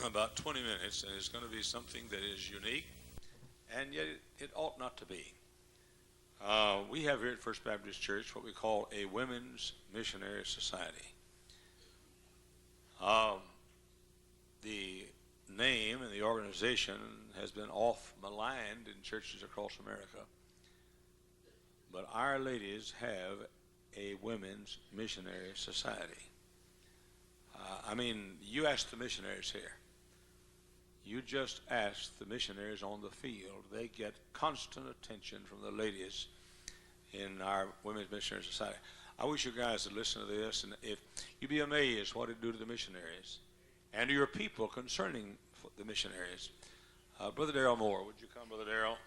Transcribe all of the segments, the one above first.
about 20 minutes, and it's going to be something that is unique, and yet it ought not to be. We have here at First Baptist Church what we call a Women's Missionary Society. The name and the organization has been oft-maligned in churches across America, but our ladies have a Women's Missionary Society. You ask the missionaries here. You just ask the missionaries on the field. They get constant attention from the ladies in our Women's Missionary Society. I wish you guys would listen to this, and if you'd be amazed what it do to the missionaries and to your people concerning the missionaries. Brother Darrell Moore, would you come, Brother Darrell?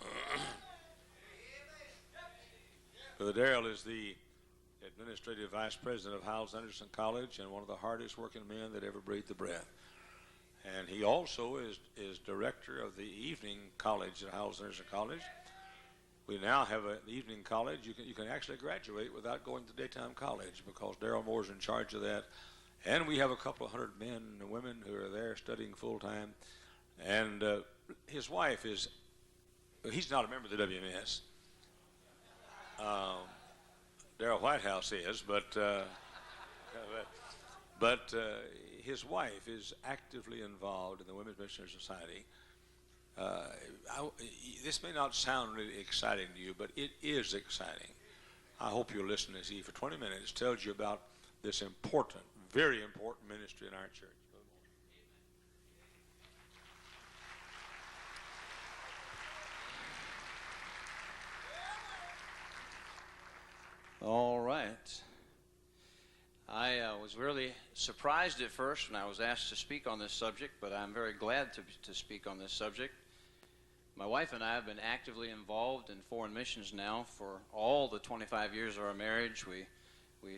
Brother Darrell is the Administrative Vice President of Hyles College and one of the hardest working men that ever breathed the breath. And he also is director of the evening college at Hyles College. We now have an evening college. You can actually graduate without going to daytime college because Darrell Moore's in charge of that. And we have a couple of hundred men and women who are there studying full time. And his wife he's not a member of the WMS. Darrell Whitehouse is, but his wife is actively involved in the Women's Missionary Society. This may not sound really exciting to you, but it is exciting. I hope you'll listen as he, for 20 minutes, tells you about this important, very important ministry in our church. All right. I was really surprised at first when I was asked to speak on this subject, but I'm very glad to speak on this subject. My wife and I have been actively involved in foreign missions now for all the 25 years of our marriage. We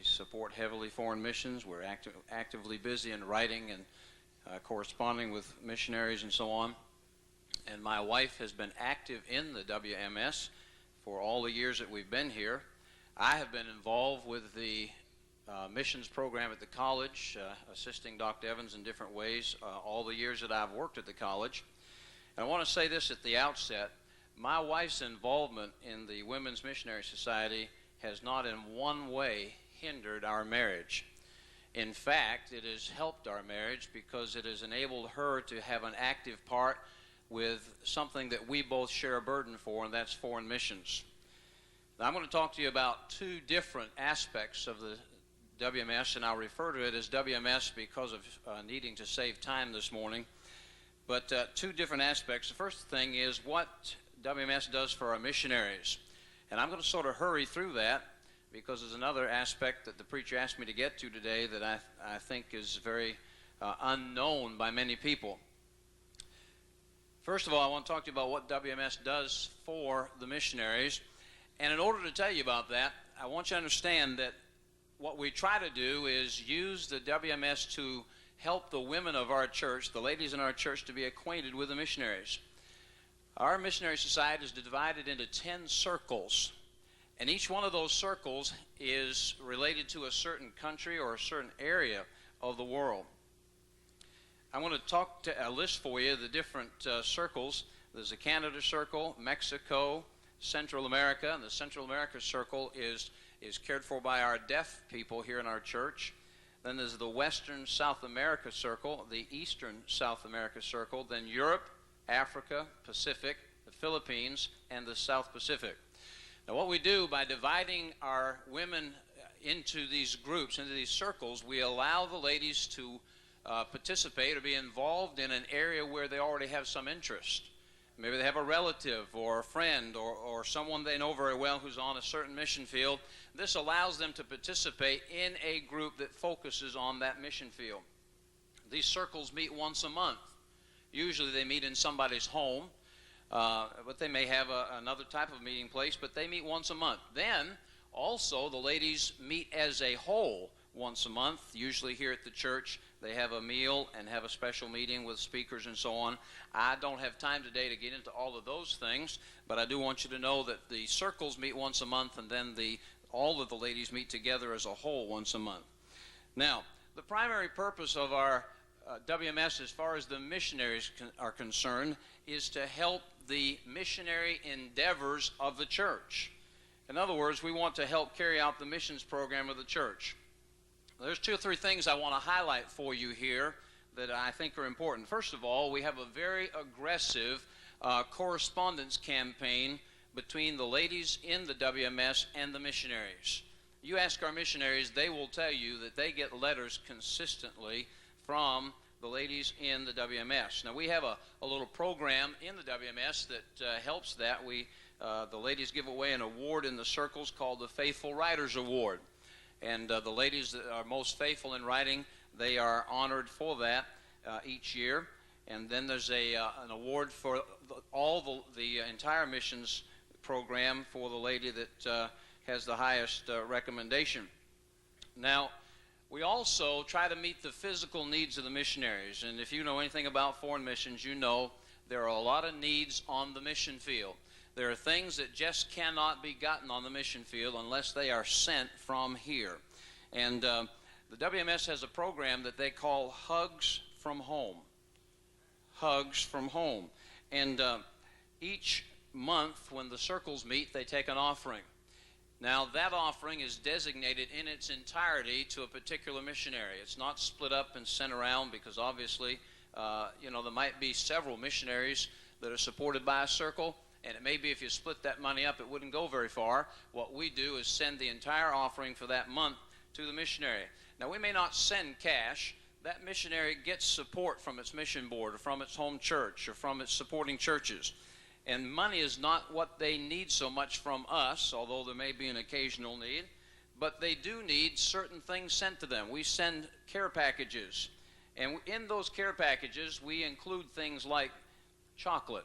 support heavily foreign missions. We're actively busy in writing and corresponding with missionaries and so on. And my wife has been active in the WMS for all the years that we've been here. I have been involved with the missions program at the college, assisting Dr. Evans in different ways all the years that I've worked at the college. And I want to say this at the outset. My wife's involvement in the Women's Missionary Society has not in one way hindered our marriage. In fact, it has helped our marriage because it has enabled her to have an active part with something that we both share a burden for, and that's foreign missions. Now, I'm going to talk to you about two different aspects of the WMS, and I'll refer to it as WMS because of needing to save time this morning. But two different aspects. The first thing is what WMS does for our missionaries. And I'm going to sort of hurry through that because there's another aspect that the preacher asked me to get to today that I think is very unknown by many people. First of all, I want to talk to you about what WMS does for the missionaries. And in order to tell you about that, I want you to understand that what we try to do is use the WMS to help the women of our church, the ladies in our church, to be acquainted with the missionaries. Our missionary society is divided into 10 circles, and each one of those circles is related to a certain country or a certain area of the world. I'm going to list for you the different circles. There's a Canada circle, Mexico, Central America, and the Central America circle is cared for by our deaf people here in our church. Then there's the Western South America circle, the Eastern South America circle, then Europe, Africa, Pacific, the Philippines, and the South Pacific. Now what we do by dividing our women into these groups, into these circles, we allow the ladies to participate or be involved in an area where they already have some interest. Maybe they have a relative or a friend or someone they know very well who's on a certain mission field. This allows them to participate in a group that focuses on that mission field. These circles meet once a month. Usually they meet in somebody's home, but they may have another type of meeting place, but they meet once a month. Then also the ladies meet as a whole once a month, usually here at the church. They have a meal and have a special meeting with speakers and so on. I don't have time today to get into all of those things, but I do want you to know that the circles meet once a month, and then all of the ladies meet together as a whole once a month. Now, the primary purpose of our WMS, as far as the missionaries are concerned, is to help the missionary endeavors of the church. In other words, we want to help carry out the missions program of the church. There's 2 or 3 things I want to highlight for you here that I think are important. First of all, we have a very aggressive correspondence campaign between the ladies in the WMS and the missionaries. You ask our missionaries, they will tell you that they get letters consistently from the ladies in the WMS. Now, we have a little program in the WMS that helps that. The ladies give away an award in the circles called the Faithful Writers Award. And the ladies that are most faithful in writing, they are honored for that each year. And then there's an award for the entire missions program for the lady that has the highest recommendation. Now, we also try to meet the physical needs of the missionaries. And if you know anything about foreign missions, you know there are a lot of needs on the mission field. There are things that just cannot be gotten on the mission field unless they are sent from here. And the WMS has a program that they call Hugs from Home. Hugs from Home. And each month when the circles meet, they take an offering. Now, that offering is designated in its entirety to a particular missionary. It's not split up and sent around because obviously, there might be several missionaries that are supported by a circle, and it may be if you split that money up, it wouldn't go very far. What we do is send the entire offering for that month to the missionary. Now, we may not send cash. That missionary gets support from its mission board or from its home church or from its supporting churches. And money is not what they need so much from us, although there may be an occasional need, but they do need certain things sent to them. We send care packages, and in those care packages, we include things like chocolate.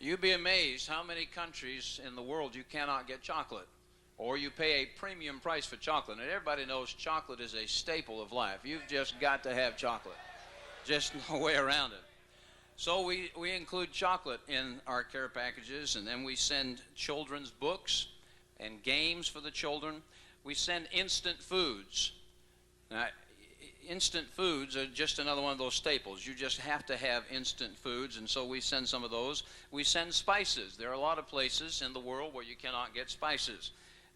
You'd be amazed how many countries in the world you cannot get chocolate, or you pay a premium price for chocolate. And everybody knows chocolate is a staple of life. You've just got to have chocolate. Just no way around it. So we include chocolate in our care packages, and then we send children's books and games for the children. We send instant foods. Now, instant foods are just another one of those staples. You just have to have instant foods, and so we send some of those. We send spices. There are a lot of places in the world where you cannot get spices.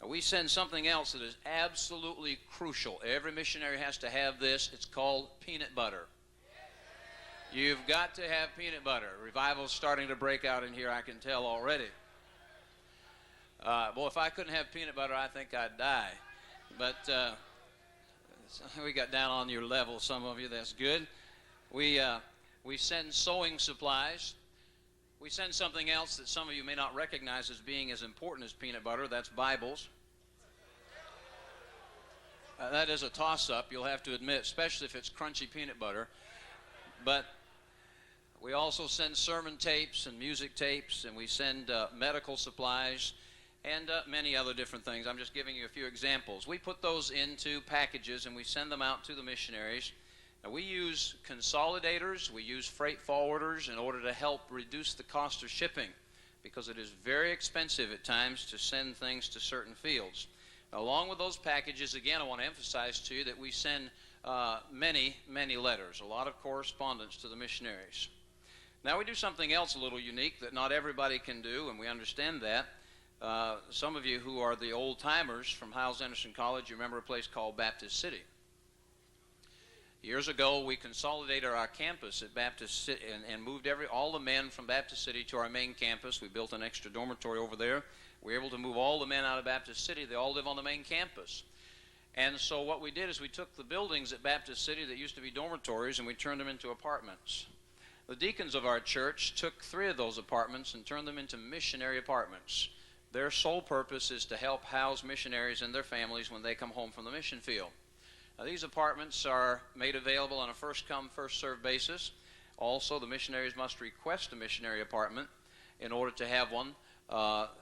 We send something else that is absolutely crucial. Every missionary has to have this. It's called peanut butter. You've got to have peanut butter. Revival's starting to break out in here, I can tell already. Well, if I couldn't have peanut butter, I think I'd die. But we got down on your level, some of you. That's good. We send sewing supplies. We send something else that some of you may not recognize as being as important as peanut butter. That's Bibles. That is a toss-up, you'll have to admit, especially if it's crunchy peanut butter. But we also send sermon tapes and music tapes, and we send medical supplies and many other different things. I'm just giving you a few examples. We put those into packages, and we send them out to the missionaries. Now, we use consolidators, we use freight forwarders in order to help reduce the cost of shipping, because it is very expensive at times to send things to certain fields. Now, along with those packages, again, I want to emphasize to you that we send many, many letters, a lot of correspondence to the missionaries. Now, we do something else a little unique that not everybody can do, and we understand that. Some of you who are the old-timers from Hyles Anderson College, you remember a place called Baptist City. Years ago, we consolidated our campus at Baptist City and moved all the men from Baptist City to our main campus. We built an extra dormitory over there. We were able to move all the men out of Baptist City. They all live on the main campus. And so what we did is we took the buildings at Baptist City that used to be dormitories and we turned them into apartments. The deacons of our church took 3 of those apartments and turned them into missionary apartments. Their sole purpose is to help house missionaries and their families when they come home from the mission field. Now, these apartments are made available on a first-come, first-served basis. Also, the missionaries must request a missionary apartment in order to have one.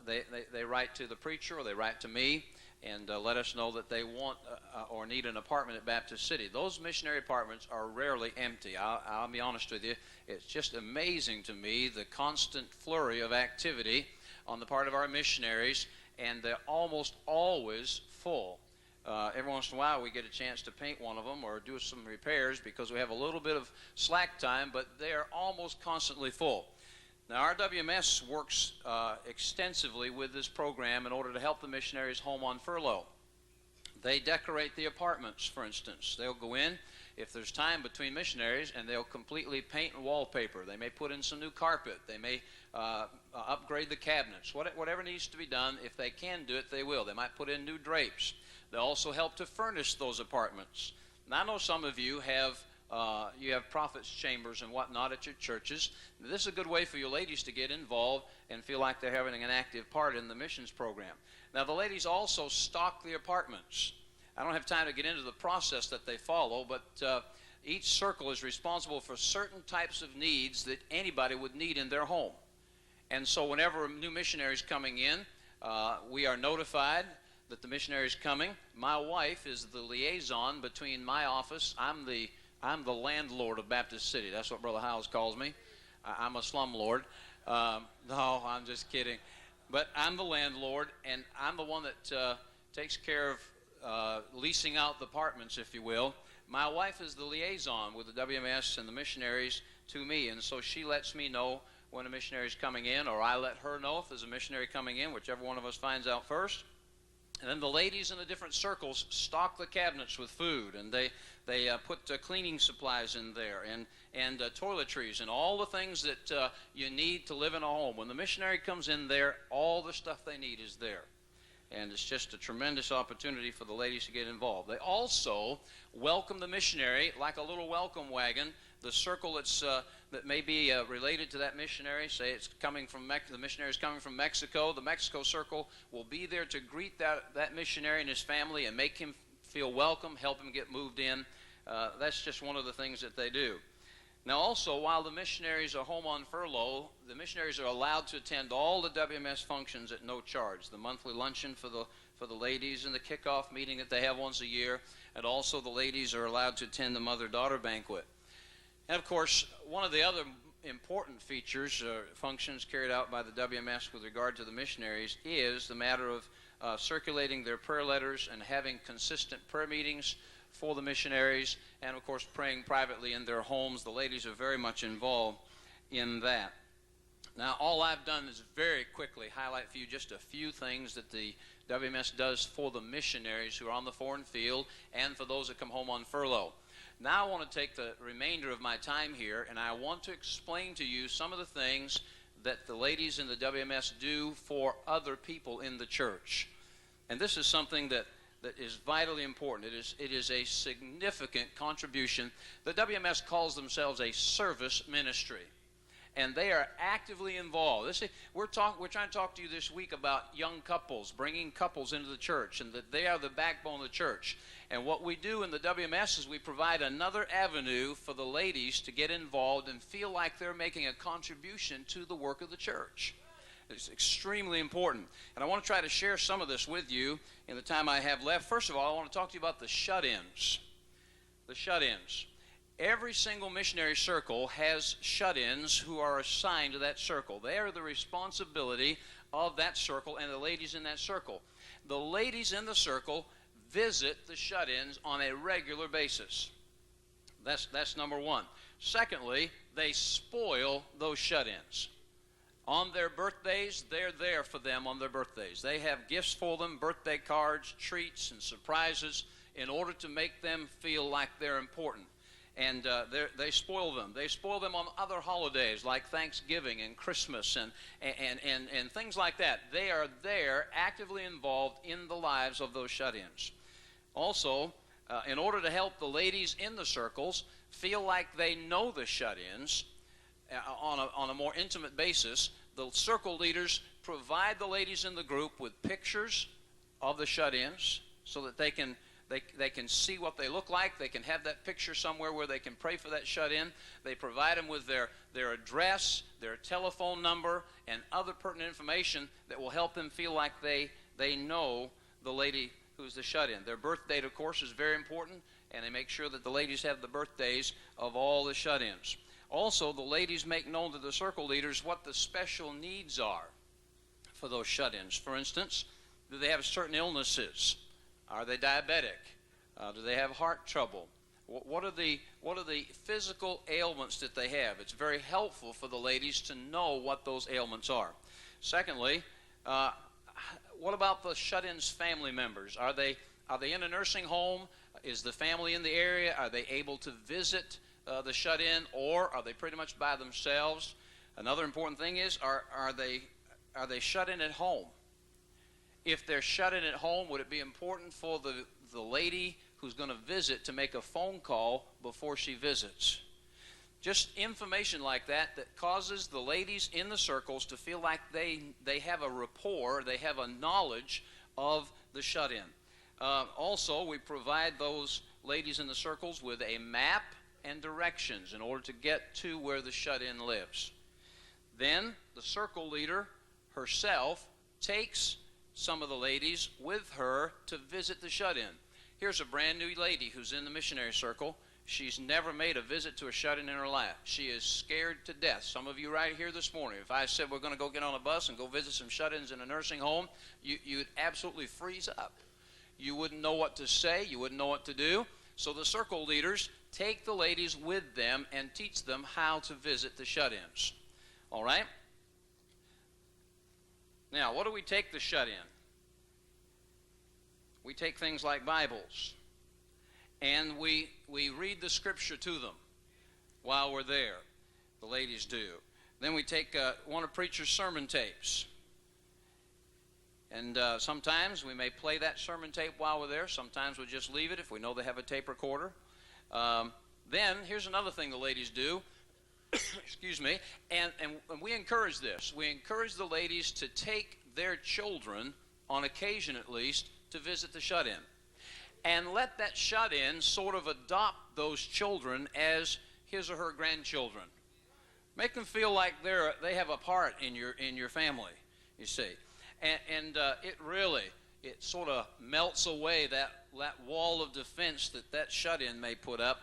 They write to the preacher or they write to me and let us know that they want or need an apartment at Baptist City. Those missionary apartments are rarely empty. I'll be honest with you. It's just amazing to me the constant flurry of activity on the part of our missionaries, and they're almost always full. every once in a while we get a chance to paint one of them or do some repairs because we have a little bit of slack time, but they are almost constantly full. Now, our WMS works extensively with this program in order to help the missionaries home on furlough. They decorate the apartments, for instance. They'll go in if there's time between missionaries, and they'll completely paint and wallpaper. They may put in some new carpet. They may upgrade the cabinets. Whatever needs to be done, if they can do it, they will. They might put in new drapes. They also help to furnish those apartments. Now, I know some of you have prophets' chambers and whatnot at your churches. This is a good way for you ladies to get involved and feel like they're having an active part in the missions program. Now, the ladies also stock the apartments. I don't have time to get into the process that they follow, but each circle is responsible for certain types of needs that anybody would need in their home. And so whenever a new missionary is coming in, we are notified that the missionary is coming. My wife is the liaison between my office. I'm the landlord of Baptist City. That's what Brother Hyles calls me. I'm a slumlord. No, I'm just kidding. But I'm the landlord, and I'm the one that takes care of leasing out the apartments, if you will. My wife is the liaison with the WMS and the missionaries to me, and so she lets me know when a missionary is coming in, or I let her know if there's a missionary coming in, whichever one of us finds out first. And then the ladies in the different circles stock the cabinets with food, and they put cleaning supplies in there, and toiletries, and all the things that you need to live in a home. When the missionary comes in there, all the stuff they need is there. And it's just a tremendous opportunity for the ladies to get involved. They also welcome the missionary like a little welcome wagon. The circle that may be related to that missionary, say it's coming from the missionary is coming from Mexico, the Mexico circle will be there to greet that missionary and his family and make him feel welcome, help him get moved in. That's just one of the things that they do. Now also, while the missionaries are home on furlough, the missionaries are allowed to attend all the WMS functions at no charge. The monthly luncheon for the ladies and the kickoff meeting that they have once a year, and also the ladies are allowed to attend the mother-daughter banquet. And of course, one of the other important features, functions carried out by the WMS with regard to the missionaries is the matter of circulating their prayer letters and having consistent prayer meetings for the missionaries, and of course praying privately in their homes. The ladies are very much involved in that. Now, all I've done is very quickly highlight for you just a few things that the WMS does for the missionaries who are on the foreign field and for those that come home on furlough. Now I want to take the remainder of my time here, and I want to explain to you some of the things that the ladies in the WMS do for other people in the church. And this is something that is vitally important. It is a significant contribution. The WMS calls themselves a service ministry, and they are actively involved. We're trying to talk to you this week about young couples, bringing couples into the church, and that they are the backbone of the church. And what we do in the WMS is we provide another avenue for the ladies to get involved and feel like they're making a contribution to the work of the church. It's extremely important. And I want to try to share some of this with you in the time I have left. First of all, I want to talk to you about the shut-ins. The shut-ins. Every single missionary circle has shut-ins who are assigned to that circle. They are the responsibility of that circle and the ladies in that circle. The ladies in the circle visit the shut-ins on a regular basis. That's number one. Secondly, they spoil those shut-ins. On their birthdays, they're there for them on their birthdays. They have gifts for them, birthday cards, treats, and surprises in order to make them feel like they're important. And they spoil them. They spoil them on other holidays like Thanksgiving and Christmas and things like that. They are there actively involved in the lives of those shut-ins. Also, in order to help the ladies in the circles feel like they know the shut-ins on a more intimate basis, the circle leaders provide the ladies in the group with pictures of the shut-ins so that they can see what they look like. They can have that picture somewhere where they can pray for that shut-in. They provide them with their address, their telephone number, and other pertinent information that will help them feel like they know the lady who's the shut-in. Their birth date, of course, is very important, and they make sure that the ladies have the birthdays of all the shut-ins. Also, the ladies make known to the circle leaders what the special needs are for those shut-ins. For instance, do they have certain illnesses? Are they diabetic? Do they have heart trouble? What are the physical ailments that they have? It's very helpful for the ladies to know what those ailments are. Secondly, what about the shut-ins family members? Are they in a nursing home? Is the family in the area? Are they able to visit the shut-in, or are they pretty much by themselves? Another important thing is, are they shut in at home? If they're shut in at home, would it be important for the lady who's going to visit to make a phone call before she visits? Just information like that causes the ladies in the circles to feel like they have a rapport, they have a knowledge of the shut-in. Also, we provide those ladies in the circles with a map and directions in order to get to where the shut-in lives. Then the circle leader herself takes some of the ladies with her to visit the shut-in. Here's a brand new lady who's in the missionary circle. She's never made a visit to a shut-in in her life. She is scared to death. Some of you right here this morning, if I said we're going to go get on a bus and go visit some shut-ins in a nursing home, you'd absolutely freeze up. You wouldn't know what to say. You wouldn't know what to do. So the circle leaders take the ladies with them and teach them how to visit the shut-ins. All right? Now, what do we take the shut-in? We take things like Bibles, and we read the scripture to them while we're there. The ladies do. Then we take one of preacher's sermon tapes. And sometimes we may play that sermon tape while we're there. Sometimes we'll just leave it if we know they have a tape recorder. Then, here's another thing the ladies do. Excuse me. And we encourage this. We encourage the ladies to take their children, on occasion at least, to visit the shut-in. And let that shut-in sort of adopt those children as his or her grandchildren. Make them feel like they have a part in your family, you see. And it sort of melts away that wall of defense that shut-in may put up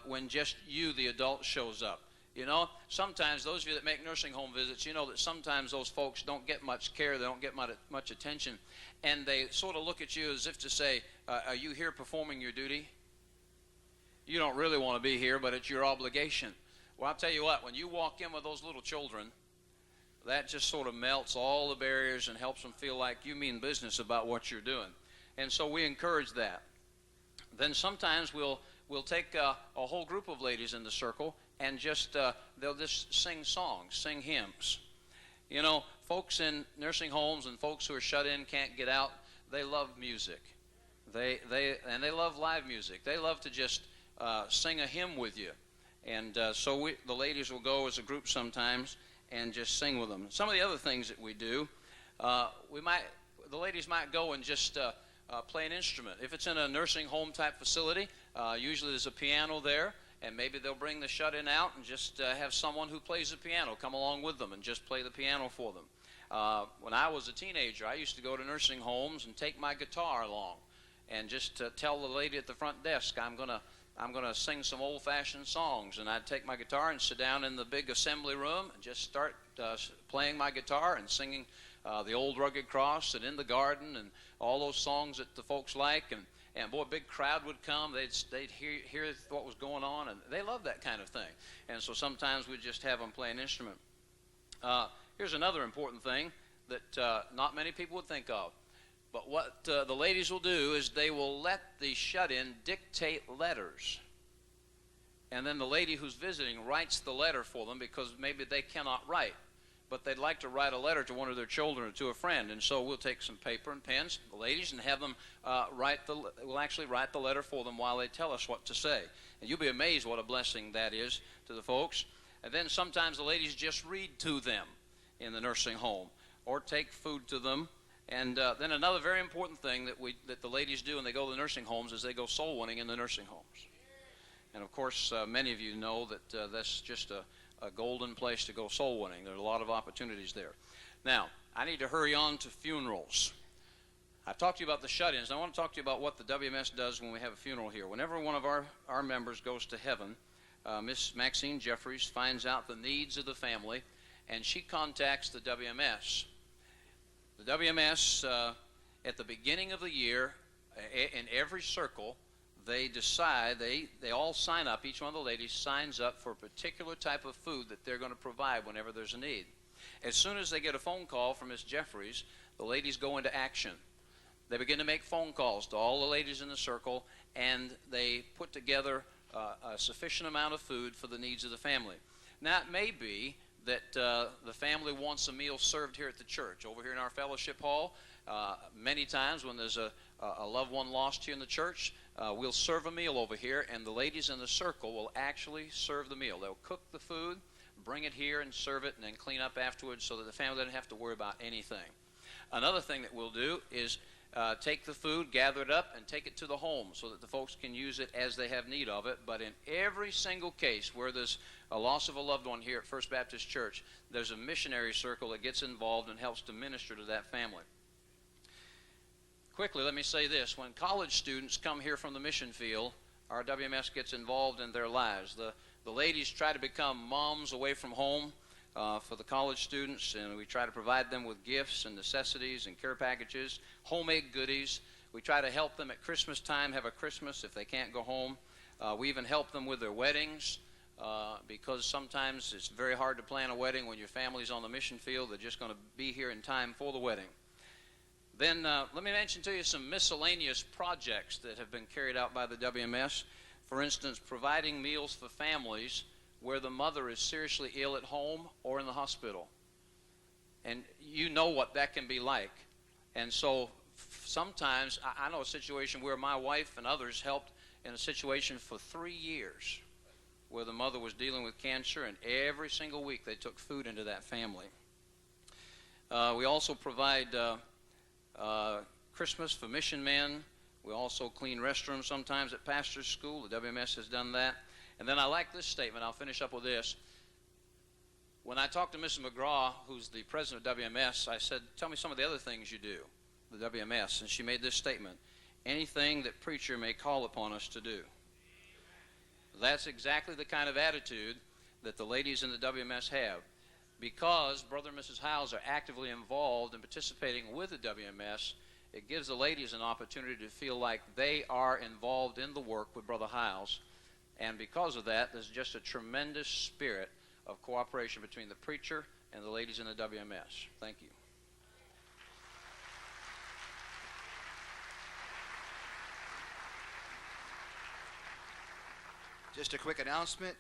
when just you, the adult, shows up. You know, sometimes those of you that make nursing home visits, you know that sometimes those folks don't get much care, they don't get much attention, and they sort of look at you as if to say, are you here performing your duty? You don't really want to be here, but it's your obligation. Well, I'll tell you what, when you walk in with those little children, that just sort of melts all the barriers and helps them feel like you mean business about what you're doing. And so we encourage that. Then sometimes we'll take a whole group of ladies in the circle and they'll just sing songs, sing hymns. You know, folks in nursing homes and folks who are shut in, can't get out, they love music. They love live music. They love to just sing a hymn with you. And so the ladies will go as a group sometimes and just sing with them. Some of the other things that we do, the ladies might go and just play an instrument. If it's in a nursing home type facility, usually there's a piano there, and maybe they'll bring the shut-in out and just have someone who plays the piano come along with them and just play the piano for them. When I was a teenager, I used to go to nursing homes and take my guitar along and just tell the lady at the front desk, I'm gonna sing some old-fashioned songs. And I'd take my guitar and sit down in the big assembly room and just start playing my guitar and singing the Old Rugged Cross and In the Garden and all those songs that the folks like. And boy, a big crowd would come. They'd hear what was going on, and they love that kind of thing. And so sometimes we'd just have them play an instrument. Here's another important thing that not many people would think of. But what the ladies will do is they will let the shut-in dictate letters. And then the lady who's visiting writes the letter for them because maybe they cannot write. But they'd like to write a letter to one of their children or to a friend. And so we'll take some paper and pens, the ladies, and have them we'll actually write the letter for them while they tell us what to say. And you'll be amazed what a blessing that is to the folks. And then sometimes the ladies just read to them in the nursing home or take food to them. And then another very important thing that the ladies do when they go to the nursing homes is they go soul winning in the nursing homes. And of course, many of you know that that's just a golden place to go soul winning. There are a lot of opportunities there. Now, I need to hurry on to funerals. I've talked to you about the shut-ins. I want to talk to you about what the WMS does when we have a funeral here. Whenever one of our members goes to heaven, Miss Maxine Jeffries finds out the needs of the family, and she contacts the WMS. The WMS, at the beginning of the year, In every circle, they decide, they all sign up, each one of the ladies signs up for a particular type of food that they're going to provide whenever there's a need. As soon as they get a phone call from Miss Jeffries, the ladies go into action. They begin to make phone calls to all the ladies in the circle, and they put together a sufficient amount of food for the needs of the family. Now, it may be that the family wants a meal served here at the church, over here in our fellowship hall. Many times when there's a loved one lost here in the church, we'll serve a meal over here, and the ladies in the circle will actually serve the meal. They'll cook the food, bring it here and serve it, and then clean up afterwards so that the family doesn't have to worry about anything. Another thing that we'll do is take the food, gather it up, and take it to the home so that the folks can use it as they have need of it. But in every single case where there's a loss of a loved one here at First Baptist Church, there's a missionary circle that gets involved and helps to minister to that family. Quickly, let me say this. When college students come here from the mission field, our WMS gets involved in their lives. The ladies try to become moms away from home for the college students, and we try to provide them with gifts and necessities and care packages, homemade goodies. We try to help them at Christmas time have a Christmas if they can't go home. We even help them with their weddings because sometimes it's very hard to plan a wedding when your family's on the mission field. They're just going to be here in time for the wedding. Then let me mention to you some miscellaneous projects that have been carried out by the WMS. For instance, providing meals for families where the mother is seriously ill at home or in the hospital. And you know what that can be like. And so sometimes, I know a situation where my wife and others helped in a situation for 3 years where the mother was dealing with cancer, and every single week they took food into that family. We also provide Christmas for mission men. We also clean restrooms sometimes at pastor's school. The WMS has done that. And then I like this statement. I'll finish up with this. When I talked to Mrs. McGraw, who's the president of WMS, I said, tell me some of the other things you do, the WMS. And she made this statement: anything that preacher may call upon us to do. That's exactly the kind of attitude that the ladies in the WMS have. Because Brother and Mrs. Hyles are actively involved in participating with the WMS, it gives the ladies an opportunity to feel like they are involved in the work with Brother Hyles. And because of that, there's just a tremendous spirit of cooperation between the preacher and the ladies in the WMS. Thank you. Just a quick announcement.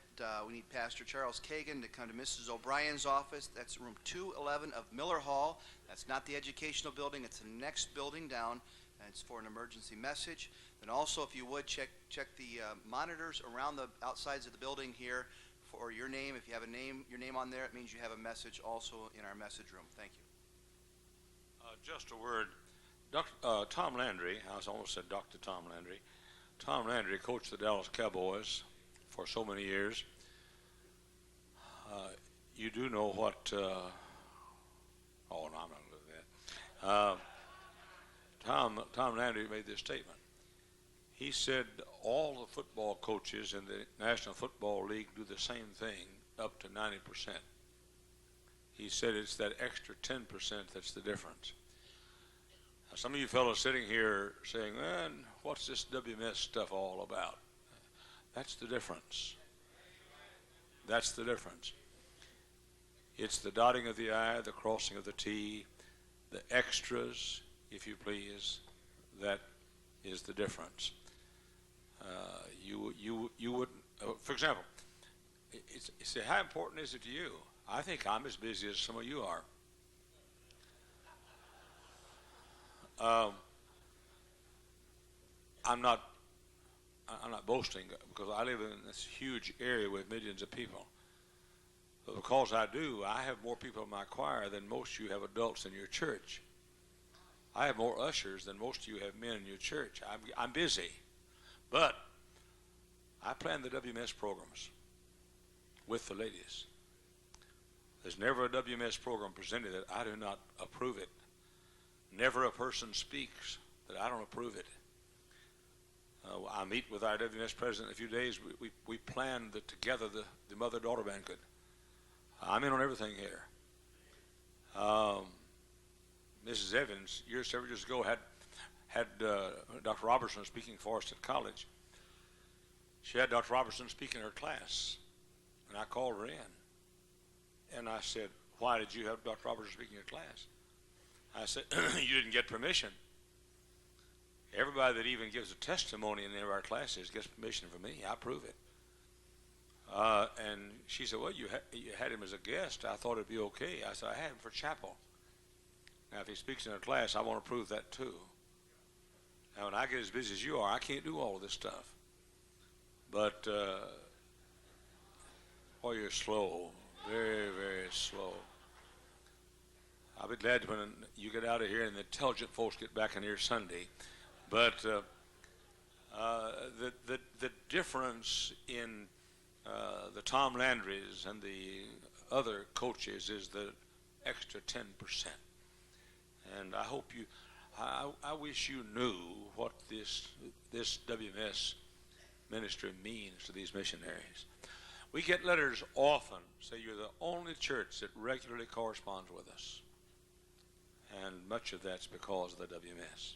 We need Pastor Charles Kagan to come to Mrs. O'Brien's office. That's room 211 of Miller Hall. That's not the educational building. It's the next building down, and it's for an emergency message. And also, if you would, check the monitors around the outsides of the building here for your name. If you have your name on there, it means you have a message also in our message room. Thank you. Just a word. Tom Landry, I almost said Dr. Tom Landry. Tom Landry coached the Dallas Cowboys for so many years. You do know what, no, I'm not going to do that. Tom Landry made this statement. He said all the football coaches in the National Football League do the same thing up to 90%. He said it's that extra 10% that's the difference. Now, some of you fellows sitting here saying, man, what's this WMS stuff all about? That's the difference. That's the difference. It's the dotting of the I, the crossing of the T, the extras, if you please. That is the difference. You would, for example, say, how important is it to you? I think I'm as busy as some of you are. I'm not boasting because I live in this huge area with millions of people. But because I do, I have more people in my choir than most of you have adults in your church. I have more ushers than most of you have men in your church. I'm busy. But I plan the WMS programs with the ladies. There's never a WMS program presented that I do not approve it. Never a person speaks that I don't approve it. I meet with our WMS president in a few days. We plan together the mother-daughter banquet. I'm in on everything here. Mrs. Evans, several years ago, had Dr. Robertson speaking for us at college. She had Dr. Robertson speak in her class, and I called her in. And I said, why did you have Dr. Robertson speak in your class? I said, you didn't get permission. Everybody that even gives a testimony in any of our classes gets permission from me. I approve it. And she said, well, you had him as a guest. I thought it'd be okay. I said, I had him for chapel. Now, if he speaks in a class, I want to prove that too. Now, when I get as busy as you are, I can't do all of this stuff. But, boy, you're slow. Very, very slow. I'll be glad when you get out of here and the intelligent folks get back in here Sunday. But the difference in the Tom Landrys and the other coaches is the extra 10%. And I hope you, I wish you knew what this WMS ministry means to these missionaries. We get letters often say you're the only church that regularly corresponds with us. And much of that's because of the WMS.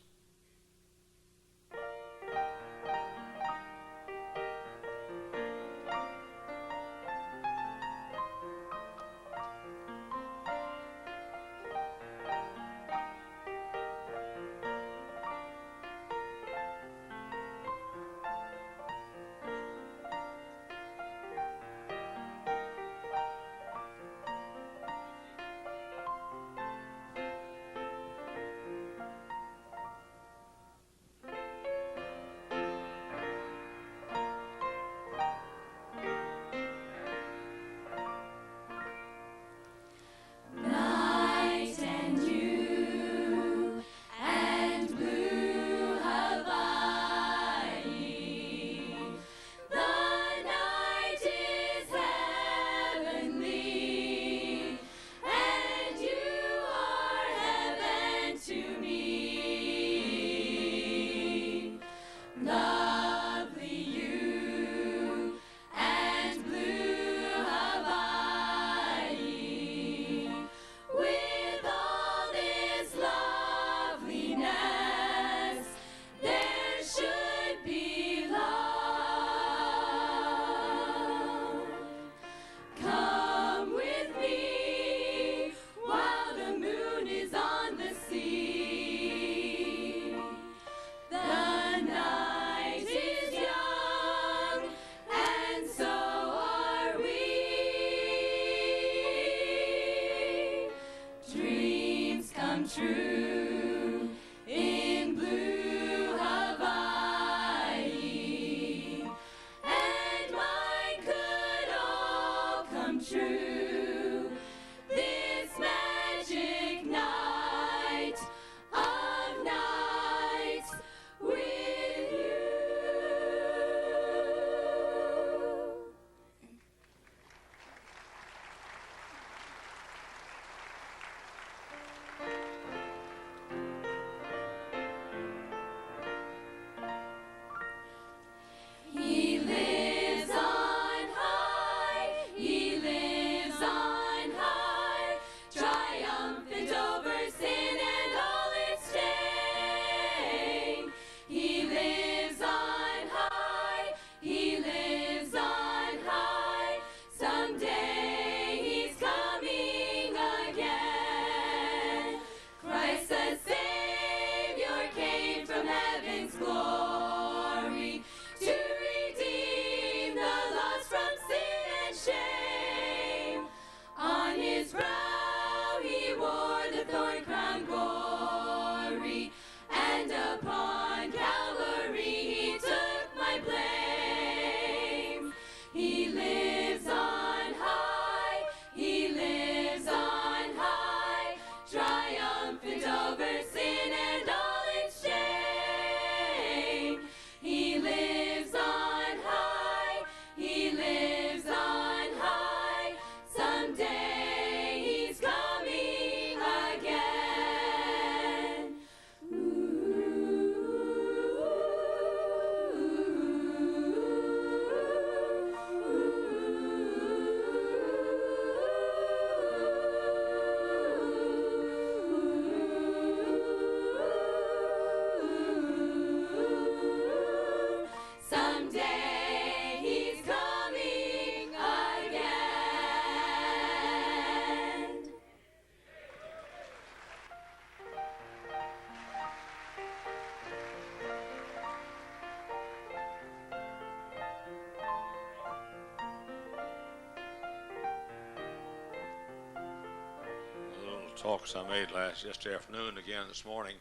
talks I made yesterday afternoon, again this morning.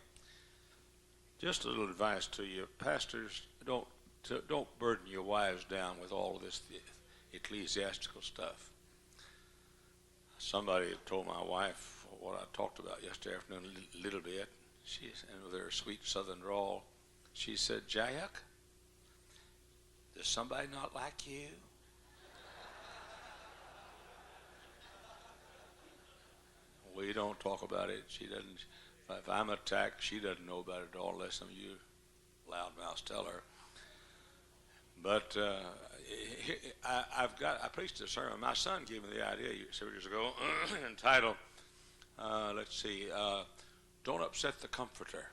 Just a little advice to you, pastors: don't burden your wives down with all of this ecclesiastical stuff. Somebody told my wife what I talked about yesterday afternoon a little bit. And with her sweet southern drawl, she said, "Jack, does somebody not like you?" We don't talk about it. She doesn't. If I'm attacked, she doesn't know about it at all, unless some of you loudmouths tell her. But I preached a sermon. My son gave me the idea several years ago, entitled, "Don't Upset the Comforter."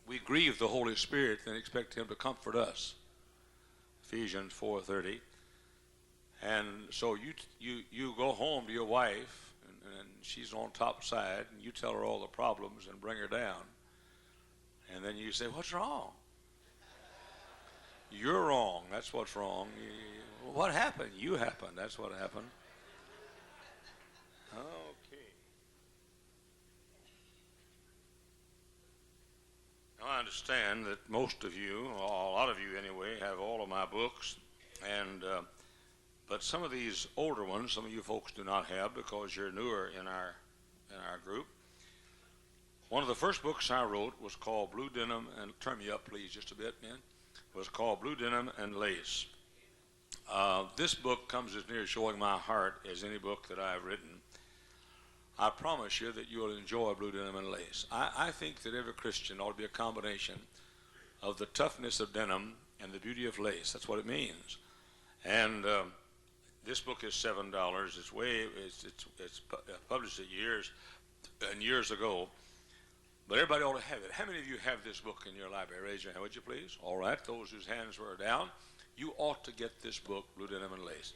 We grieve the Holy Spirit and expect Him to comfort us. Ephesians 4:30. And so you go home to your wife, and she's on top side, and you tell her all the problems and bring her down. And then you say, "What's wrong?" "You're wrong. That's what's wrong." "What happened?" "You happened. That's what happened." Okay. Now, I understand that most of you, or a lot of you anyway, have all of my books, and but some of these older ones, some of you folks do not have because you're newer in our group. One of the first books I wrote was called Blue Denim, and turn me up please just a bit, man. Was called Blue Denim and Lace. This book comes as near showing my heart as any book that I've written. I promise you that you will enjoy Blue Denim and Lace. I think that every Christian ought to be a combination of the toughness of denim and the beauty of lace. That's what it means. And this book is $7. It's published years and years ago, but everybody ought to have it. How many of you have this book in your library? Raise your hand, would you please? All right, those whose hands were down, you ought to get this book, Blue Denim and Lace.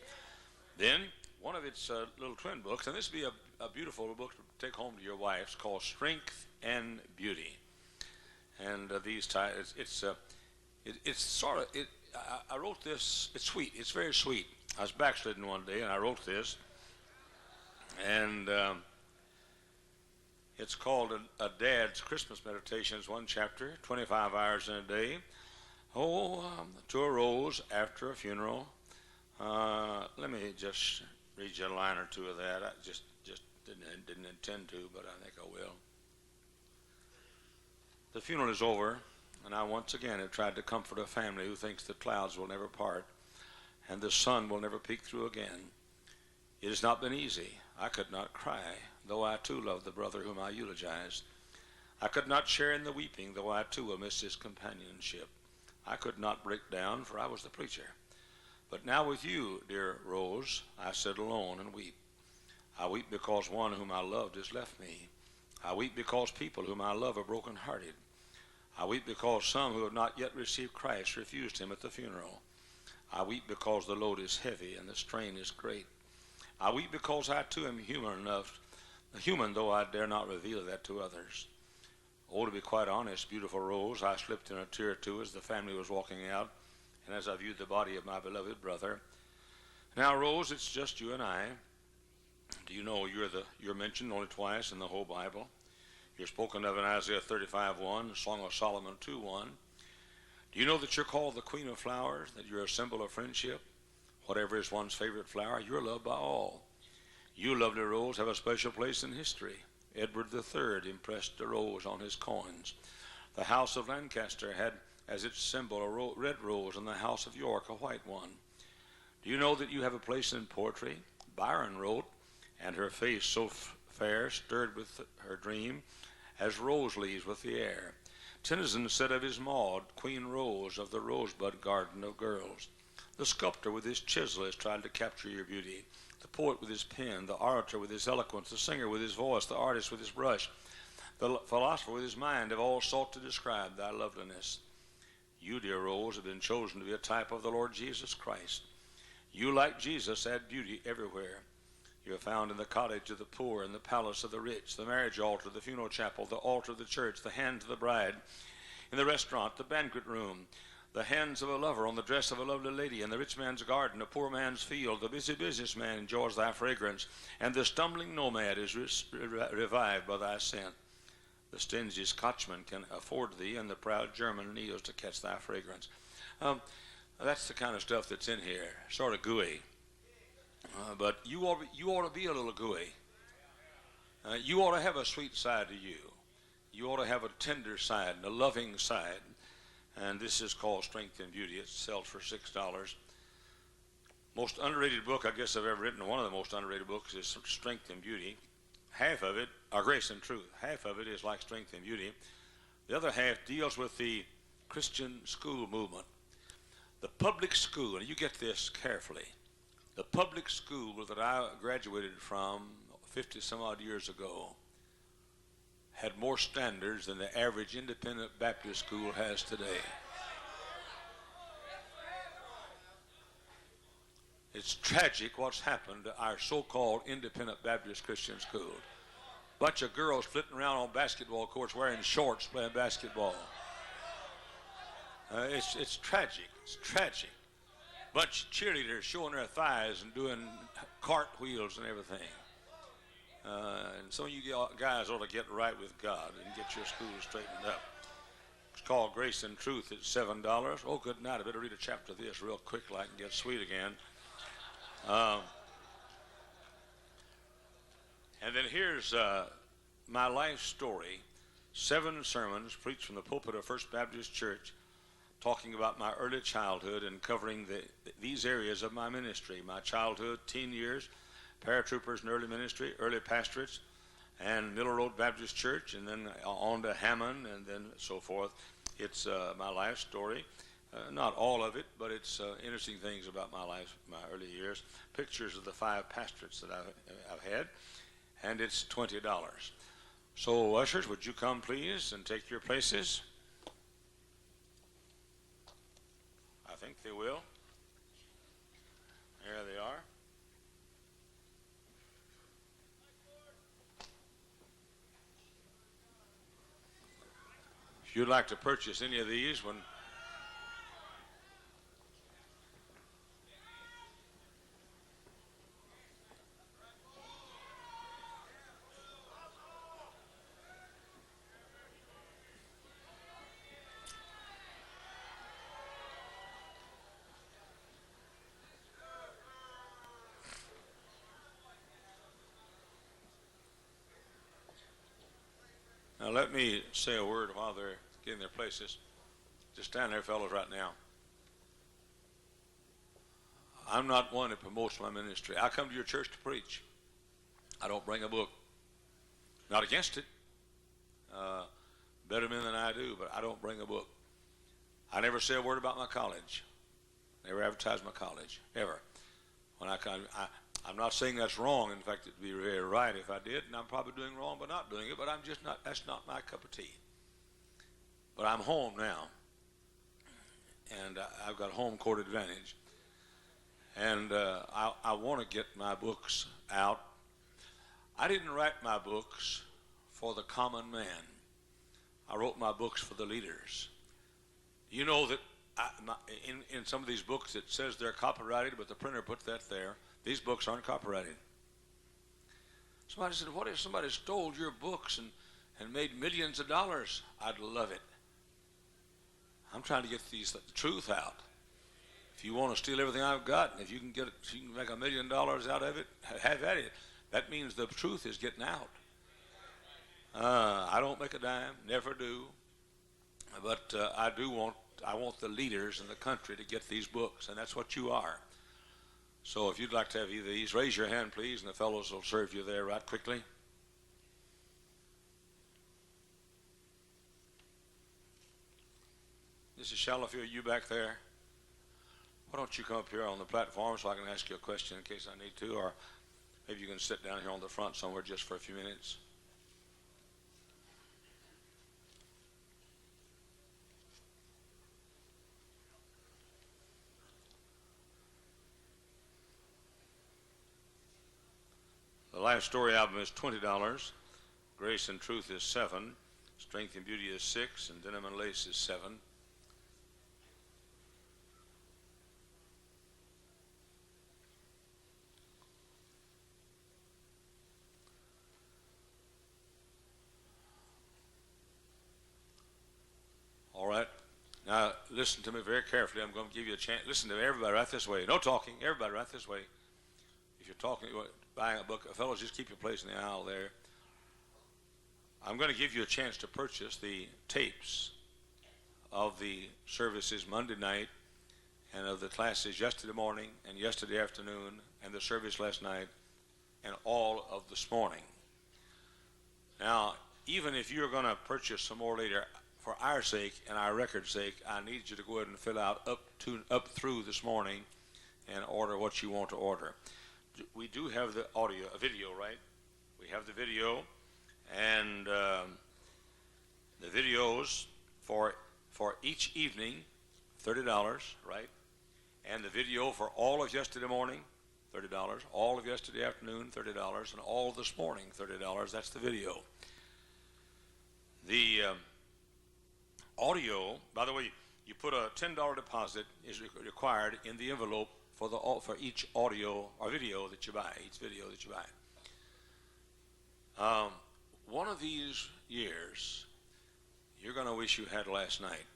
Then one of its little twin books, and this would be a beautiful book to take home to your wife. It's called Strength and Beauty. And these titles, it's sort of it. I wrote this. It's sweet. It's very sweet. I was backslidden one day, and I wrote this, and it's called a Dad's Christmas Meditations, one chapter, 25 hours in a day. To a rose after a funeral. Let me just read you a line or two of that. I just didn't intend to, but I think I will. The funeral is over, and I once again have tried to comfort a family who thinks the clouds will never part and the sun will never peek through again. It has not been easy. I could not cry, though I too love the brother whom I eulogized. I could not share in the weeping, though I too will miss his companionship. I could not break down, for I was the preacher. But now with you, dear Rose, I sit alone and weep. I weep because one whom I loved has left me. I weep because people whom I love are broken-hearted. I weep because some who have not yet received Christ refused him at the funeral. I weep because the load is heavy and the strain is great. I weep because I too am human though I dare not reveal that to others. Oh, to be quite honest, beautiful Rose, I slipped in a tear or two as the family was walking out, and as I viewed the body of my beloved brother. Now, Rose, it's just you and I. Do you know you're mentioned only twice in the whole Bible? You're spoken of in Isaiah 35:1, Song of Solomon 2:1. Do you know that you're called the Queen of Flowers, that you're a symbol of friendship? Whatever is one's favorite flower, you're loved by all. You, lovely Rose, have a special place in history. Edward III impressed a rose on his coins. The House of Lancaster had as its symbol a red rose, and the House of York a white one. Do you know that you have a place in poetry? Byron wrote, and her face so fair stirred with her dream as rose leaves with the air. Tennyson said of his Maud, Queen Rose of the rosebud garden of girls. The sculptor with his chisel has tried to capture your beauty. The poet with his pen, the orator with his eloquence, the singer with his voice, the artist with his brush, the philosopher with his mind have all sought to describe thy loveliness. You, dear Rose, have been chosen to be a type of the Lord Jesus Christ. You, like Jesus, add beauty everywhere. You are found in the cottage of the poor, in the palace of the rich, the marriage altar, the funeral chapel, the altar of the church, the hand of the bride, in the restaurant, the banquet room, the hands of a lover on the dress of a lovely lady, in the rich man's garden, the poor man's field, the busy businessman enjoys thy fragrance, and the stumbling nomad is revived by thy scent. The stingy Scotchman can afford thee, and the proud German kneels to catch thy fragrance. That's the kind of stuff that's in here, sort of gooey. But you ought to be a little gooey. You ought to have a sweet side to you. You ought to have a tender side and a loving side. And this is called Strength and Beauty. It sells for $6. Most underrated book I guess I've ever written. One of the most underrated books is Strength and Beauty. Half of it, or Grace and Truth. Half of it is like Strength and Beauty. The other half deals with the Christian school movement. The public school, and you get this carefully, the public school that I graduated from 50 some odd years ago had more standards than the average independent Baptist school has today. It's tragic what's happened to our so-called independent Baptist Christian schools. Bunch of girls flitting around on basketball courts wearing shorts playing basketball. It's tragic. It's tragic. Bunch of cheerleaders showing their thighs and doing cartwheels and everything. And some of you guys ought to get right with God and get your school straightened up. It's called Grace and Truth. It's $7. Oh, good night. I better read a chapter of this real quick like and get sweet again. And then here's my life story. 7 sermons preached from the pulpit of First Baptist Church, talking about my early childhood and covering these areas of my ministry: my childhood, teen years, paratroopers and early ministry, early pastorates, and Middle Road Baptist Church, and then on to Hammond, and then so forth. It's my life story. Not all of it, but it's interesting things about my life, my early years. Pictures of the 5 pastorates that I've had, and it's $20. So, ushers, would you come, please, and take your places? I think they will. There they are. If you'd like to purchase any of these, when now let me say a word while they're getting their places. Just stand there, fellows, right now. I'm not one that promotes my ministry. I come to your church to preach. I don't bring a book. Not against it. Better men than I do, but I don't bring a book. I never say a word about my college. Never advertise my college, ever. When I'm not saying that's wrong. In fact, it'd be very right if I did, and I'm probably doing wrong by not doing it, but I'm just not, that's not my cup of tea. But I'm home now, and I've got home court advantage. And I want to get my books out. I didn't write my books for the common man. I wrote my books for the leaders. You know that in some of these books it says they're copyrighted, but the printer put that there. These books aren't copyrighted. Somebody said, what if somebody stole your books and made millions of dollars? I'd love it. I'm trying to get the truth out. If you want to steal everything I've got, and if you can make $1 million out of it, have at it. That means the truth is getting out. I don't make a dime, never do, but I want the leaders in the country to get these books, and that's what you are. So if you'd like to have either of these, raise your hand, please, and the fellows will serve you there right quickly. Mrs. Shallowfield, you back there? Why don't you come up here on the platform so I can ask you a question in case I need to, or maybe you can sit down here on the front somewhere just for a few minutes. The Life Story album is $20. Grace and Truth is $7. Strength and Beauty is $6, and Denim and Lace is $7. All right. Now, listen to me very carefully. I'm going to give you a chance. Listen to everybody right this way. No talking. Everybody right this way. If you're talking, buying a book, fellows, just keep your place in the aisle there. I'm going to give you a chance to purchase the tapes of the services Monday night and of the classes yesterday morning and yesterday afternoon and the service last night and all of this morning. Now, even if you're going to purchase some more later, for our sake and our record's sake, I need you to go ahead and fill out up through this morning and order what you want to order. We do have the video, right? We have the video, and the videos for each evening, $30, right? And the video for all of yesterday morning, $30. All of yesterday afternoon, $30, and all of this morning, $30. That's the video. The audio, by the way, you put a $10 deposit is required in the envelope for each audio or video that you buy, each video that you buy. One of these years, you're going to wish you had last night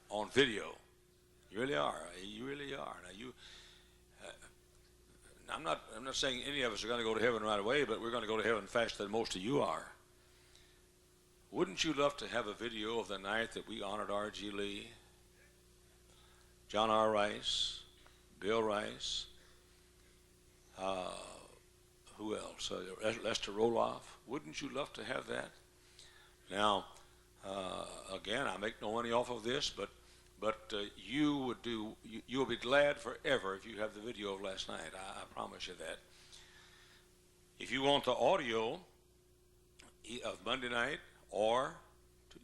on video. You really are. You really are. Now, I'm not saying any of us are going to go to heaven right away, but we're going to go to heaven faster than most of you are. Wouldn't you love to have a video of the night that we honored R.G. Lee, John R. Rice, Bill Rice, who else? Lester Roloff. Wouldn't you love to have that? Now, again, I make no money off of this, but you'll be glad forever if you have the video of last night. I promise you that. If you want the audio of Monday night, or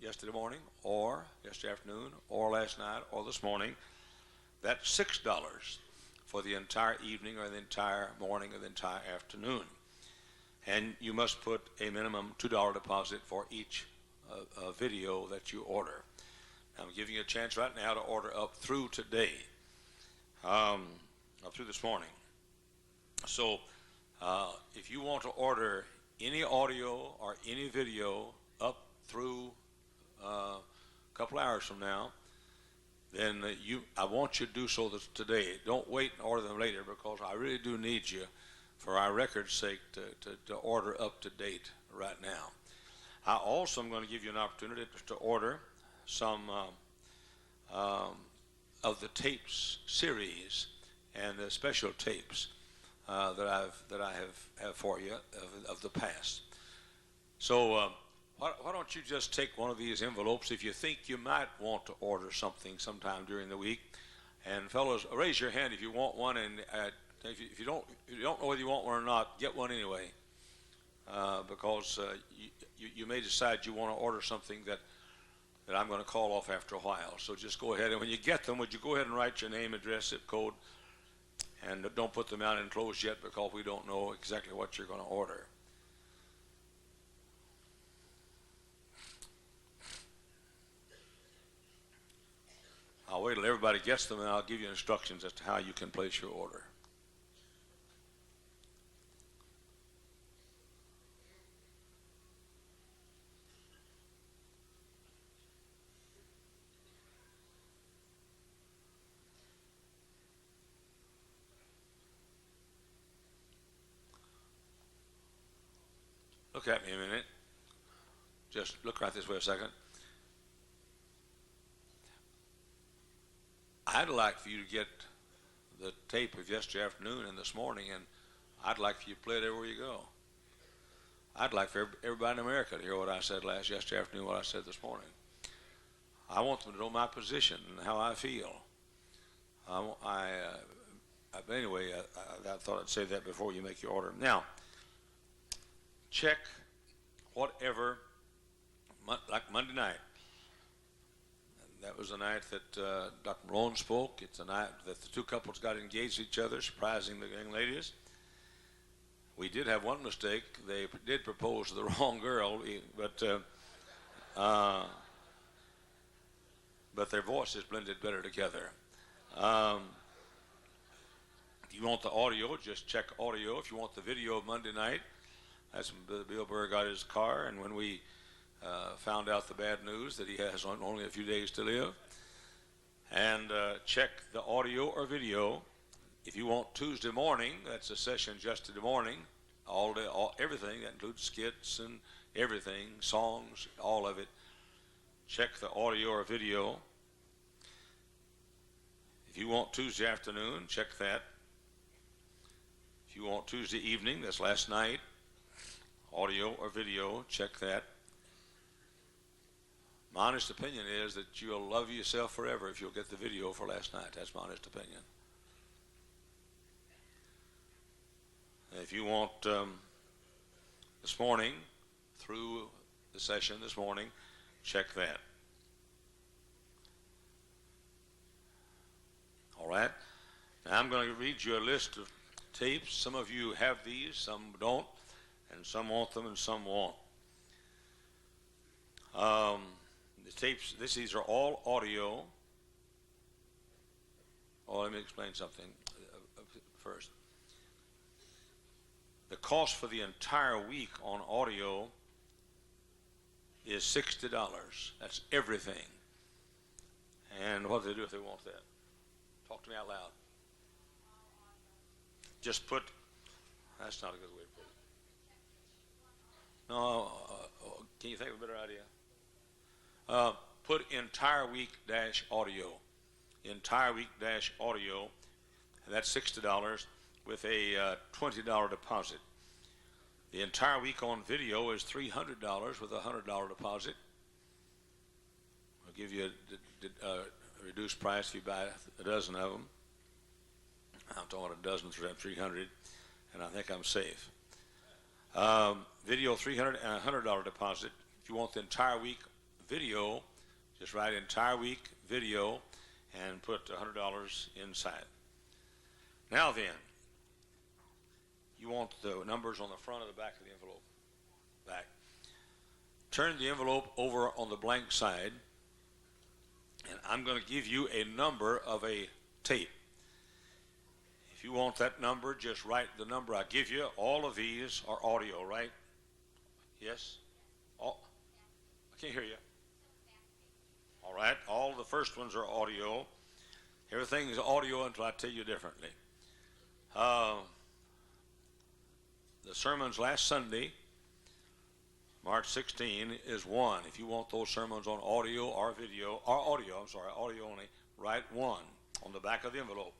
yesterday morning, or yesterday afternoon, or last night, or this morning, that's $6 for the entire evening, or the entire morning, or the entire afternoon. And you must put a minimum $2 deposit for each video that you order. I'm giving you a chance right now to order up through today, up through this morning. So if you want to order any audio or any video up through a couple hours from now, then I want you to do so today. Don't wait and order them later, because I really do need you, for our record's sake, to order up to date right now. I also am going to give you an opportunity to order some of the tapes series and the special tapes that I have for you of the past. So why don't you just take one of these envelopes if you think you might want to order something sometime during the week, and fellows, raise your hand if you want one, and if you don't know whether you want one or not, get one anyway, because you may decide you want to order something that I'm going to call off after a while. So just go ahead, and when you get them, would you go ahead and write your name, address, zip code, and don't put them out enclosed yet, because we don't know exactly what you're going to order. I'll wait till everybody gets them, and I'll give you instructions as to how you can place your order. Look at me a minute. Just look right this way a second. I'd like for you to get the tape of yesterday afternoon and this morning, and I'd like for you to play it everywhere you go. I'd like for everybody in America to hear what I said yesterday afternoon, what I said this morning. I want them to know my position and how I feel. But anyway, I thought I'd say that before you make your order. Now, check whatever, like Monday night. That was the night that Dr. Malone spoke. It's the night that the two couples got engaged to each other, surprising the young ladies. We did have one mistake. They did propose to the wrong girl, but their voices blended better together. If you want the audio, just check audio. If you want the video of Monday night, that's when Bill Burr got his car, and when we found out the bad news that he has only a few days to live. And check the audio or video. If you want Tuesday morning, that's a session just in the morning, all day, everything. That includes skits and everything, songs, all of it. Check the audio or video. If you want Tuesday afternoon, check that. If you want Tuesday evening, that's last night, audio or video, check that. My honest opinion is that you'll love yourself forever if you'll get the video for last night. That's my honest opinion. If you want this morning, through the session this morning, check that. All right. Now I'm going to read you a list of tapes. Some of you have these, some don't, and some want them and some won't. The tapes, these are all audio. Oh, let me explain something first. The cost for the entire week on audio is $60. That's everything. And what do they do if they want that? Talk to me out loud. Just put, that's not a good way to put it. No, can you think of a better idea? Put entire week dash audio. Entire week dash audio. That's $60 with a $20 deposit. The entire week on video is $300 with a $100 deposit. I'll give you a reduced price if you buy a dozen of them. I'm talking about a dozen for $300, and I think I'm safe. Video $300 and a $100 deposit. If you want the entire week video, just write entire week video and put $100 inside. Now then, you want the numbers on the front or the back of the envelope? Back. Turn the envelope over on the blank side, and I'm going to give you a number of a tape. If you want that number, just write the number I give you. All of these are audio, right? Yes? I can't hear you. All right, all the first ones are audio. Everything is audio until I tell you differently. The sermons last Sunday, March 16, is one. If you want those sermons on audio or video, or audio only, write one on the back of the envelope.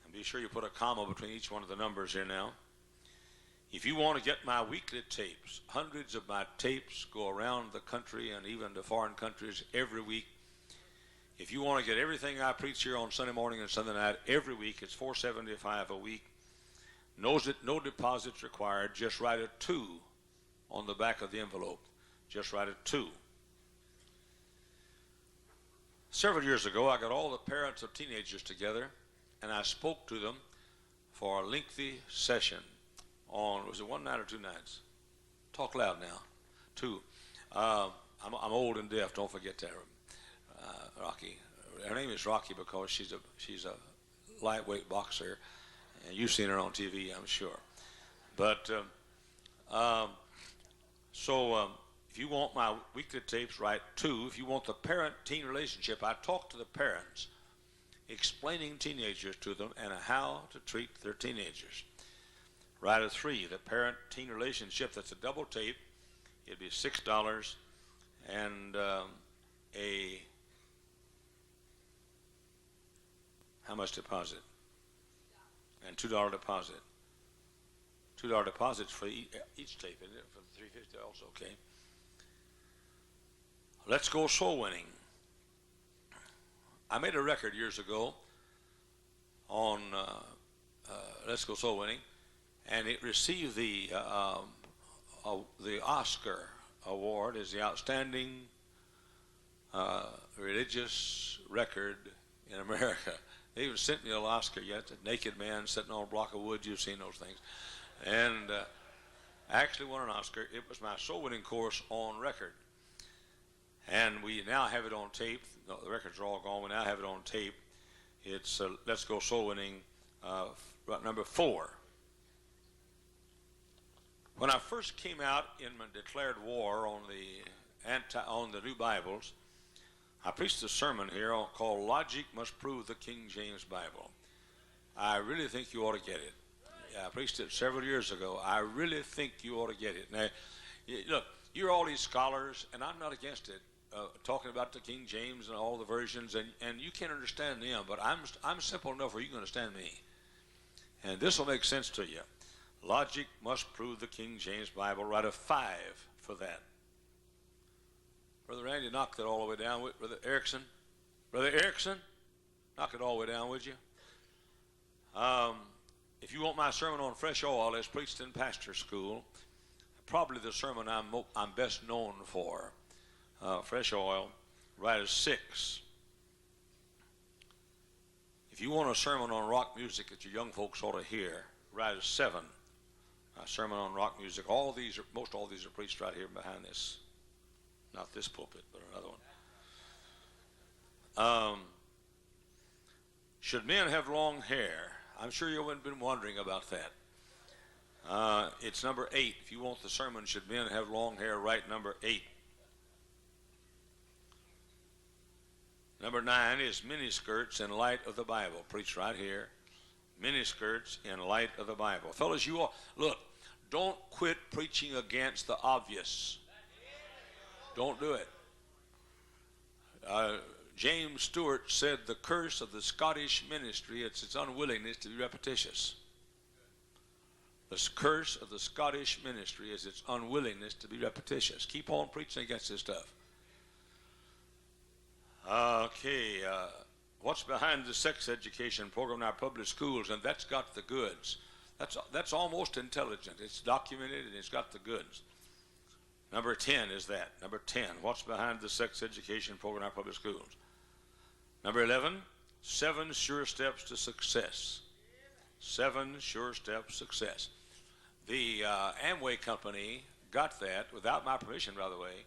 And be sure you put a comma between each one of the numbers here now. If you want to get my weekly tapes, hundreds of my tapes go around the country and even to foreign countries every week. If you want to get everything I preach here on Sunday morning and Sunday night every week, it's $4.75 a week. No deposits required. Just write a 2 on the back of the envelope. Just write a 2. Several years ago, I got all the parents of teenagers together, and I spoke to them for a lengthy session on, was it one night or 2 nights? Talk loud now. 2. I'm old and deaf. Don't forget that. Rocky. Her name is Rocky because she's a lightweight boxer, and you've seen her on TV, I'm sure. But if you want my weekly tapes, write 2. If you want the parent-teen relationship, I talk to the parents, explaining teenagers to them and how to treat their teenagers. Write a 3. The parent-teen relationship, that's a double tape. It'd be $6 and how much deposit? And $2 deposit. $2 deposits for each tape, isn't it? For the $350 also, okay. Let's Go Soul Winning. I made a record years ago on Let's Go Soul Winning, and it received the Oscar award as the outstanding religious record in America. They even sent me an Oscar yet. The naked man sitting on a block of wood. You've seen those things. And I actually won an Oscar. It was my soul winning course on record. And we now have it on tape. No, the records are all gone. We now have it on tape. It's Let's Go Soul Winning, number 4. When I first came out in my declared war on the New Bibles, I preached a sermon here called "Logic Must Prove the King James Bible." I really think you ought to get it. I preached it several years ago. I really think you ought to get it. Now, look, you're all these scholars, and I'm not against it, talking about the King James and all the versions, and you can't understand them, but I'm simple enough where you can understand me. And this will make sense to you. Logic must prove the King James Bible. Write a 5 for that. Brother Randy, knock that all the way down. Brother Erickson, knock it all the way down, would you? If you want my sermon on fresh oil, as preached in pastor school, probably the sermon I'm best known for, fresh oil, write a 6. If you want a sermon on rock music that your young folks ought to hear, write a 7. A sermon on rock music. Most all these are preached right here behind this, not this pulpit, but another one. Should men have long hair? I'm sure you've been wondering about that. It's number 8. If you want the sermon, should men have long hair, write number 8. Number 9 is miniskirts in light of the Bible. Preached right here. Miniskirts in light of the Bible. Fellas, you all, look, don't quit preaching against the obvious. Don't do it. James Stewart said the curse of the Scottish ministry is its unwillingness to be repetitious. The curse of the Scottish ministry is its unwillingness to be repetitious. Keep on preaching against this stuff. Okay, what's behind the sex education program in our public schools? And that's got the goods. That's almost intelligent. It's documented and it's got the goods. Number 10 is that. Number 10, what's behind the sex education program in our public schools? Number 11, 7 sure steps to success. 7 sure steps to success. The Amway company got that without my permission, by the way,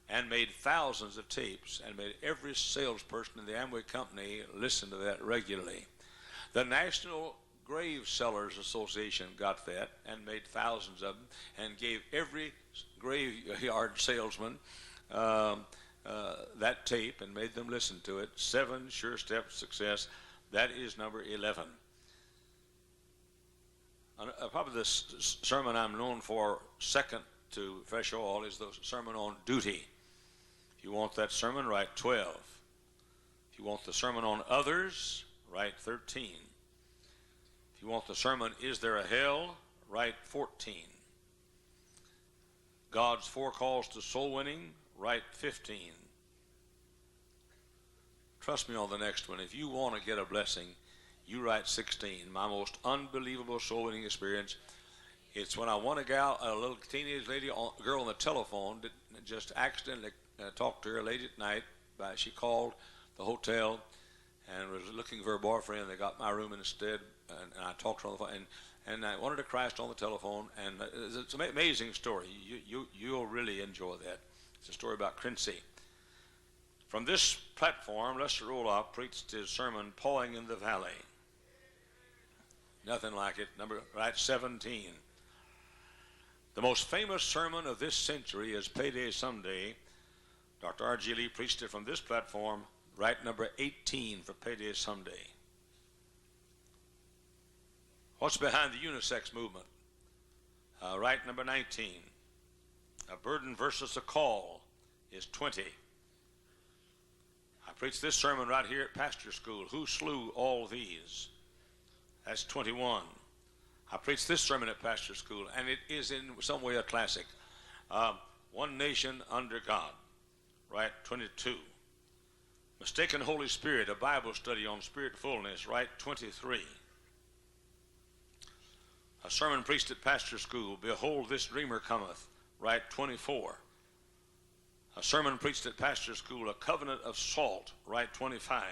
and made thousands of tapes and made every salesperson in the Amway company listen to that regularly. The National Grave Sellers Association got that and made thousands of them and gave every graveyard salesman that tape and made them listen to it. 7 sure steps to success. That is number 11. Probably the sermon I'm known for second to fresh oil is the sermon on duty. If you want that sermon, write 12. If you want the sermon on others, write 13. If you want the sermon, Is There a Hell? Write 14. God's 4 calls to soul winning, write 15. Trust me on the next one. If you want to get a blessing, you write 16. My most unbelievable soul winning experience. It's when I won a little teenage girl on the telephone that just accidentally talked to her late at night. She called the hotel and was looking for her boyfriend. They got my room instead, and I talked to her on the phone, and I wanted to Christ on the telephone, and it's an amazing story. You'll really enjoy that. It's a story about Quincy. From this platform, Lester Roloff preached his sermon, Pawing in the Valley. Nothing like it. Write 17. The most famous sermon of this century is Payday Someday. Dr. R.G. Lee preached it from this platform. Write number 18 for Payday Someday. What's behind the unisex movement? Write number 19. A burden versus a call is 20. I preached this sermon right here at pastor school. Who slew all these? That's 21. I preached this sermon at pastor school, and it is in some way a classic. One Nation Under God. Right, 22. Mistaken Holy Spirit, a Bible study on spirit fullness, right, 23. A sermon preached at pastor school, Behold, this dreamer cometh, right, 24. A sermon preached at pastor school, A Covenant of Salt, right, 25.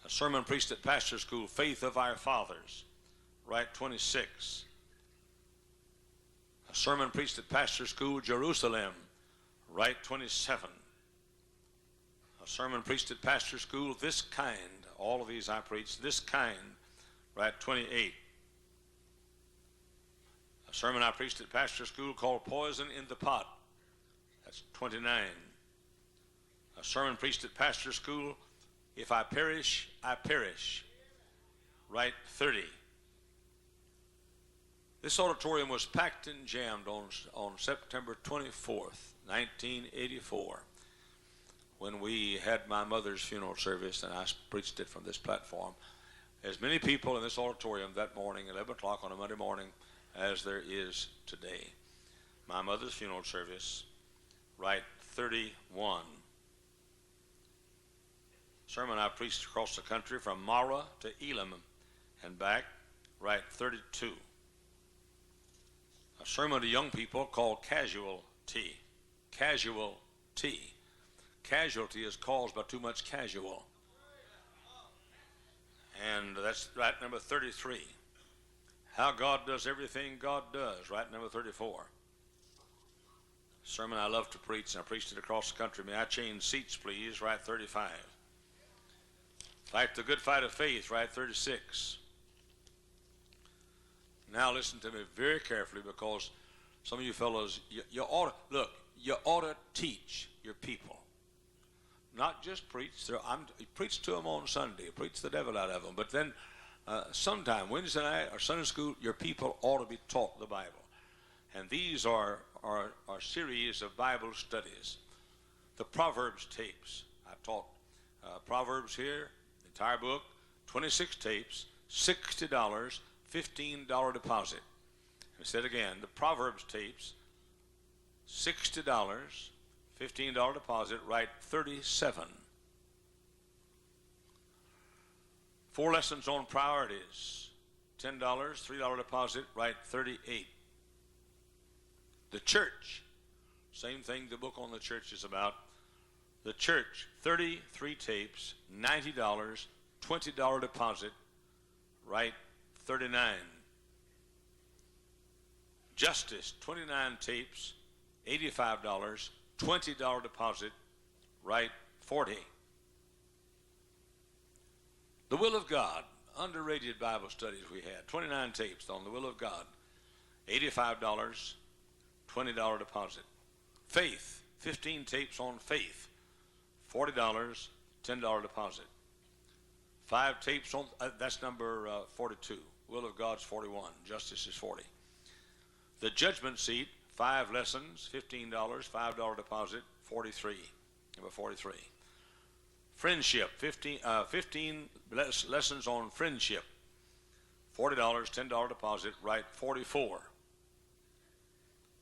A sermon preached at pastor school, Faith of Our Fathers, right, 26. A sermon preached at pastor school, Jerusalem, right, 27. A sermon preached at pastor school, This Kind, all of these I preached, This Kind, right, 28. A sermon I preached at pastor school called Poison in the Pot. That's 29. A sermon preached at pastor school, If I Perish, I Perish. Right, 30. This auditorium was packed and jammed on September 24th, 1984, when we had my mother's funeral service, and I preached it from this platform. As many people in this auditorium that morning, 11 o'clock on a Monday morning, as there is today. My mother's funeral service, right, 31. Sermon I preached across the country from Mara to Elam and back, right, 32. A sermon to young people called Casualty. Casualty. Casualty is caused by too much casual. And that's right, number 33. How God does everything God does, right, number 34. Sermon I love to preach, and I preached it across the country. May I change seats, please, right, 35. Fight the good fight of faith, right, 36. Now listen to me very carefully, because some of you fellows, you ought to teach your people. Not just preach. Preach to them on Sunday. Preach the devil out of them. But then sometime, Wednesday night or Sunday school, your people ought to be taught the Bible. And these are series of Bible studies. The Proverbs tapes. I taught Proverbs here, the entire book, 26 tapes, $60, $15 deposit. I said again, the Proverbs tapes, $60, $15 deposit, write 37. 4 lessons on priorities, $10, $3 deposit, write 38. The church, same thing the book on the church is about. The church, 33 tapes, $90, $20 deposit, write 39. Justice, 29 tapes, $85, $20 deposit, write 40. The Will of God, underrated Bible studies we had, 29 tapes on the Will of God, $85, $20 deposit. Faith, 15 tapes on faith, $40, $10 deposit. 5 tapes on, that's number 42. Will of God's 41. Justice is 40. The Judgment Seat, 5 lessons, $15, $5 deposit, 43. Number 43. Friendship, 15 lessons on friendship, $40, $10 deposit, write 44.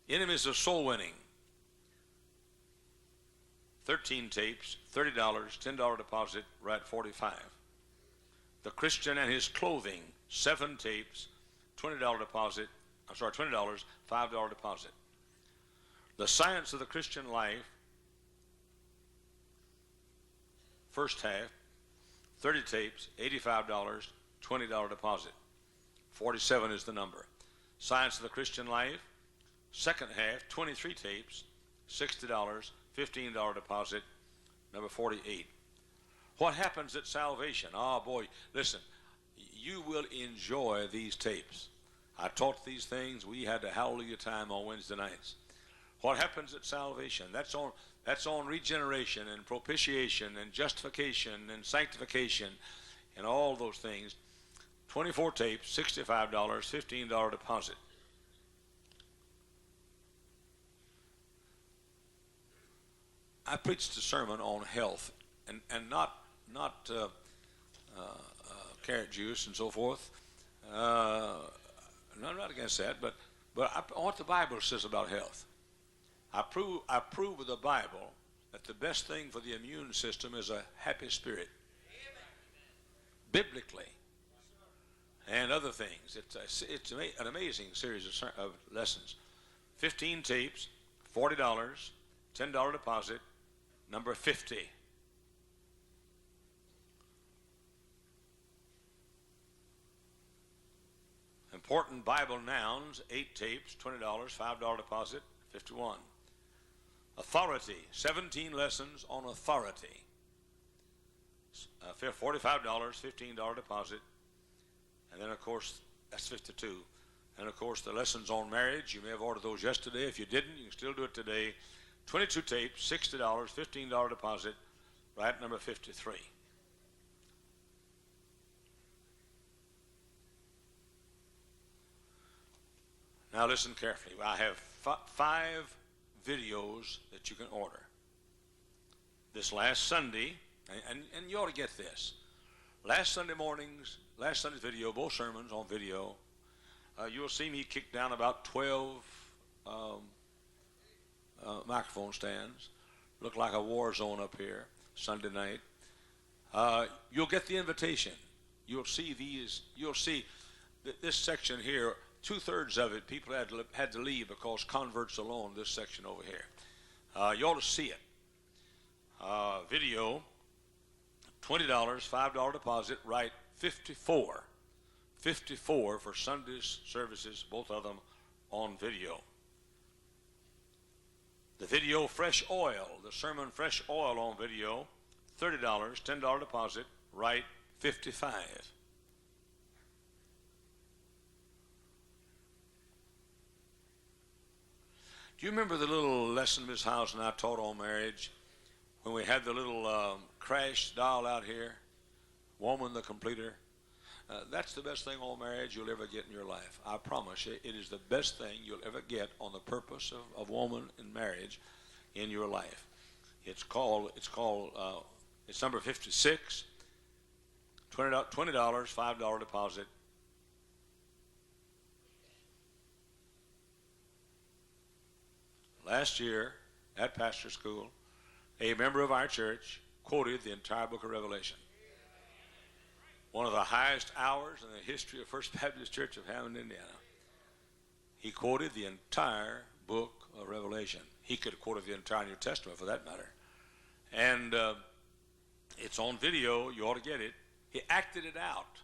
Enemies of Soul Winning, 13 tapes, $30, $10 deposit, write 45. The Christian and His Clothing, 7 tapes, $20 deposit, $20, $5 deposit. The Science of the Christian Life, first half, 30 tapes, $85, $20 deposit. 47 is the number. Science of the Christian Life, second half, 23 tapes, $60, $15 deposit, number 48. What happens at salvation? Oh boy, listen, you will enjoy these tapes. I taught these things. We had a hallelujah time on Wednesday nights. What happens at salvation? That's on regeneration and propitiation and justification and sanctification and all those things. 24 tapes, $65, $15 deposit. I preached a sermon on health and not carrot juice and so forth. I'm not against that, but what the Bible says about health. I prove with the Bible that the best thing for the immune system is a happy spirit. Biblically. And other things. It's an amazing series of lessons. 15 tapes, $40, $10 deposit, number 50. Important Bible nouns, 8 tapes, $20, $5 deposit, 51. Authority, 17 lessons on authority. $45, $15 deposit. And then, of course, that's 52. And, of course, the lessons on marriage, you may have ordered those yesterday. If you didn't, you can still do it today. 22 tapes, $60, $15 deposit, right number 53. Now listen carefully. I have 5 videos that you can order. This last Sunday, and you ought to get this. Last Sunday's video, both sermons on video, you'll see me kick down about 12 microphone stands. Look like a war zone up here Sunday night. You'll get the invitation. You'll see this section here. 2/3 of it, people had to leave because converts alone. This section over here, you ought to see it. Video, $20, $5 deposit. Write 54 for Sunday's services, both of them on video. The video, fresh oil, the sermon fresh oil on video, $30, $10 deposit. Write 55. Do you remember the little lesson Ms. Hyles and I taught on marriage when we had the little crash doll out here, Woman the Completer? That's the best thing on marriage you'll ever get in your life. I promise you, it is the best thing you'll ever get on the purpose of woman in marriage in your life. It's number 56, $20, $5 deposit. Last year at pastor school, a member of our church quoted the entire book of Revelation. One of the highest hours in the history of First Baptist Church of Hammond, Indiana. He quoted the entire book of Revelation. He could have quoted the entire New Testament for that matter. And it's on video. You ought to get it. He acted it out.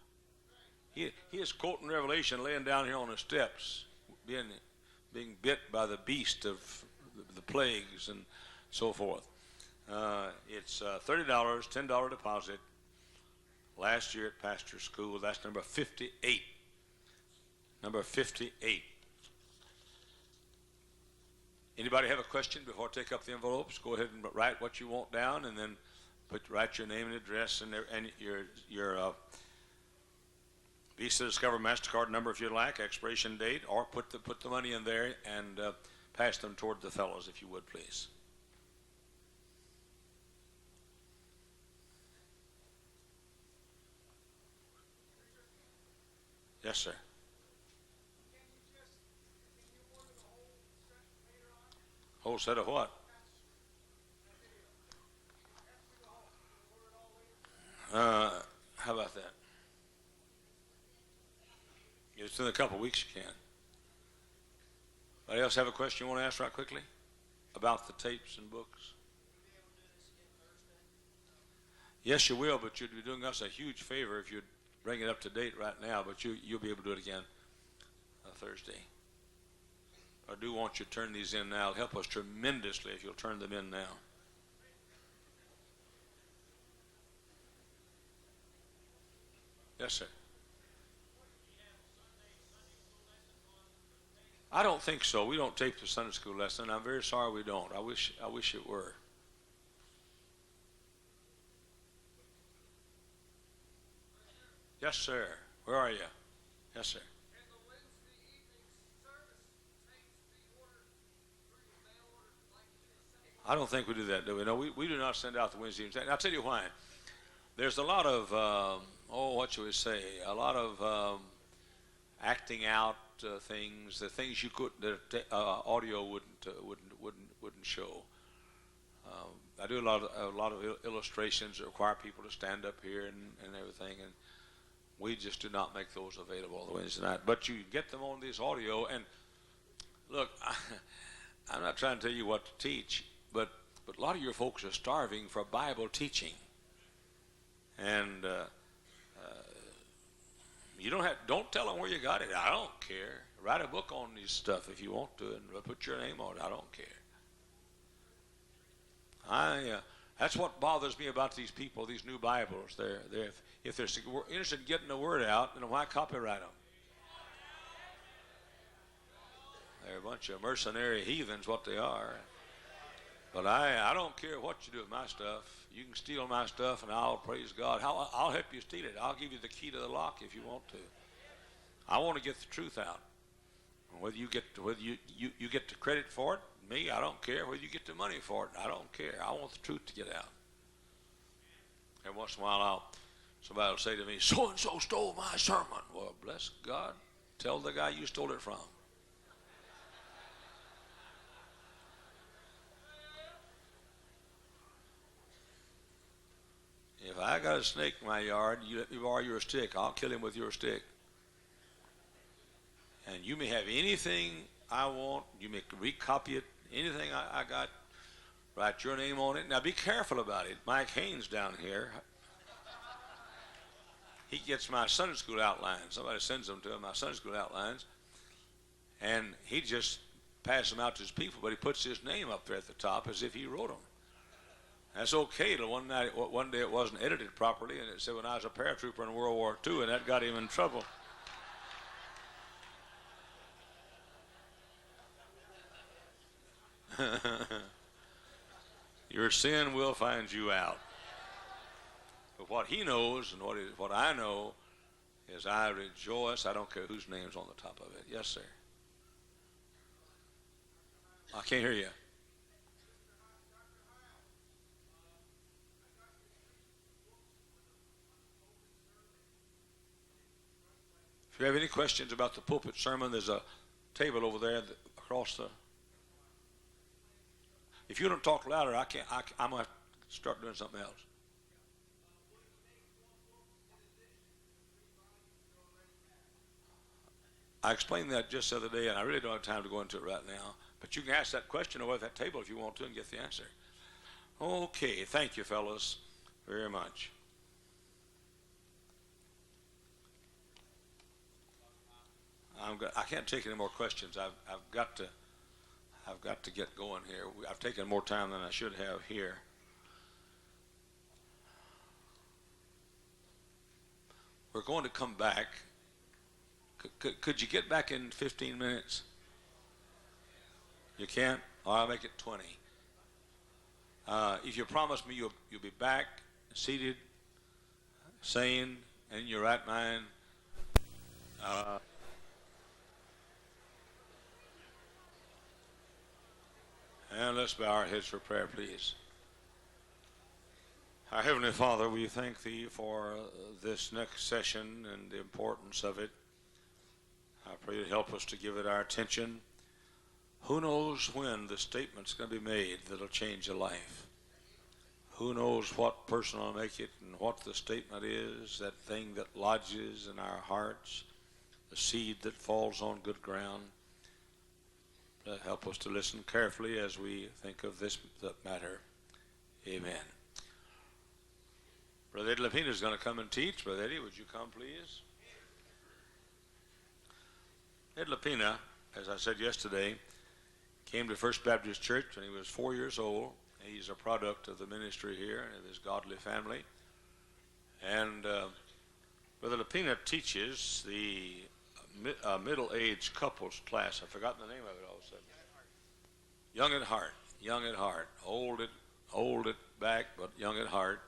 He is quoting Revelation, laying down here on the steps, being bit by the beast of the plagues and so forth. It's $30, $10 deposit. Last year at pastor school, that's number 58. Number 58. Anybody have a question before I take up the envelopes? Go ahead and write what you want down, and then write your name and address and your Visa, Discover, MasterCard number if you'd like, expiration date, or put the money in there and pass them toward the fellows if you would, please. Yes, sir. Whole set of what? How about that? It's in a couple of weeks you can. Anybody else have a question you want to ask right quickly about the tapes and books? Yes, you will, but you'd be doing us a huge favor if you'd bring it up to date right now, but you'll be able to do it again Thursday. I do want you to turn these in now. It'll help us tremendously if you'll turn them in now. Yes, sir. I don't think so. We don't tape the Sunday school lesson. I'm very sorry we don't. I wish it were. Yes, sir. Where are you? Yes, sir. I don't think we do that, do we? No, we do not send out the Wednesday evening. I'll tell you why. There's a lot of, what should we say? A lot of acting out things, the things you could, that audio wouldn't show. I do a lot of illustrations that require people to stand up here and everything, and we just do not make those available on the Wednesday night. But you get them on this audio, and look, I'm not trying to tell you what to teach, but a lot of your folks are starving for Bible teaching, and you don't tell them where you got it. I don't care. Write a book on this stuff if you want to, and put your name on it. I don't care. That's what bothers me about these people, these new Bibles. If they're interested in getting the word out, then why copyright them? They're a bunch of mercenary heathens, what they are. But I don't care what you do with my stuff. You can steal my stuff, and I'll praise God. I'll help you steal it. I'll give you the key to the lock if you want to. I want to get the truth out. Whether you get the credit for it, me, I don't care. Whether you get the money for it, I don't care. I want the truth to get out. Every once in a while, somebody will say to me, so-and-so stole my sermon. Well, bless God. Tell the guy you stole it from. If I got a snake in my yard, you let me borrow your stick, I'll kill him with your stick. And you may have anything I want. You may recopy it, anything I got, write your name on it. Now be careful about it. Mike Haynes down here, he gets my Sunday school outlines. Somebody sends them to him, my Sunday school outlines. And he just passes them out to his people, but he puts his name up there at the top as if he wrote them. That's okay till one day it wasn't edited properly, and it said when I was a paratrooper in World War II, and that got him in trouble. Your sin will find you out. But what he knows and what I know is I rejoice. I don't care whose name's on the top of it. Yes, sir. I can't hear you. If you have any questions about the pulpit sermon, there's a table over there across the... If you don't talk louder, I'm going to start doing something else. I explained that just the other day, and I really don't have time to go into it right now. But you can ask that question over at that table if you want to and get the answer. Okay, thank you, fellas, very much. I can't take any more questions. I've got to get going here. I've taken more time than I should have here. We're going to come back. Could you get back in 15 minutes? You can't? I'll make it 20. If you promise me you'll be back, seated, sane, and in your right mind, and let's bow our heads for prayer, please. Our Heavenly Father, we thank Thee for this next session and the importance of it. I pray you help us to give it our attention. Who knows when the statement's going to be made that'll change a life? Who knows what person will make it and what the statement is, that thing that lodges in our hearts, the seed that falls on good ground. Help us to listen carefully as we think of this matter. Amen. Brother Eddie Lapina is going to come and teach. Brother Eddie, would you come, please? Eddie Lapina, as I said yesterday, came to First Baptist Church when he was 4 years old. He's a product of the ministry here and of his godly family. And Brother Lapina teaches the middle-aged couples class. I've forgotten the name of it all of a sudden. Young at heart. Young at heart. Old at back, but young at heart.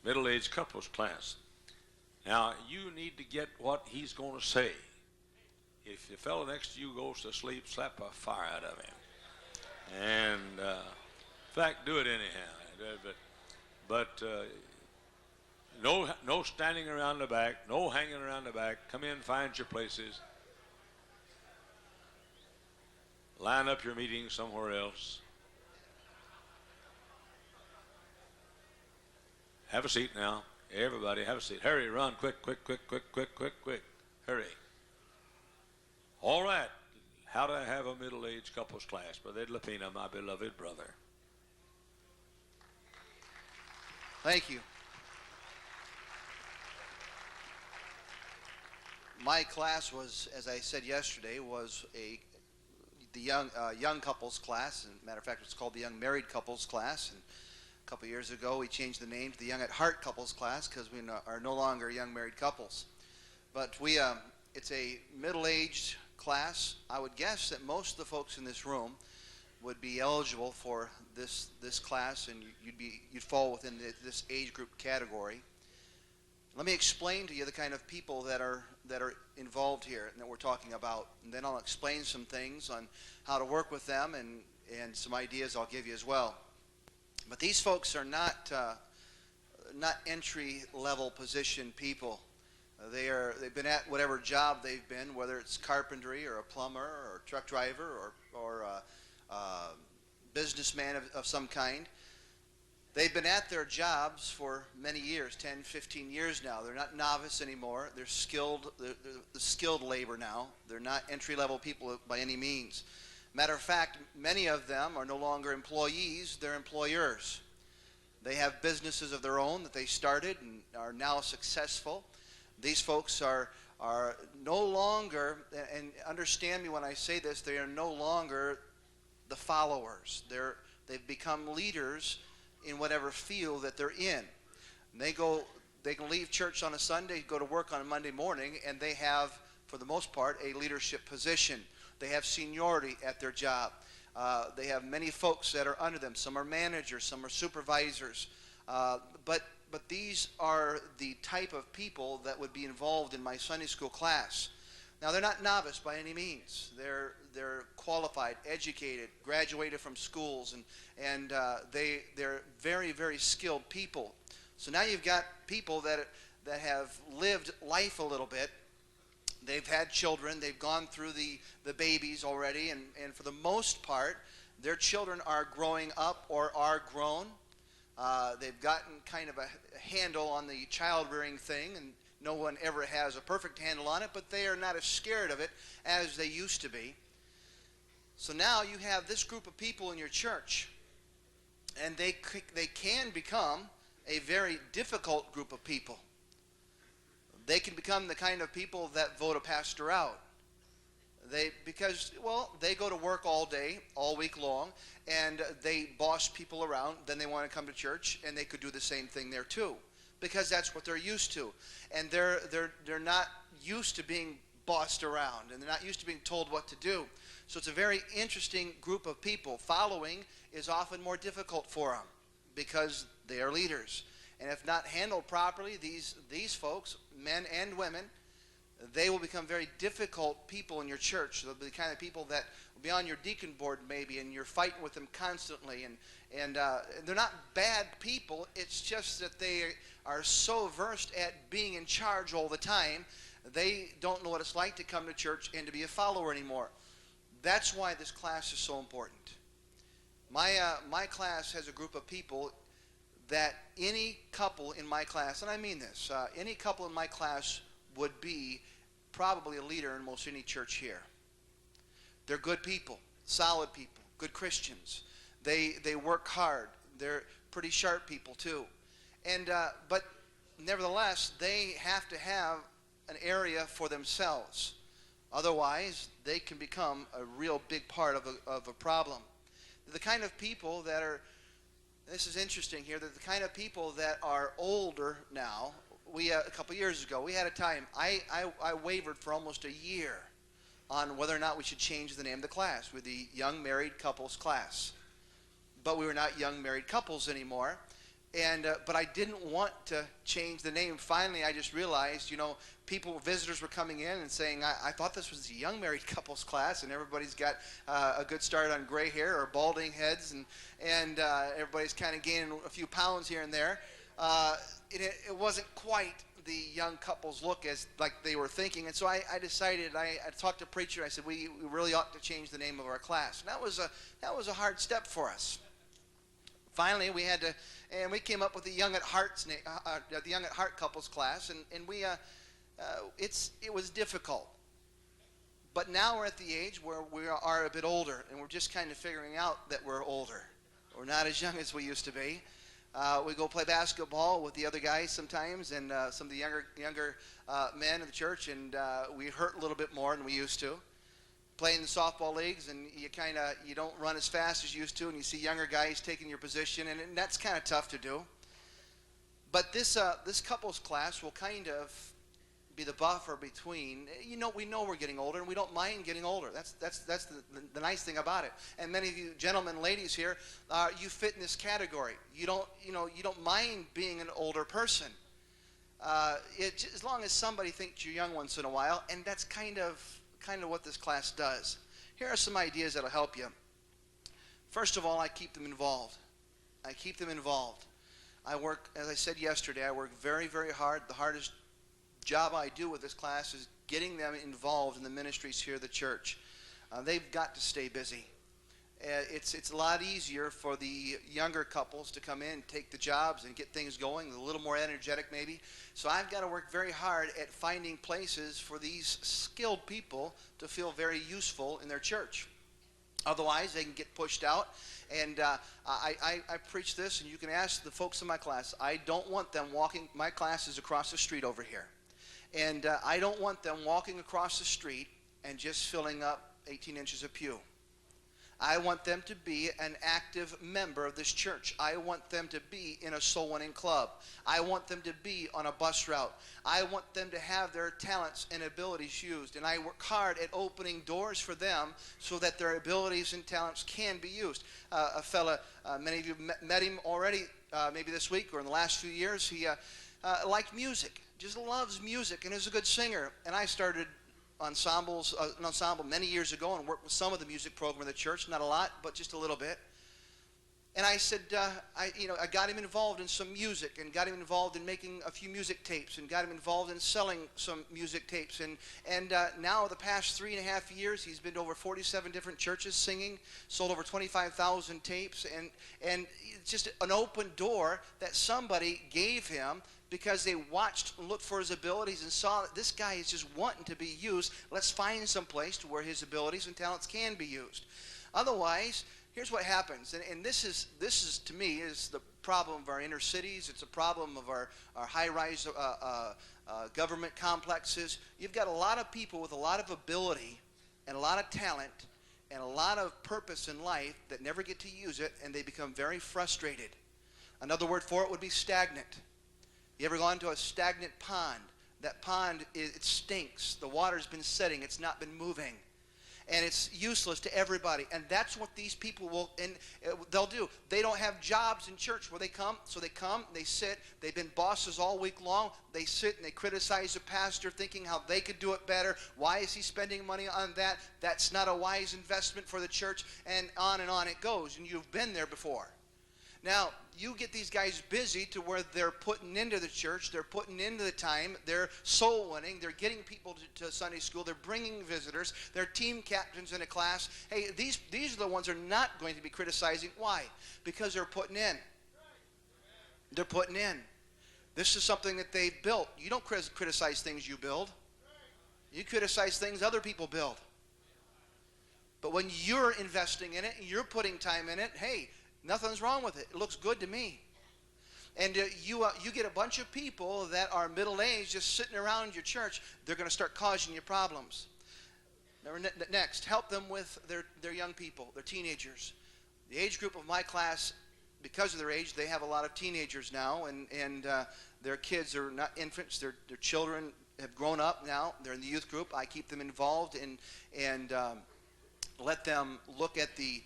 Middle-aged couples class. Now, you need to get what he's going to say. If the fellow next to you goes to sleep, slap a fire out of him. And, in fact, do it anyhow. But no standing around the back, no hanging around the back. Come in, find your places. Line up your meeting somewhere else. Have a seat now. Everybody have a seat. Hurry, run, quick. Hurry. All right. How to have a middle-aged couples class. Brother Ed Lapina, my beloved brother. Thank you. My class was, as I said yesterday, was the young couples class. And matter of fact, it's called the young married couples class. And a couple years ago, we changed the name to the young at heart couples class because we are no longer young married couples. But it's a middle-aged class, I would guess that most of the folks in this room would be eligible for this class, and you'd fall within this age group category. Let me explain to you the kind of people that are involved here and that we're talking about, and then I'll explain some things on how to work with them and some ideas I'll give you as well. But these folks are not entry level position people. They've been at whatever job they've been, whether it's carpentry or a plumber or a truck driver or a businessman of some kind. They've been at their jobs for many years, 10, 15 years now. They're not novice anymore. They're skilled. They're the skilled labor now. They're not entry-level people by any means. Matter of fact, many of them are no longer employees. They're employers. They have businesses of their own that they started and are now successful. These folks are no longer, and understand me when I say this, they are no longer the followers. They've become leaders in whatever field that they're in. And they can leave church on a Sunday, go to work on a Monday morning, and they have, for the most part, a leadership position. They have seniority at their job. They have many folks that are under them. Some are managers, some are supervisors. But these are the type of people that would be involved in my Sunday school class. Now, they're not novice by any means. They're qualified, educated, graduated from schools, and they're very, very skilled people. So now you've got people that have lived life a little bit. They've had children. They've gone through the babies already, and for the most part, their children are growing up or are grown. They've gotten kind of a handle on the child-rearing thing, and no one ever has a perfect handle on it, but they are not as scared of it as they used to be. So now you have this group of people in your church, and they can become a very difficult group of people. They can become the kind of people that vote a pastor out. Because they go to work all day, all week long, and they boss people around. Then they want to come to church, and they could do the same thing there too, because that's what they're used to. And they're not used to being bossed around, and they're not used to being told what to do. So it's a very interesting group of people. Following is often more difficult for them because they are leaders. And if not handled properly, these folks, men and women, they will become very difficult people in your church. They'll be the kind of people that will be on your deacon board maybe, and you're fighting with them constantly. And they're not bad people. It's just that they are so versed at being in charge all the time, they don't know what it's like to come to church and to be a follower anymore. That's why this class is so important. My class has a group of people that any couple in my class, and I mean this, any couple in my class would be probably a leader in most any church here. They're good people, solid people, good Christians. They work hard. They're pretty sharp people too. And but nevertheless, they have to have an area for themselves. Otherwise, they can become a real big part of a problem. They're the kind of people that are, this is interesting here, they're the kind of people that are older now. A couple years ago, we had a time, I wavered for almost a year on whether or not we should change the name of the class. We're the Young Married Couples class. But we were not Young Married Couples anymore. But I didn't want to change the name. Finally, I just realized, visitors were coming in and saying, I thought this was the Young Married Couples class, and everybody's got a good start on gray hair or balding heads, and everybody's kind of gaining a few pounds here and there. It wasn't quite the young couples look as like they were thinking, and so I decided, I talked to a preacher, I said, we really ought to change the name of our class. And that was a hard step for us. Finally, we had to, and we came up with the Young at Heart couples class, and it was difficult. But now we're at the age where we are a bit older, and we're just kind of figuring out that we're older. We're not as young as we used to be. We go play basketball with the other guys sometimes, and some of the younger men in the church, and we hurt a little bit more than we used to. Playing the softball leagues, and you don't run as fast as you used to, and you see younger guys taking your position, and that's kind of tough to do. But this couples class will kind of be the buffer between, we know we're getting older and we don't mind getting older. That's the nice thing about it. And many of you gentlemen, ladies here, you fit in this category. You don't mind being an older person. As long as somebody thinks you're young once in a while, and that's kind of what this class does. Here are some ideas that'll help you. First of all, I keep them involved. I work, as I said yesterday, I work very, very hard. The hardest job I do with this class is getting them involved in the ministries here at the church. They've got to stay busy. It's a lot easier for the younger couples to come in, take the jobs, and get things going, a little more energetic maybe. So I've got to work very hard at finding places for these skilled people to feel very useful in their church. Otherwise, they can get pushed out. And I preach this, and you can ask the folks in my class. I don't want them walking. My class is across the street over here. And I don't want them walking across the street and just filling up 18 inches of pew. I want them to be an active member of this church. I want them to be in a soul winning club. I want them to be on a bus route. I want them to have their talents and abilities used. And I work hard at opening doors for them so that their abilities and talents can be used. A fella, many of you met him already, maybe this week or in the last few years. He liked music, just loves music, and is a good singer. And I started an ensemble many years ago and worked with some of the music program of the church, not a lot, but just a little bit. And I said, I got him involved in some music and got him involved in making a few music tapes and got him involved in selling some music tapes. And now the past 3.5 years, he's been to over 47 different churches singing, sold over 25,000 tapes, and it's just an open door that somebody gave him because they watched and looked for his abilities and saw that this guy is just wanting to be used. Let's find some place to where his abilities and talents can be used. Otherwise, here's what happens, and this is to me is the problem of our inner cities. It's a problem of our high-rise government complexes. You've got a lot of people with a lot of ability and a lot of talent and a lot of purpose in life that never get to use it, and they become very frustrated. Another word for it would be stagnant. You ever gone to a stagnant pond? That pond, it stinks. The water's been setting. It's not been moving. And it's useless to everybody. And that's what these people they'll do. They don't have jobs in church where they come. So they come, they sit. They've been bosses all week long. They sit and they criticize the pastor thinking how they could do it better. Why is he spending money on that? That's not a wise investment for the church. And on it goes. And you've been there before. Now, you get these guys busy to where they're putting into the church, they're putting into the time, they're soul winning, they're getting people to Sunday school, they're bringing visitors, they're team captains in a class. Hey, these are the ones who are not going to be criticizing. Why? Because they're putting in. They're putting in. This is something that they've built. You don't criticize things you build. You criticize things other people build. But when you're investing in it and you're putting time in it, hey, nothing's wrong with it. It looks good to me. And you get a bunch of people that are middle-aged just sitting around your church. They're going to start causing you problems. Next, help them with their young people, their teenagers. The age group of my class, because of their age, they have a lot of teenagers now, and their kids are not infants. Their children have grown up now. They're in the youth group. I keep them involved and let them look at the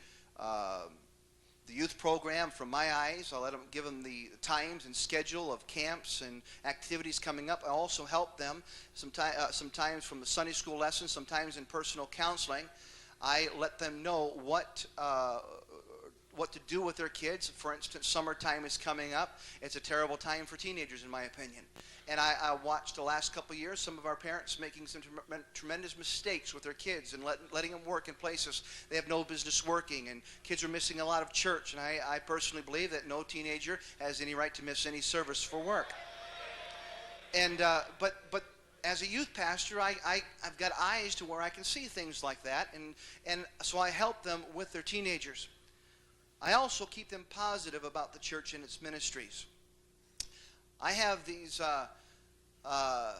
youth program from my eyes. I'll give them the times and schedule of camps and activities coming up. I also help them sometimes from the Sunday school lessons, sometimes in personal counseling. I let them know what to do with their kids. For instance, summertime is coming up. It's a terrible time for teenagers, in my opinion. And I watched the last couple of years some of our parents making some tremendous mistakes with their kids and letting them work in places they have no business working. And kids are missing a lot of church. And I personally believe that no teenager has any right to miss any service for work. And but as a youth pastor, I've got eyes to where I can see things like that. And so I help them with their teenagers. I also keep them positive about the church and its ministries. I have these. I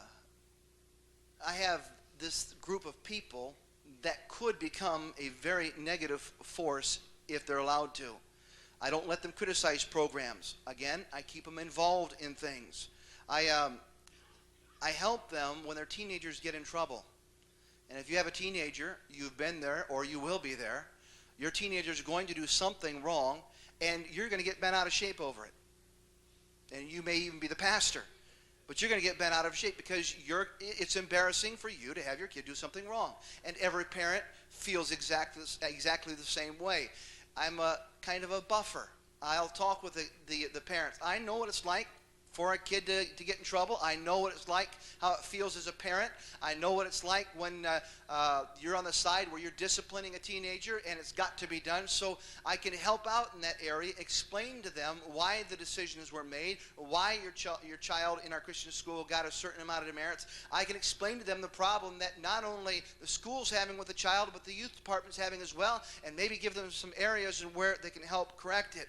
have this group of people that could become a very negative force if they're allowed to. I don't let them criticize programs. Again, I keep them involved in things. I help them when their teenagers get in trouble. And if you have a teenager, you've been there or you will be there, your teenager is going to do something wrong, and you're going to get bent out of shape over it. And you may even be the pastor, but you're going to get bent out of shape because it's embarrassing for you to have your kid do something wrong. And every parent feels exactly the same way. I'm a kind of a buffer. I'll talk with the parents. I know what it's like for a kid to get in trouble. I know what it's like, how it feels as a parent. I know what it's like when you're on the side where you're disciplining a teenager and it's got to be done. So I can help out in that area, explain to them why the decisions were made, why your child in our Christian school got a certain amount of demerits. I can explain to them the problem that not only the school's having with the child, but the youth department's having as well, and maybe give them some areas in where they can help correct it.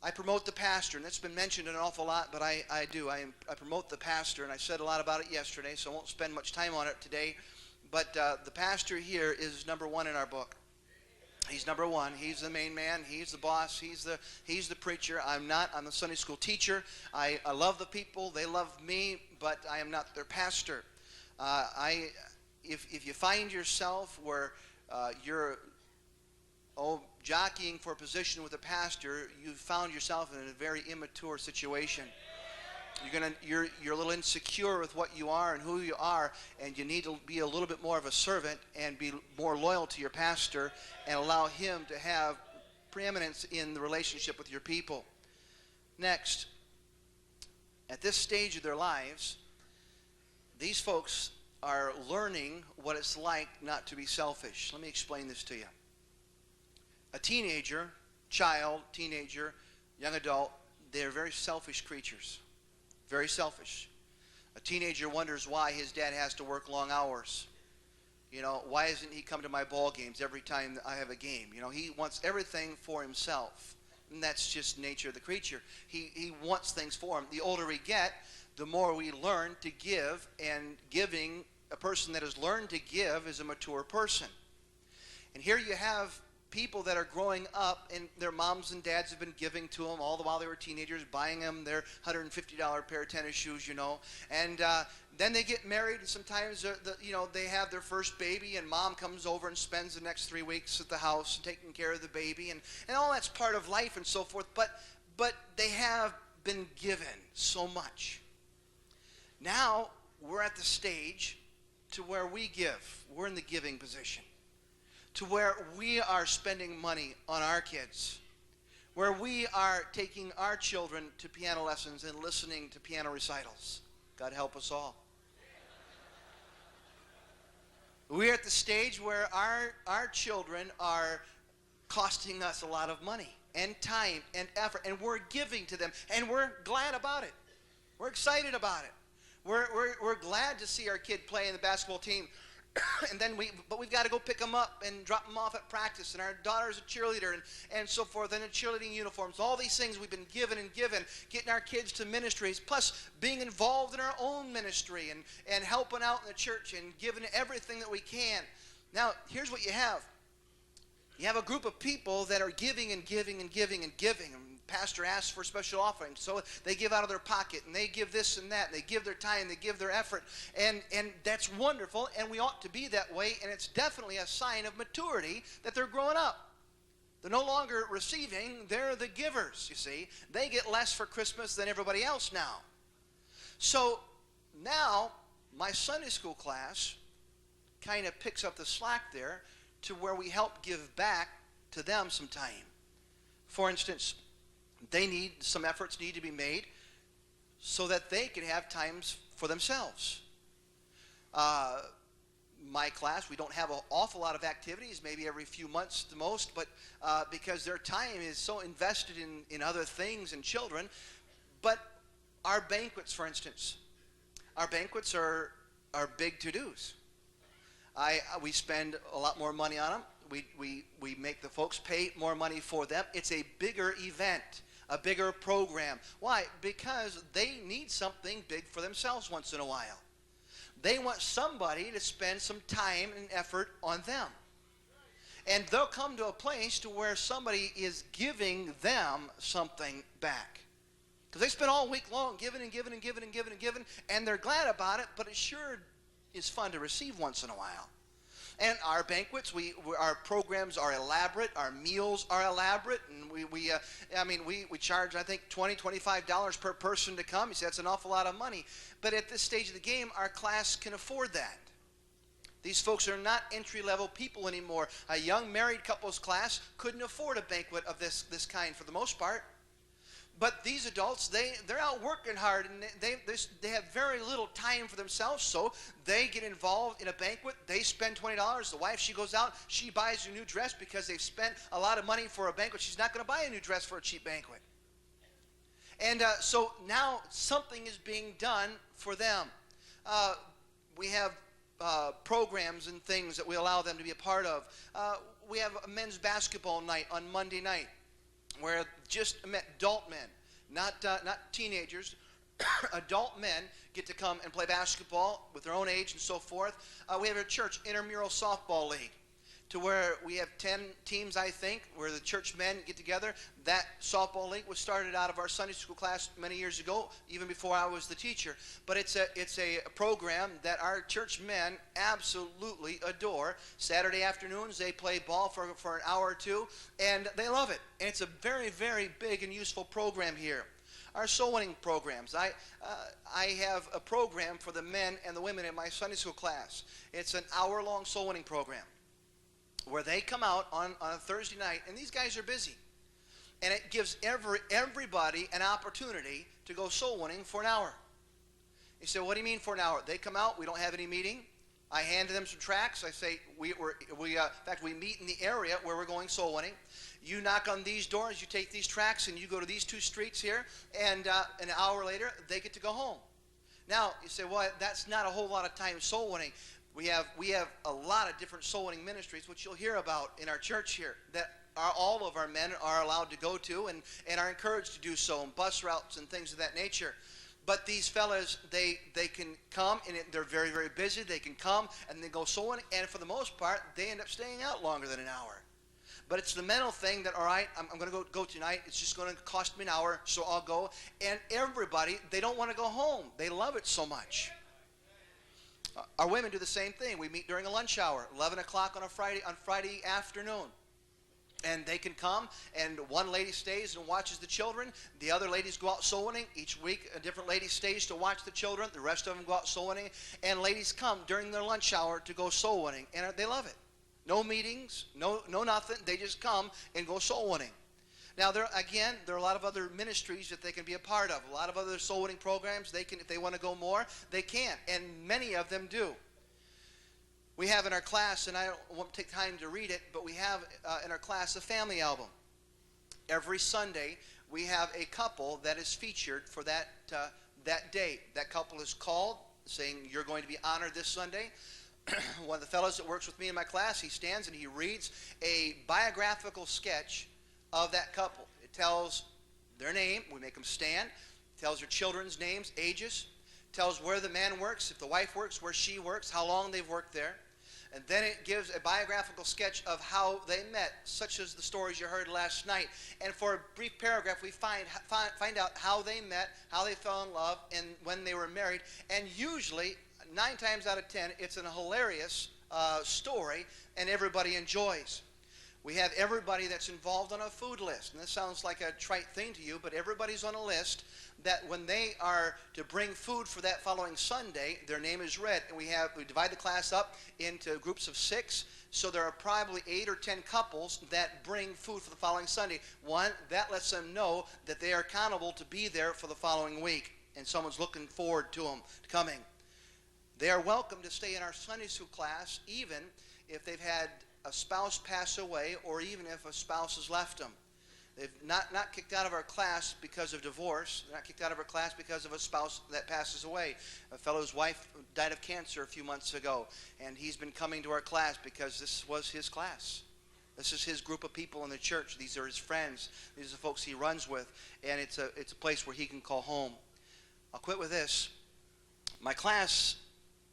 I promote the pastor, and that's been mentioned an awful lot, but I do. I promote the pastor, and I said a lot about it yesterday, so I won't spend much time on it today. But the pastor here is number one in our book. He's number one. He's the main man. He's the boss. He's the preacher. I'm not. I'm the Sunday school teacher. I love the people. They love me, but I am not their pastor. If you find yourself where you're jockeying for a position with a pastor, you found yourself in a very immature situation. You're a little insecure with what you are and who you are, and you need to be a little bit more of a servant and be more loyal to your pastor and allow him to have preeminence in the relationship with your people. Next, at this stage of their lives, these folks are learning what it's like not to be selfish. Let me explain this to you. A teenager, young adult, they're very selfish creatures. Very selfish. A teenager wonders why his dad has to work long hours. You know, why doesn't he come to my ball games every time that I have a game? You know, he wants everything for himself. And that's just nature of the creature. He wants things for him. The older we get, the more we learn to give, and giving, a person that has learned to give is a mature person. And here you have people that are growing up, and their moms and dads have been giving to them all the while they were teenagers, buying them their $150 pair of tennis shoes, you know. And then they get married, and sometimes they have their first baby, and mom comes over and spends the next 3 weeks at the house taking care of the baby, and all that's part of life and so forth. But they have been given so much. Now we're at the stage to where we give. We're in the giving position. To where we are spending money on our kids, where we are taking our children to piano lessons and listening to piano recitals. God help us all. We're at the stage where our children are costing us a lot of money and time and effort, and we're giving to them, and we're glad about it. We're excited about it. We're glad to see our kid play in the basketball team. And then we've got to go pick them up and drop them off at practice, and our daughter's a cheerleader and so forth, and in cheerleading uniforms. All these things we've been given, getting our kids to ministries, plus being involved in our own ministry and helping out in the church and giving everything that we can. Now, here's what you have. You have a group of people that are giving and giving and giving and giving. Pastor asks for special offerings, so they give out of their pocket, and they give this and that, and they give their time, they give their effort, and that's wonderful, and we ought to be that way, and it's definitely a sign of maturity that they're growing up. They're no longer receiving, they're the givers, you see. They get less for Christmas than everybody else now. So now my Sunday school class kind of picks up the slack there to where we help give back to them some time. For instance, some efforts need to be made so that they can have times for themselves. My class, we don't have an awful lot of activities, maybe every few months the most, but because their time is so invested in other things and children. But our banquets, for instance, our banquets are big to-dos. We spend a lot more money on them. We make the folks pay more money for them. It's a bigger event, a bigger program. Why? Because they need something big for themselves once in a while. They want somebody to spend some time and effort on them. And they'll come to a place to where somebody is giving them something back. Because they spend all week long giving and giving and giving and giving and giving, and they're glad about it, but it sure is fun to receive once in a while. And our banquets, our programs are elaborate, our meals are elaborate, and we charge, I think, $20, $25 per person to come. You say that's an awful lot of money. But at this stage of the game, our class can afford that. These folks are not entry-level people anymore. A young married couple's class couldn't afford a banquet of this kind for the most part. But these adults, they're out working hard, and they have very little time for themselves, so they get involved in a banquet. They spend $20. The wife, she goes out, she buys a new dress because they've spent a lot of money for a banquet. She's not going to buy a new dress for a cheap banquet. And so now something is being done for them. We have programs and things that we allow them to be a part of. We have a men's basketball night on Monday night, where just adult men, not teenagers, adult men get to come and play basketball with their own age and so forth. We have a church intramural softball league, to where we have 10 teams, I think, where the church men get together. That softball league was started out of our Sunday school class many years ago, even before I was the teacher. But it's a program that our church men absolutely adore. Saturday afternoons, they play ball for an hour or two, and they love it. And it's a very, very big and useful program here. Our soul winning programs. I have a program for the men and the women in my Sunday school class. It's an hour-long soul winning program, where they come out on a Thursday night, and these guys are busy. And it gives everybody an opportunity to go soul winning for an hour. You say, what do you mean for an hour? They come out, we don't have any meeting. I hand them some tracts. I say, in fact, we meet in the area where we're going soul winning. You knock on these doors, you take these tracts, and you go to these 2 streets here, and an hour later, they get to go home. Now, you say, well, that's not a whole lot of time soul winning. We have a lot of different soul winning ministries, which you'll hear about in our church here, that all of our men are allowed to go to and are encouraged to do so, and bus routes and things of that nature. But these fellas, they can come, and they're very, very busy. They can come and they go soul winning, and for the most part, they end up staying out longer than an hour. But it's the mental thing that, all right, I'm going to go tonight. It's just going to cost me an hour, so I'll go. And everybody, they don't want to go home. They love it so much. Our women do the same thing. We meet during a lunch hour, 11 o'clock on Friday afternoon. And they can come, and one lady stays and watches the children. The other ladies go out soul winning. Each week, a different lady stays to watch the children. The rest of them go out soul winning. And ladies come during their lunch hour to go soul winning, and they love it. No meetings, no nothing. They just come and go soul winning. Now, there are a lot of other ministries that they can be a part of. A lot of other soul winning programs. They can, if they want to go more, they can, and many of them do. We have in our class, and I won't take time to read it, but we have in our class a family album. Every Sunday, we have a couple that is featured for that day. That couple is called, saying, you're going to be honored this Sunday. One of the fellows that works with me in my class, he stands and he reads a biographical sketch of that couple. It tells their name. We make them stand. It tells their children's names, ages. It tells where the man works, if the wife works, where she works, how long they've worked there. And then it gives a biographical sketch of how they met, such as the stories you heard last night. And for a brief paragraph, we find out how they met, how they fell in love, and when they were married. And usually, 9 times out of 10, it's a hilarious story, and everybody enjoys. We have everybody that's involved on a food list. And this sounds like a trite thing to you, but everybody's on a list that when they are to bring food for that following Sunday, their name is read. And we divide the class up into groups of 6. So there are probably 8 or 10 couples that bring food for the following Sunday. One, that lets them know that they are accountable to be there for the following week. And someone's looking forward to them coming. They are welcome to stay in our Sunday school class, even if they've had a spouse pass away, or even if a spouse has left them. They've not kicked out of our class because of divorce. They're not kicked out of our class because of a spouse that passes away. A fellow's wife died of cancer a few months ago, and he's been coming to our class because this was his class. This is his group of people in the church. These are his friends. These are the folks he runs with, and it's a place where he can call home. I'll quit with this. My class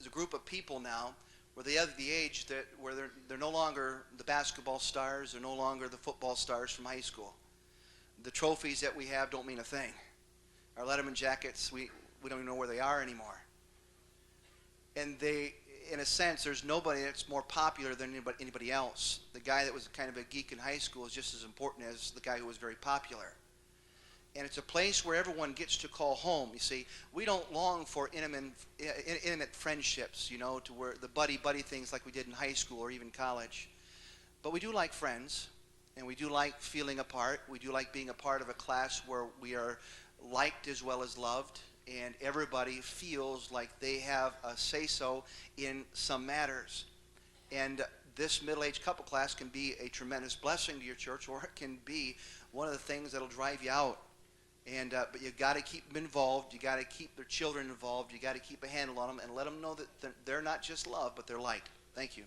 is a group of people now where they have the age where they're no longer the basketball stars, they're no longer the football stars from high school. The trophies that we have don't mean a thing. Our Letterman jackets, we don't even know where they are anymore. And they, in a sense, there's nobody that's more popular than anybody else. The guy that was kind of a geek in high school is just as important as the guy who was very popular. And it's a place where everyone gets to call home. You see, we don't long for intimate friendships, you know, to where the buddy things like we did in high school or even college. But we do like friends, and we do like feeling a part. We do like being a part of a class where we are liked as well as loved, and everybody feels like they have a say-so in some matters. And this middle-aged couple class can be a tremendous blessing to your church, or it can be one of the things that'll drive you out. And but you got to keep them involved. You got to keep their children involved. You got to keep a handle on them and let them know that they're not just loved, but they're liked. Thank you.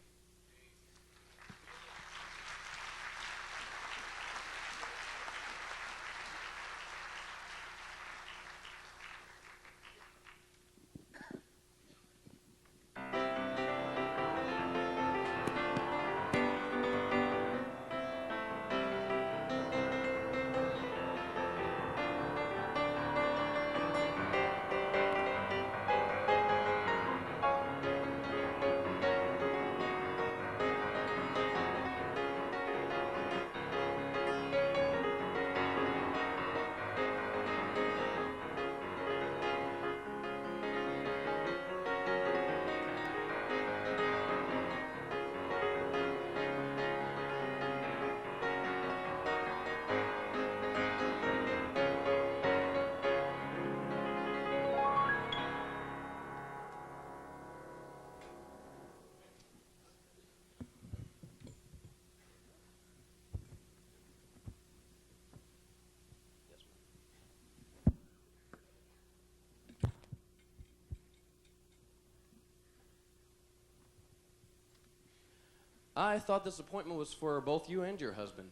I thought this appointment was for both you and your husband.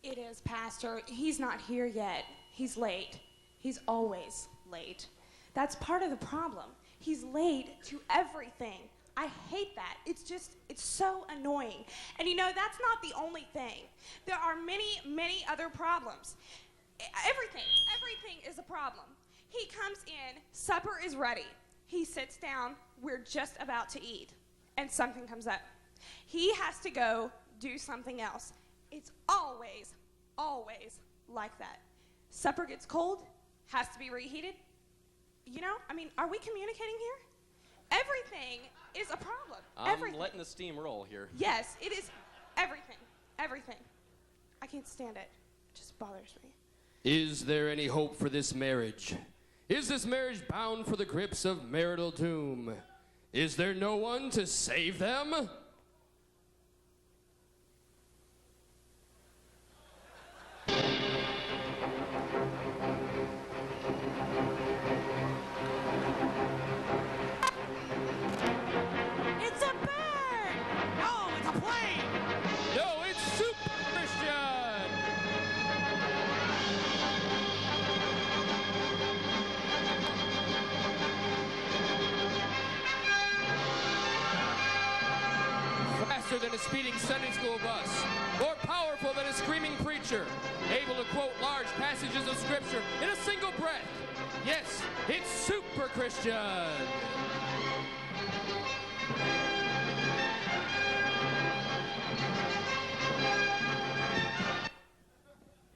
It is, Pastor. He's not here yet. He's late. He's always late. That's part of the problem. He's late to everything. I hate that. It's so annoying. And you know, that's not the only thing. There are many, many other problems. Everything is a problem. He comes in, supper is ready. He sits down, we're just about to eat, and something comes up. He has to go do something else. It's always like that. Supper gets cold, has to be reheated. You know, I mean, are we communicating here? Everything is a problem. I'm letting the steam roll here. Yes, it is everything. I can't stand it. It just bothers me. Is there any hope for this marriage? Is this marriage bound for the grips of marital doom? Is there no one to save them? It's a bird! No, it's a plane! No, it's Super Christian! Faster than a speeding Sunday school bus, more powerful than a screaming preacher, able to quote large passages of Scripture in a single breath. Yes, it's Super Christian!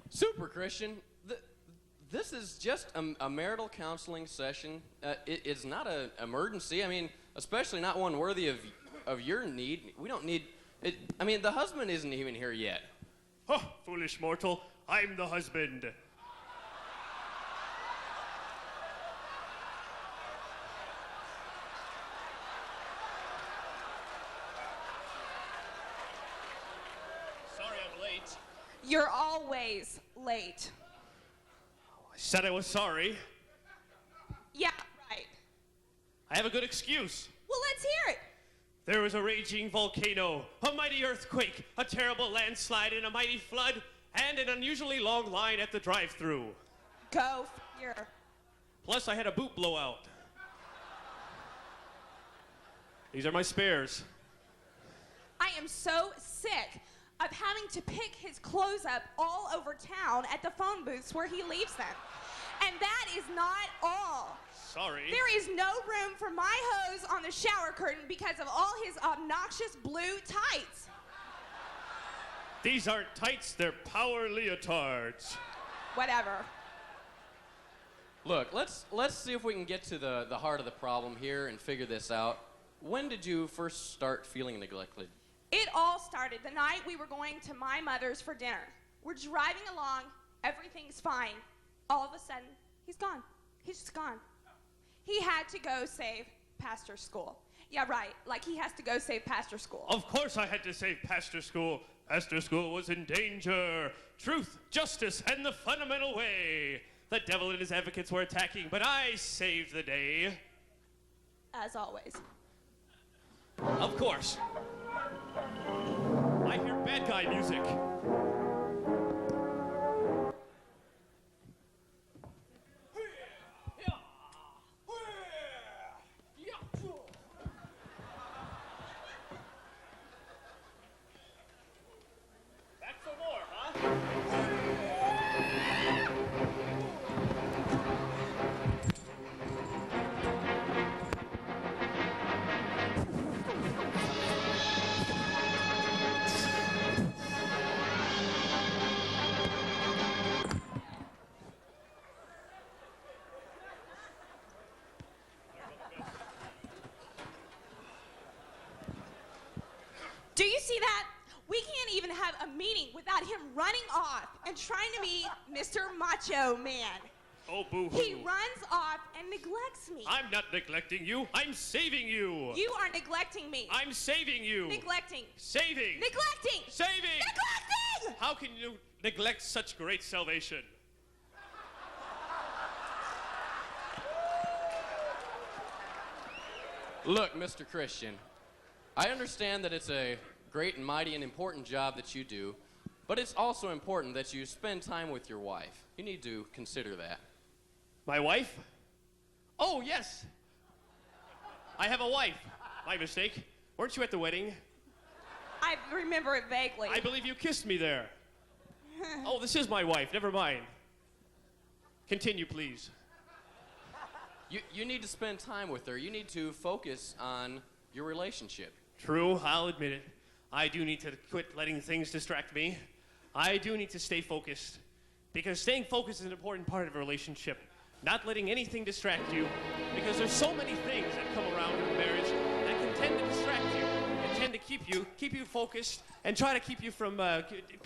Super Christian, this is just a marital counseling session. It's not an emergency. I mean, especially not one worthy of your need. We don't need it. I mean, the husband isn't even here yet. Oh, foolish mortal, I'm the husband. Sorry I'm late. You're always late. I said I was sorry. Yeah, right. I have a good excuse. Well, let's hear it. There was a raging volcano, a mighty earthquake, a terrible landslide, and a mighty flood, and an unusually long line at the drive-thru. Go figure. Plus, I had a boot blowout. These are my spares. I am so sick of having to pick his clothes up all over town at the phone booths where he leaves them. And that is not all. Sorry. There is no room for my hose on the shower curtain because of all his obnoxious blue tights. These aren't tights, they're power leotards. Whatever. Look, let's see if we can get to the heart of the problem here and figure this out. When did you first start feeling neglected? It all started the night we were going to my mother's for dinner. We're driving along, everything's fine. All of a sudden, he's gone. He's just gone. He had to go save Pastor School. Yeah, right, like he has to go save Pastor School. Of course I had to save Pastor School. Pastor School was in danger. Truth, justice, and the fundamental way. The devil and his advocates were attacking, but I saved the day. As always. Of course. I hear bad guy music. Back for more, huh? Do you see that? We can't even have a meeting without him running off and trying to be Mr. Macho Man. Oh, boo-hoo. He runs off and neglects me. I'm not neglecting you. I'm saving you. You are neglecting me. I'm saving you. Neglecting. Saving. Neglecting. Saving. Neglecting! How can you neglect such great salvation? Look, Mr. Christian, I understand that it's a great and mighty and important job that you do, but it's also important that you spend time with your wife. You need to consider that. My wife? Oh, yes. I have a wife. My mistake. Weren't you at the wedding? I remember it vaguely. I believe you kissed me there. Oh, this is my wife. Never mind. Continue, please. You need to spend time with her. You need to focus on your relationship. True, I'll admit it. I do need to quit letting things distract me. I do need to stay focused. Because staying focused is an important part of a relationship. Not letting anything distract you. Because there's so many things that come around in a marriage that can tend to distract you and tend to keep you focused and try to keep you from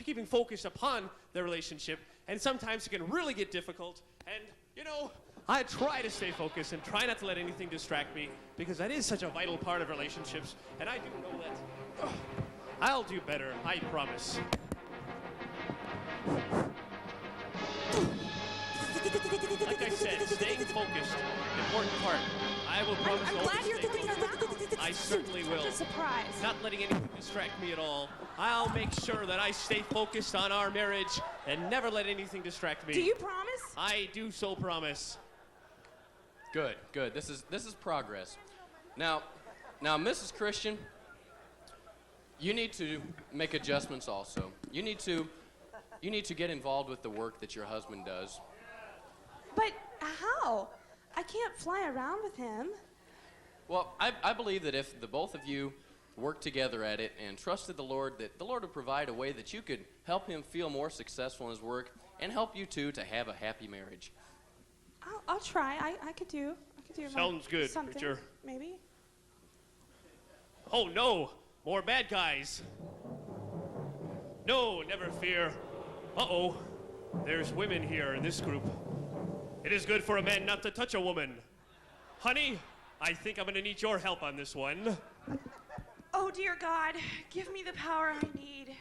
keeping focused upon the relationship. And sometimes it can really get difficult. And, you know, I try to stay focused and try not to let anything distract me because that is such a vital part of relationships. And I do know that I'll do better, I promise. Like I said, staying focused, important part. I will promise I'm to glad always you're stay thinking focused. about it. I certainly will. Such a surprise. Not letting anything distract me at all. I'll make sure that I stay focused on our marriage and never let anything distract me. Do you promise? I do so promise. Good, good. This is progress. Now, Mrs. Christian, you need to make adjustments also. You need to get involved with the work that your husband does. But how? I can't fly around with him. Well, I believe that if the both of you worked together at it and trusted the Lord, that the Lord would provide a way that you could help him feel more successful in his work and help you two to have a happy marriage. I'll try. I could do. Sounds good, something, preacher. Maybe. Oh no, more bad guys. No, never fear. Uh-oh, there's women here in this group. It is good for a man not to touch a woman. Honey, I think I'm gonna need your help on this one. Oh, dear God, give me the power I need.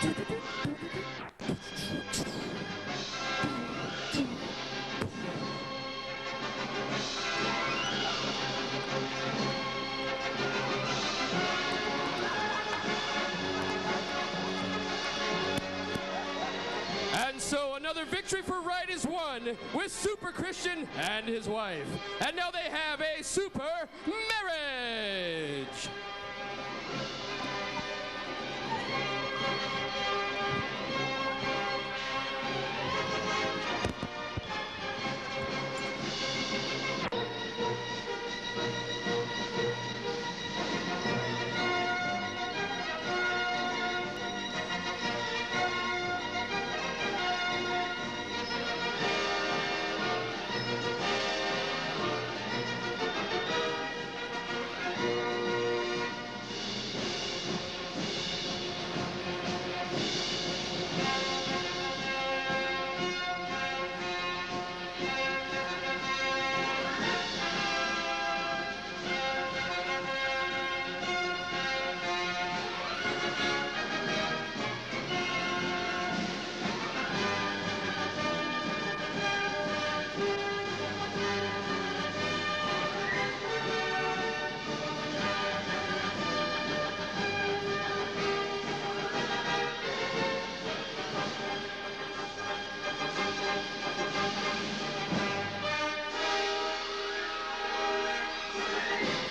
And so another victory for right is won with Super Christian and his wife. And now they have a super marriage.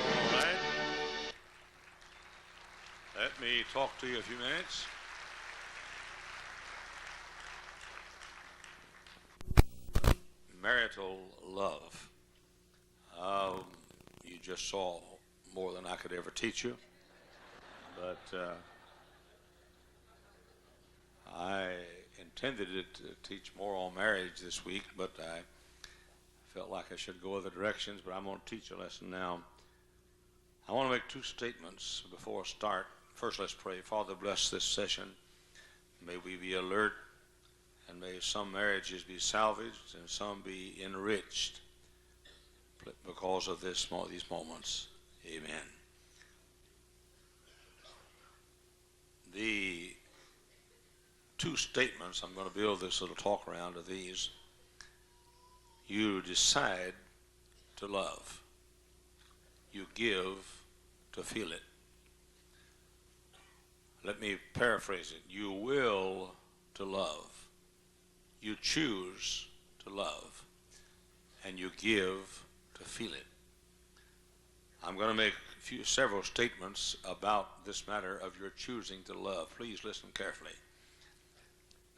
All right. Let me talk to you a few minutes. Marital love. You just saw more than I could ever teach you. But I intended to teach more on marriage this week, but I felt like I should go other directions, but I'm going to teach a lesson now. I want to make two statements before I start. First, let's pray. Father, bless this session. May we be alert, and may some marriages be salvaged and some be enriched because of these moments. Amen. The two statements I'm going to build this little talk around are these. You decide to love. You give to feel it. Let me paraphrase it. You will to love. You choose to love. And you give to feel it. I'm going to make several statements about this matter of your choosing to love. Please listen carefully.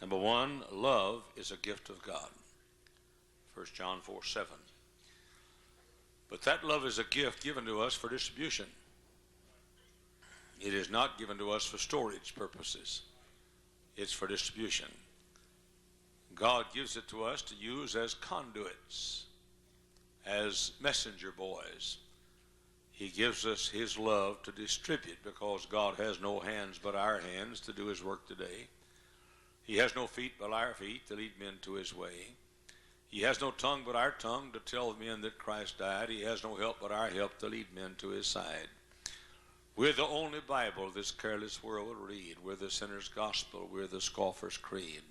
Number one, love is a gift of God. 1 John 4:7. But that love is a gift given to us for distribution. It is not given to us for storage purposes. It's for distribution. God gives it to us to use as conduits, as messenger boys. He gives us his love to distribute because God has no hands but our hands to do his work today. He has no feet but our feet to lead men to his way. He has no tongue but our tongue to tell men that Christ died. He has no help but our help to lead men to his side. We're the only Bible this careless world will read. We're the sinner's gospel. We're the scoffer's creed.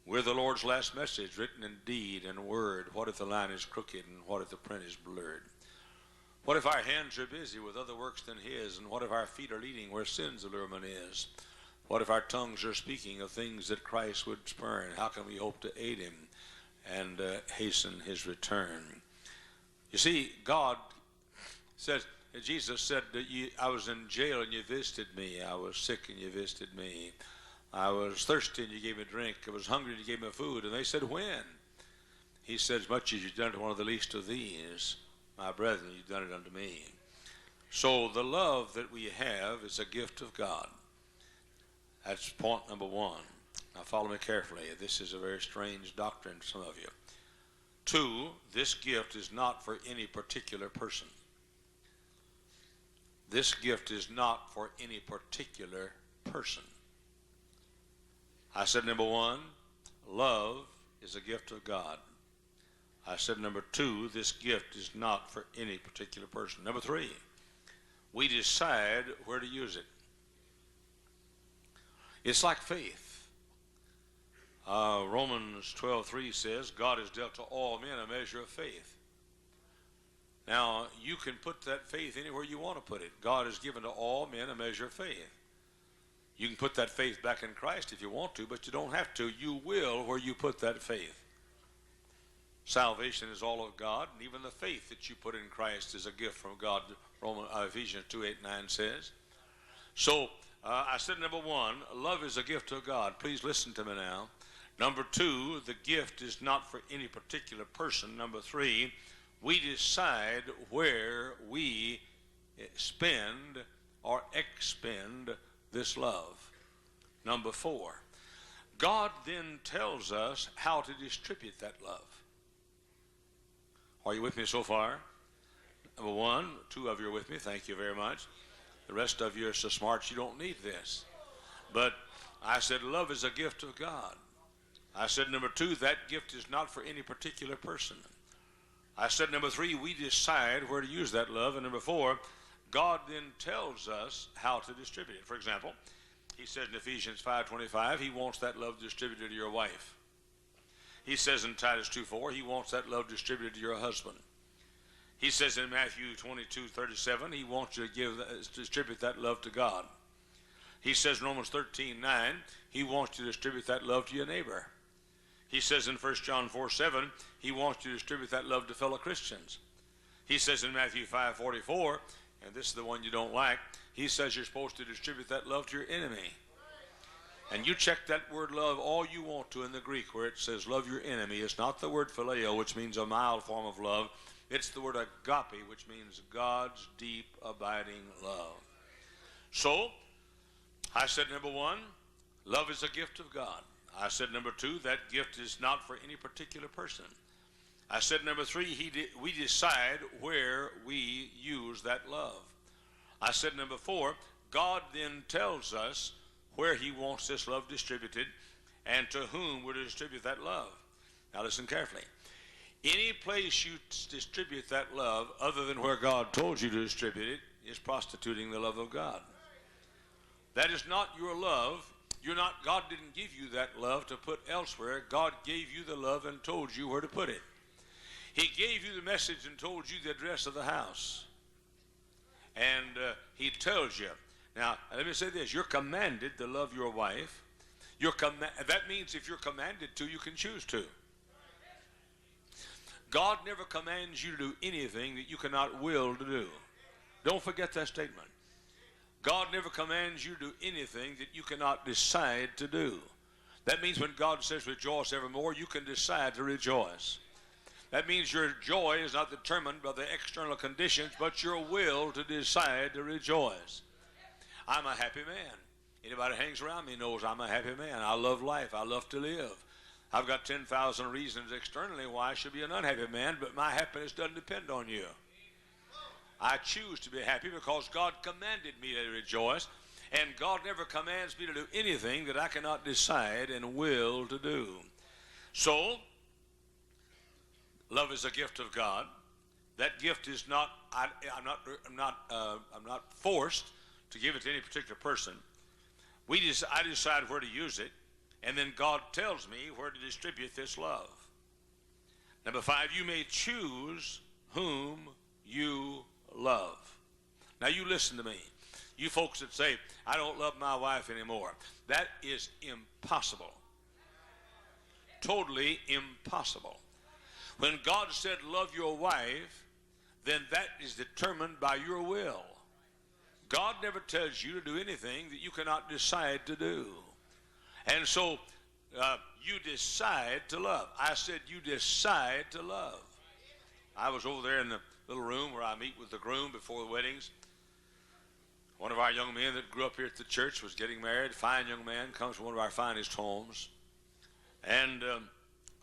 We're the Lord's last message written in deed and word. What if the line is crooked and what if the print is blurred? What if our hands are busy with other works than his? And what if our feet are leading where sin's allurement is? What if our tongues are speaking of things that Christ would spurn? How can we hope to aid him and hasten his return? You see, God says, Jesus said that I was in jail and you visited me. I was sick and you visited me. I was thirsty and you gave me drink. I was hungry and you gave me food. And they said, when? He said, as much as you've done to one of the least of these, my brethren, you've done it unto me. So the love that we have is a gift of God. That's point number one. Now follow me carefully. This is a very strange doctrine to some of you. Two, this gift is not for any particular person. This gift is not for any particular person. I said number one, love is a gift of God. I said number two, this gift is not for any particular person. Number three, we decide where to use it. It's like faith. Romans 12:3 says, God has dealt to all men a measure of faith. Now, you can put that faith anywhere you want to put it. God has given to all men a measure of faith. You can put that faith back in Christ if you want to, but you don't have to. You will where you put that faith. Salvation is all of God, and even the faith that you put in Christ is a gift from God, Ephesians 2:8-9 says. So, I said number one, love is a gift of God. Please listen to me now. Number two, the gift is not for any particular person. Number three, we decide where we spend or expend this love. Number four, God then tells us how to distribute that love. Are you with me so far? Number one, two of you are with me. Thank you very much. The rest of you are so smart you don't need this. But I said love is a gift of God. I said number two, that gift is not for any particular person. I said number three, we decide where to use that love. And number four, God then tells us how to distribute it. For example, he says in Ephesians 5:25, he wants that love distributed to your wife. He says in Titus 2:4, he wants that love distributed to your husband. He says in Matthew 22:37, he wants you to distribute that love to God. He says in Romans 13:9, he wants you to distribute that love to your neighbor. He says in 1 John 4:7, he wants you to distribute that love to fellow Christians. He says in Matthew 5:44, and this is the one you don't like, he says you're supposed to distribute that love to your enemy. And you check that word love all you want to in the Greek where it says love your enemy. It's not the word phileo, which means a mild form of love. It's the word agape, which means God's deep, abiding love. So, I said number one, love is a gift of God. I said number two, that gift is not for any particular person. I said number three, we decide where we use that love. I said number four, God then tells us where he wants this love distributed and to whom we're to distribute that love. Now listen carefully. Any place you distribute that love other than where God told you to distribute it is prostituting the love of God. That is not your love. God didn't give you that love to put elsewhere. God gave you the love and told you where to put it. He gave you the message and told you the address of the house. And he tells you. Now, let me say this. You're commanded to love your wife. That means if you're commanded to, you can choose to. God never commands you to do anything that you cannot will to do. Don't forget that statement. God never commands you to do anything that you cannot decide to do. That means when God says rejoice evermore, you can decide to rejoice. That means your joy is not determined by the external conditions, but your will to decide to rejoice. I'm a happy man. Anybody who hangs around me knows I'm a happy man. I love life. I love to live. I've got 10,000 reasons externally why I should be an unhappy man, but my happiness doesn't depend on you. I choose to be happy because God commanded me to rejoice, and God never commands me to do anything that I cannot decide and will to do. So, love is a gift of God. That gift is not. I'm not forced to give it to any particular person. I decide where to use it, and then God tells me where to distribute this love. Number 5, you may choose whom you love. Now you listen to me. You folks that say, I don't love my wife anymore. That is impossible. Totally impossible. When God said love your wife, then that is determined by your will. God never tells you to do anything that you cannot decide to do. And so you decide to love. I said you decide to love. I was over there in the little room where I meet with the groom before the weddings. One of our young men that grew up here at the church was getting married. Fine young man, comes from one of our finest homes. And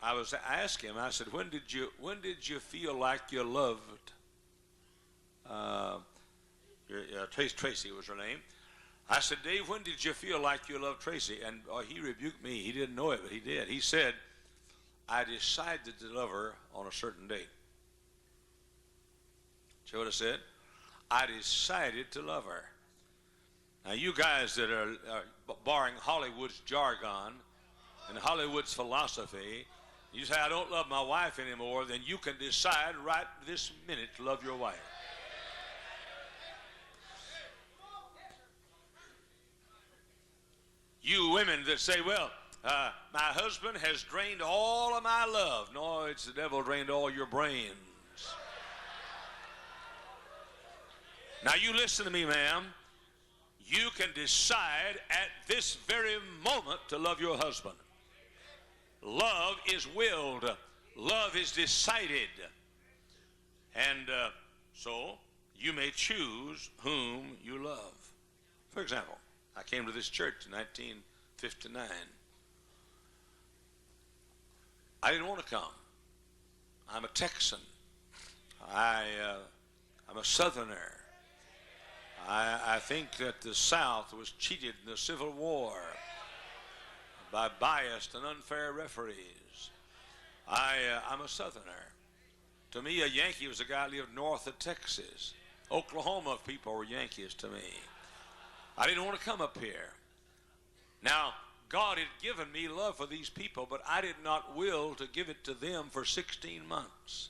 I asked him, I said, when did you feel like you loved Tracy was her name. I said, Dave, when did you feel like you loved Tracy? And he rebuked me. He didn't know it, but he did. He said, I decided to love her on a certain date. See what I said? I decided to love her. Now, you guys that are borrowing Hollywood's jargon and Hollywood's philosophy, you say, I don't love my wife anymore, then you can decide right this minute to love your wife. You women that say, well, my husband has drained all of my love. No, it's the devil drained all your brains. Now you listen to me, ma'am. You can decide at this very moment to love your husband. Love is willed. Love is decided. And so you may choose whom you love. For example, I came to this church in 1959. I didn't want to come. I'm a Texan. I'm a Southerner. I think that the South was cheated in the Civil War by biased and unfair referees. I'm a Southerner. To me, a Yankee was a guy who lived north of Texas. Oklahoma people were Yankees to me. I didn't want to come up here. Now, God had given me love for these people, but I did not will to give it to them for 16 months.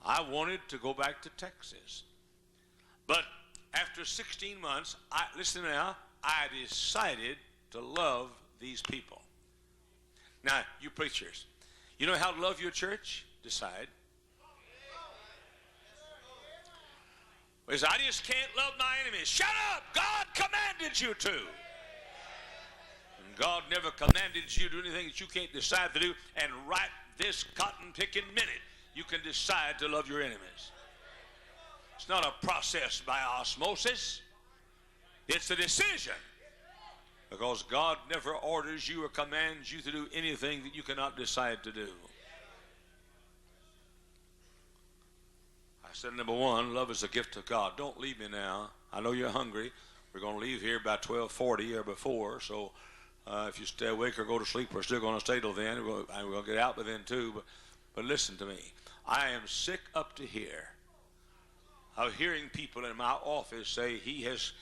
I wanted to go back to Texas. But after 16 months, listen now, I decided to love these people. Now, you preachers, you know how to love your church? Decide. Because I just can't love my enemies. Shut up! God commanded you to. And God never commanded you to do anything that you can't decide to do. And right this cotton-picking minute, you can decide to love your enemies. It's not a process by osmosis. It's a decision. Because God never orders you or commands you to do anything that you cannot decide to do. I said, number one, love is a gift of God. Don't leave me now. I know you're hungry. We're going to leave here by 12:40 or before. So if you stay awake or go to sleep, we're still going to stay till then. We're going to get out by then too. But listen to me. I am sick up to here of hearing people in my office say he has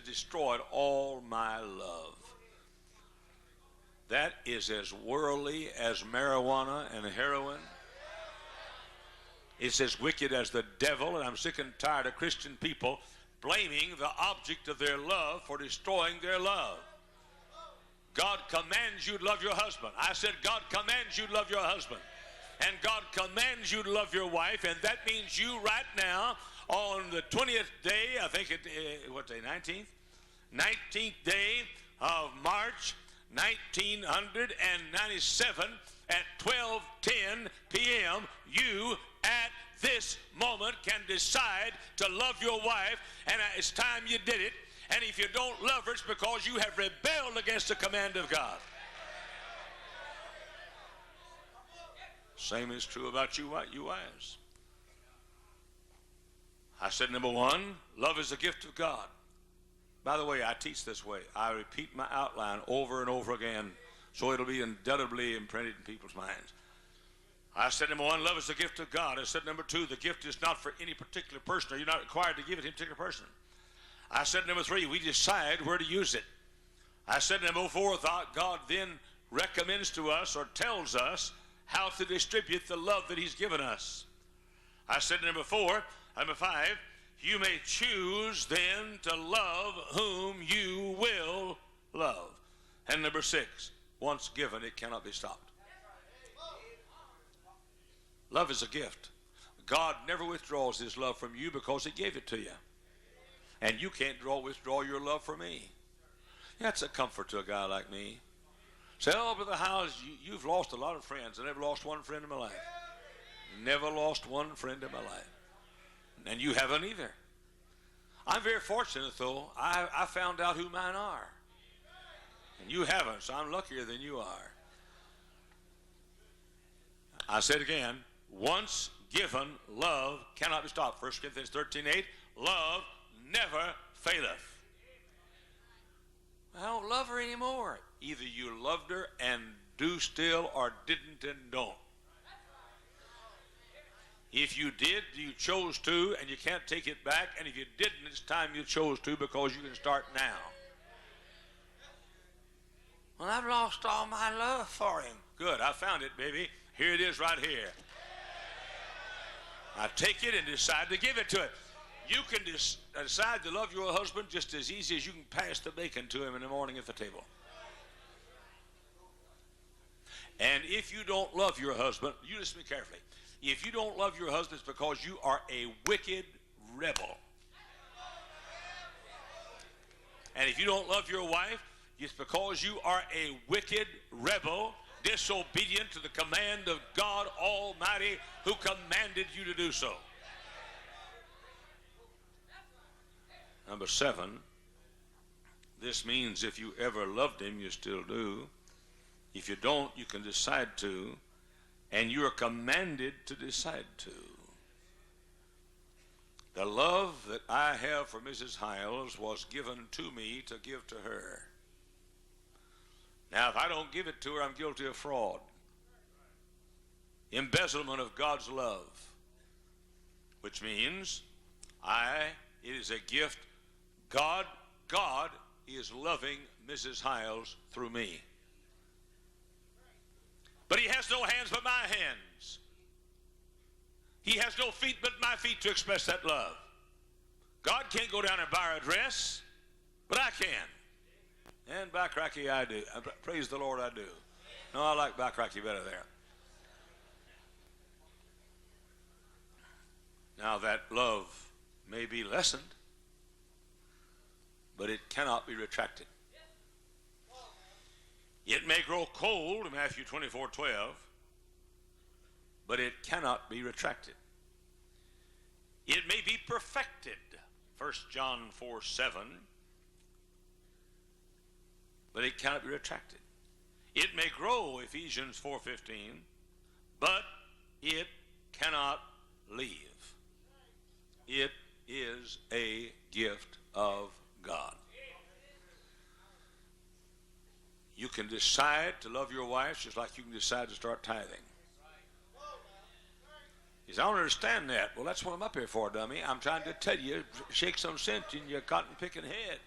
destroyed all my love. That is as worldly as marijuana and heroin. It's as wicked as the devil, and I'm sick and tired of Christian people blaming the object of their love for destroying their love. God commands you to love your husband. I said God commands you to love your husband. And God commands you to love your wife, and that means you right now on the 20th day, I think what day, 19th? 19th day of March 1997 at 12:10 p.m., you at this moment can decide to love your wife, and it's time you did it. And if you don't love her, it's because you have rebelled against the command of God. Same is true about you wives. I said, number one, love is a gift of God. By the way, I teach this way. I repeat my outline over and over again so it'll be indelibly imprinted in people's minds. I said, number one, love is a gift of God. I said, number two, the gift is not for any particular person, or you're not required to give it to any particular person. I said, number three, we decide where to use it. I said, number four, God then recommends to us or tells us how to distribute the love that he's given us. I said, number five, you may choose then to love whom you will love. And number six, once given, it cannot be stopped. Love is a gift. God never withdraws his love from you because he gave it to you. And you can't withdraw your love from me. That's a comfort to a guy like me. Say, oh, Brother Hyles, you've lost a lot of friends. I never lost one friend in my life. Never lost one friend in my life. And you haven't either. I'm very fortunate, though. I found out who mine are. And you haven't, so I'm luckier than you are. I said again, once given, love cannot be stopped. 1 Corinthians 13:8, love never faileth. I don't love her anymore. Either you loved her and do still, or didn't and don't. If you did, you chose to, and you can't take it back. And if you didn't, it's time you chose to, because you can start now. Well, I've lost all my love for him. Good, I found it, baby. Here it is right here. Now take it and decide to give it to it. You can decide to love your husband just as easy as you can pass the bacon to him in the morning at the table. And if you don't love your husband, you listen to me carefully. If you don't love your husband, it's because you are a wicked rebel. And if you don't love your wife, it's because you are a wicked rebel, disobedient to the command of God Almighty, who commanded you to do so. Number 7, this means if you ever loved him, you still do. If you don't, you can decide to, and you are commanded to decide to. The love that I have for Mrs. Hyles was given to me to give to her. Now, if I don't give it to her, I'm guilty of fraud, embezzlement of God's love, which means it is a gift. God is loving Mrs. Hyles through me. But he has no hands but my hands. He has no feet but my feet to express that love. God can't go down and buy her a dress, but I can. And by cracky, I do. Praise the Lord, I do. No, I like by cracky better there. Now that love may be lessened, but it cannot be retracted. It may grow cold, Matthew 24:12, but it cannot be retracted. It may be perfected, 1 John 4:7, but it cannot be retracted. It may grow, Ephesians 4:15, but it cannot leave. It is a gift of God. You can decide to love your wife just like you can decide to start tithing. He says, I don't understand that. Well, that's what I'm up here for, dummy. I'm trying to tell you, shake some sense in your cotton-picking head.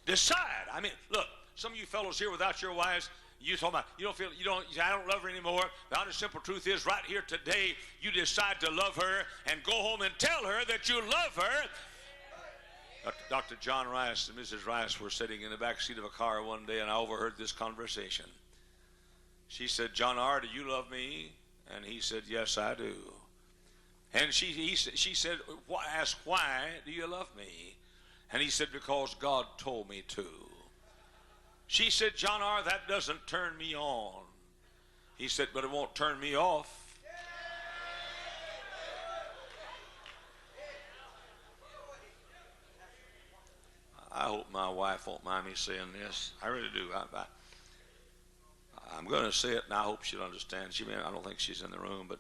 Decide. I mean, look, some of you fellows here without your wives, you talking about, I don't love her anymore. The honest, simple truth is, right here today, you decide to love her and go home and tell her that you love her. Dr. John Rice and Mrs. Rice were sitting in the back seat of a car one day, and I overheard this conversation. She said, John R., do you love me? And he said, yes, I do. And she said, ask, why do you love me? And he said, because God told me to. She said, John R., that doesn't turn me on. He said, but it won't turn me off. I hope my wife won't mind me saying this. I really do. I'm going to say it, and I hope she'll understand. I don't think she's in the room, but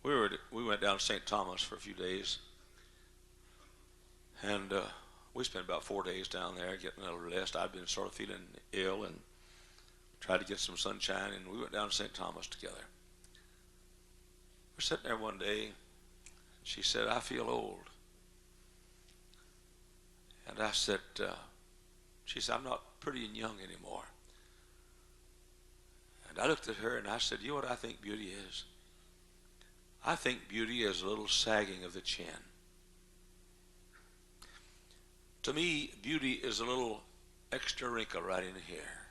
we went down to St. Thomas for a few days, and we spent about 4 days down there getting a little rest. I'd been sort of feeling ill and tried to get some sunshine, and we went down to St. Thomas together. We're sitting there one day, and she said, I feel old. And I said, she said, I'm not pretty and young anymore. And I looked at her and I said, you know what I think beauty is? I think beauty is a little sagging of the chin. To me, beauty is a little extra wrinkle right in here.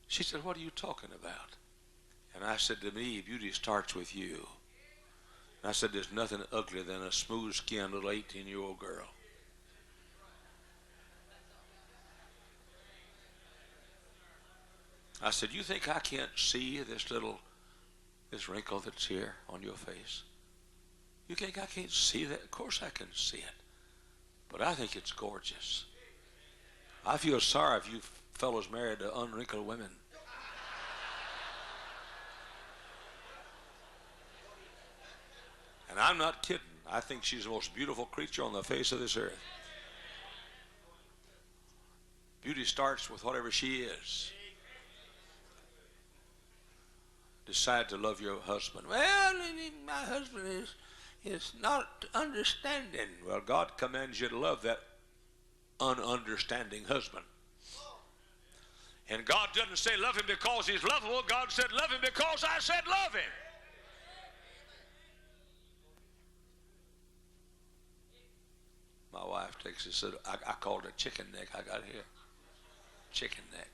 She said, what are you talking about? And I said, to me, beauty starts with you. I said, there's nothing uglier than a smooth-skinned little 18-year-old girl. I said, you think I can't see this wrinkle that's here on your face? You think I can't see that? Of course I can see it. But I think it's gorgeous. I feel sorry if you fellows married to unwrinkled women. And I'm not kidding. I think she's the most beautiful creature on the face of this earth. Beauty starts with whatever she is. Decide to love your husband. Well, my husband is not understanding. Well, God commands you to love that ununderstanding husband. And God doesn't say love him because he's lovable. God said love him because I said love him. My wife takes it, I called it a chicken neck. I got here. Chicken neck.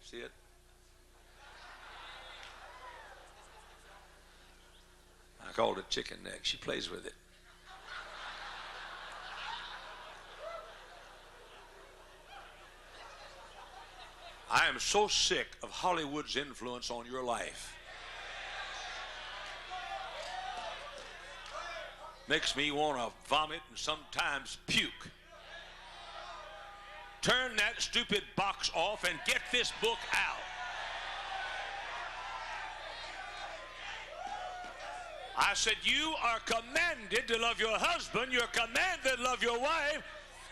See it? I called it chicken neck. She plays with it. I am so sick of Hollywood's influence on your life. Makes me want to vomit and sometimes puke. Turn that stupid box off and get this book out. I said, you are commanded to love your husband. You're commanded to love your wife.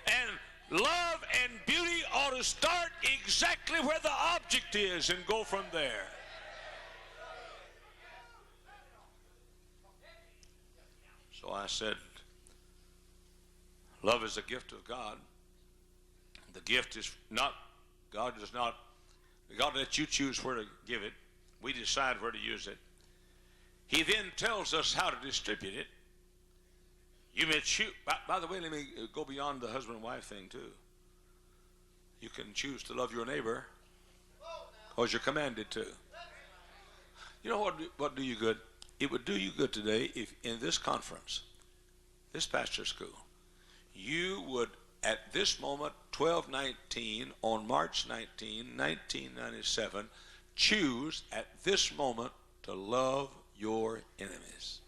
And love and beauty ought to start exactly where the object is and go from there. So I said, love is a gift of God. The gift is not, God lets you choose where to give it. We decide where to use it. He then tells us how to distribute it. You may choose, by the way, let me go beyond the husband and wife thing too. You can choose to love your neighbor because you're commanded to. You know what do you good? It would do you good today if in this conference, this pastor school, you would at this moment, 12/19, on March 19, 1997, choose at this moment to love your enemies.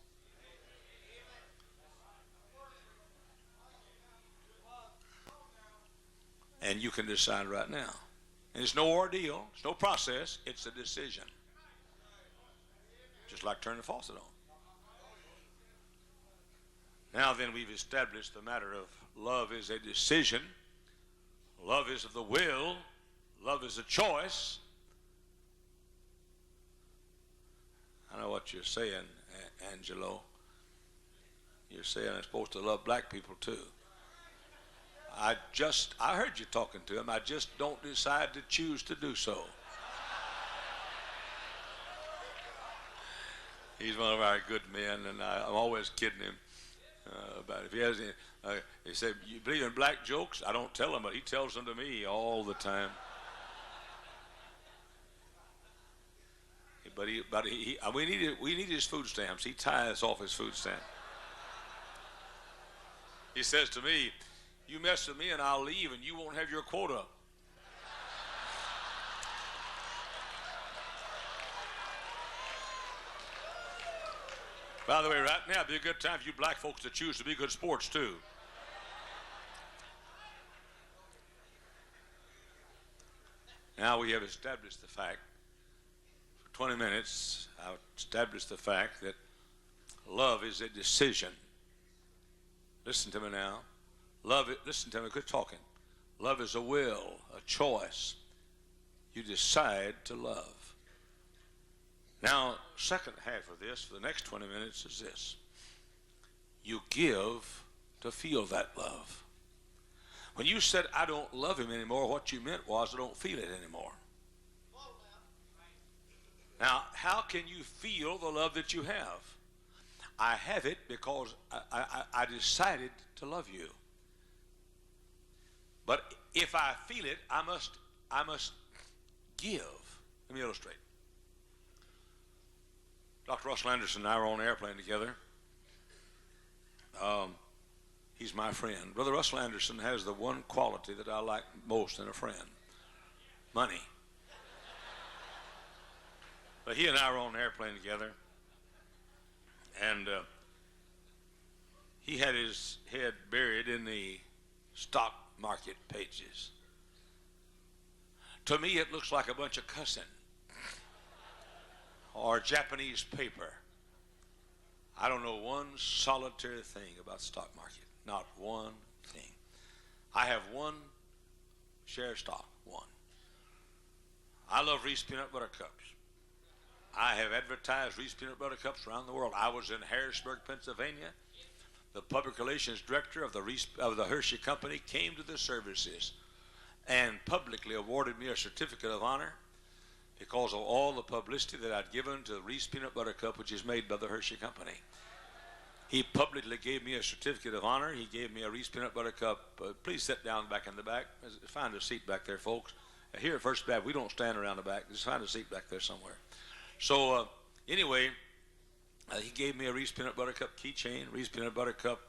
And you can decide right now. And it's no ordeal, it's no process, it's a decision. Just like turning the faucet on. Now then, we've established the matter of love is a decision, love is of the will, love is a choice. I know what you're saying, Angelo. You're saying I'm supposed to love black people too. I heard you talking to him. I just don't decide to choose to do so. He's one of our good men, and I'm always kidding him about it. If he has any, he said, "You believe in black jokes?" I don't tell him, but he tells them to me all the time. But we need his food stamps. He tithes off his food stamp. He says to me, "You mess with me and I'll leave and you won't have your quota." By the way, right now would be a good time for you black folks to choose to be good sports too. Now we have established the fact, for 20 minutes, I've established the fact that love is a decision. Listen to me now. Listen to me, quit talking. Love is a will, a choice. You decide to love. Now, second half of this, for the next 20 minutes, is this. You give to feel that love. When you said, "I don't love him anymore," what you meant was, "I don't feel it anymore." Now, how can you feel the love that you have? I have it because I decided to love you. But if I feel it, I must give. Let me illustrate. Dr. Russell Anderson and I were on an airplane together. He's my friend. Brother Russell Anderson has the one quality that I like most in a friend: money. But he and I were on an airplane together, and he had his head buried in the stock market pages. To me, it looks like a bunch of cussing or Japanese paper. I don't know one solitary thing about the stock market. Not one thing. I have one share of stock. One. I love Reese peanut butter cups. I have advertised Reese peanut butter cups around the world. I was in Harrisburg, Pennsylvania. the public relations director of the Hershey Company, came to the services and publicly awarded me a certificate of honor because of all the publicity that I'd given to the Reese Peanut Butter Cup, which is made by the Hershey Company. He publicly gave me a certificate of honor. He gave me a Reese Peanut Butter Cup. Please sit down back in the back. Find a seat back there, folks. Here at First Baptist, we don't stand around the back. Just find a seat back there somewhere. So anyway, he gave me a Reese Peanut Butter Cup keychain, Reese Peanut Butter Cup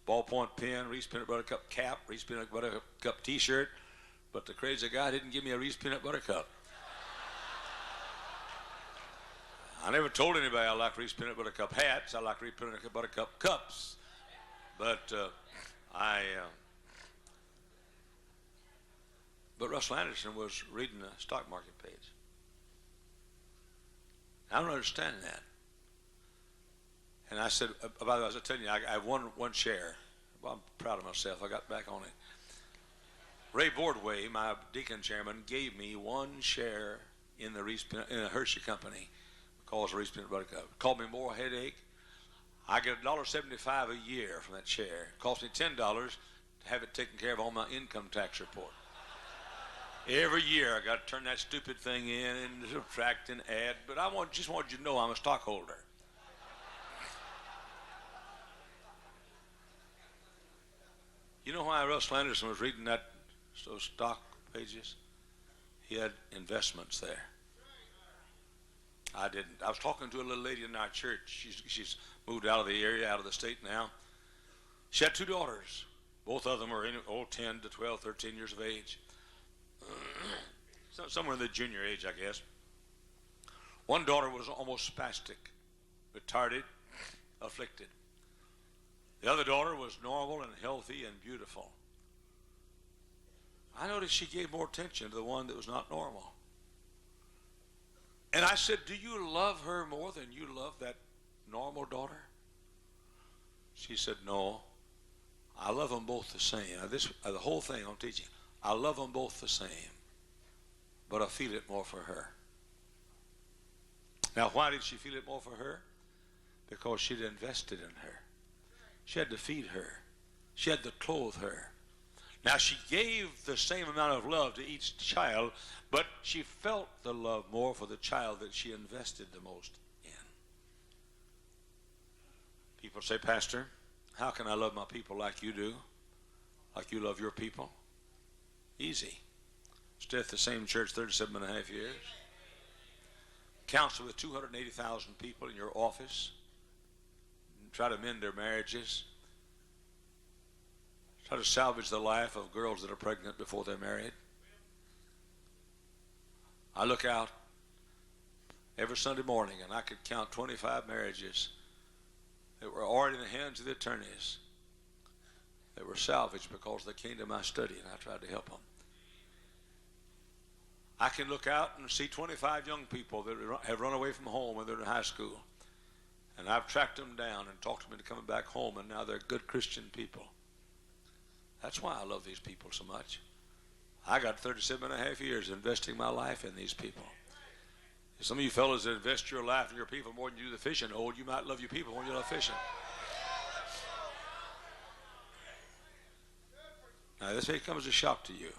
ballpoint pen, Reese Peanut Butter Cup cap, Reese Peanut Butter Cup T-shirt. But the crazy guy didn't give me a Reese Peanut Butter Cup. I never told anybody I like Reese Peanut Butter Cup hats. I like Reese Peanut Butter Cup cups. But but Russell Anderson was reading the stock market page. I don't understand that. And I said, by the way, I was telling you, I won one share. Well, I'm proud of myself. I got back on it. Ray Bordway, my deacon chairman, gave me one share in the Hershey Company because of Reese Peanut Butter Cup. It caused me more headache. I get $1.75 a year from that share. It cost me $10 to have it taken care of on my income tax report. Every year I got to turn that stupid thing in and subtract and add. But just wanted you to know I'm a stockholder. You know why Russell Anderson was reading those stock pages? He had investments there. I didn't. I was talking to a little lady in our church. She's moved out of the area, out of the state now. She had two daughters. Both of them are 10 to 12, 13 years of age. Somewhere in the junior age, I guess. One daughter was almost spastic, retarded, afflicted. The other daughter was normal and healthy and beautiful. I noticed she gave more attention to the one that was not normal. And I said, do you love her more than you love that normal daughter? She said, no. I love them both the same. Now the whole thing I'm teaching, I love them both the same, but I feel it more for her. Now, why did she feel it more for her? Because she'd invested in her. She had to feed her. She had to clothe her. Now, she gave the same amount of love to each child, but she felt the love more for the child that she invested the most in. People say, Pastor, how can I love my people like you do? Like you love your people? Easy. Stay at the same church 37 and a half years. Counsel with 280,000 people in your office. Try to mend their marriages. Try to salvage the life of girls that are pregnant before they're married. I look out every Sunday morning and I could count 25 marriages that were already in the hands of the attorneys that were salvaged because they came to my study and I tried to help them. I can look out and see 25 young people that have run away from home when they're in high school. And I've tracked them down and talked them into coming back home, and now they're good Christian people. That's why I love these people so much. I got 37 and a half years investing my life in these people. Some of you fellows that invest your life in your people more than you do the fishing, you might love your people more than you love fishing. Now, this may come as a shock to you,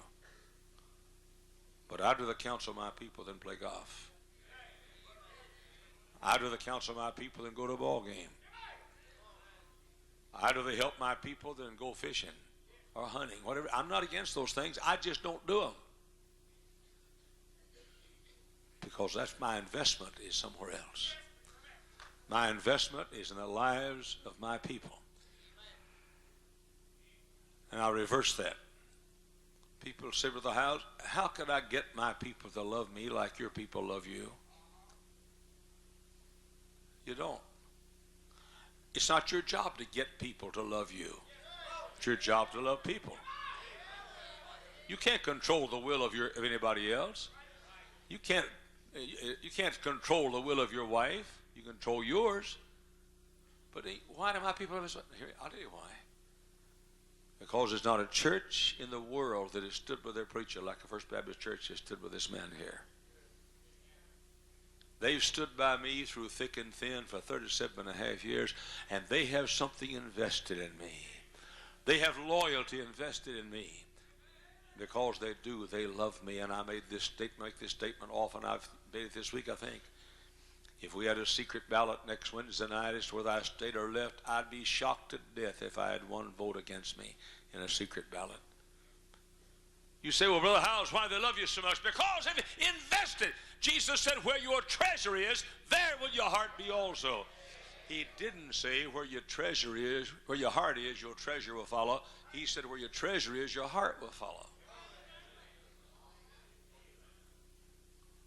but I'd rather counsel my people than play golf. I'd rather counsel my people than go to a ball game. I'd rather help my people than go fishing or hunting, whatever. I'm not against those things. I just don't do them. Because that's my investment is somewhere else. My investment is in the lives of my people. And I'll reverse that. People say with the house, how could I get my people to love me like your people love you? You don't. It's not your job to get people to love you. It's your job to love people. You can't control the will of anybody else. You can't control the will of your wife. You control yours. But why do my people love us? Here, I'll tell you why. Because there's not a church in the world that has stood with their preacher like the First Baptist Church has stood with this man here. They've stood by me through thick and thin for 37 and a half years, and they have something invested in me. They have loyalty invested in me. Because they do, they love me, and I make this statement often. I've made it this week, I think. If we had a secret ballot next Wednesday night as to whether I stayed or left, I'd be shocked to death if I had one vote against me in a secret ballot. You say, well, Brother Hyles, why do they love you so much? Because they've invested. Jesus said, where your treasure is, there will your heart be also. He didn't say where your treasure is, where your heart is, your treasure will follow. He said where your treasure is, your heart will follow.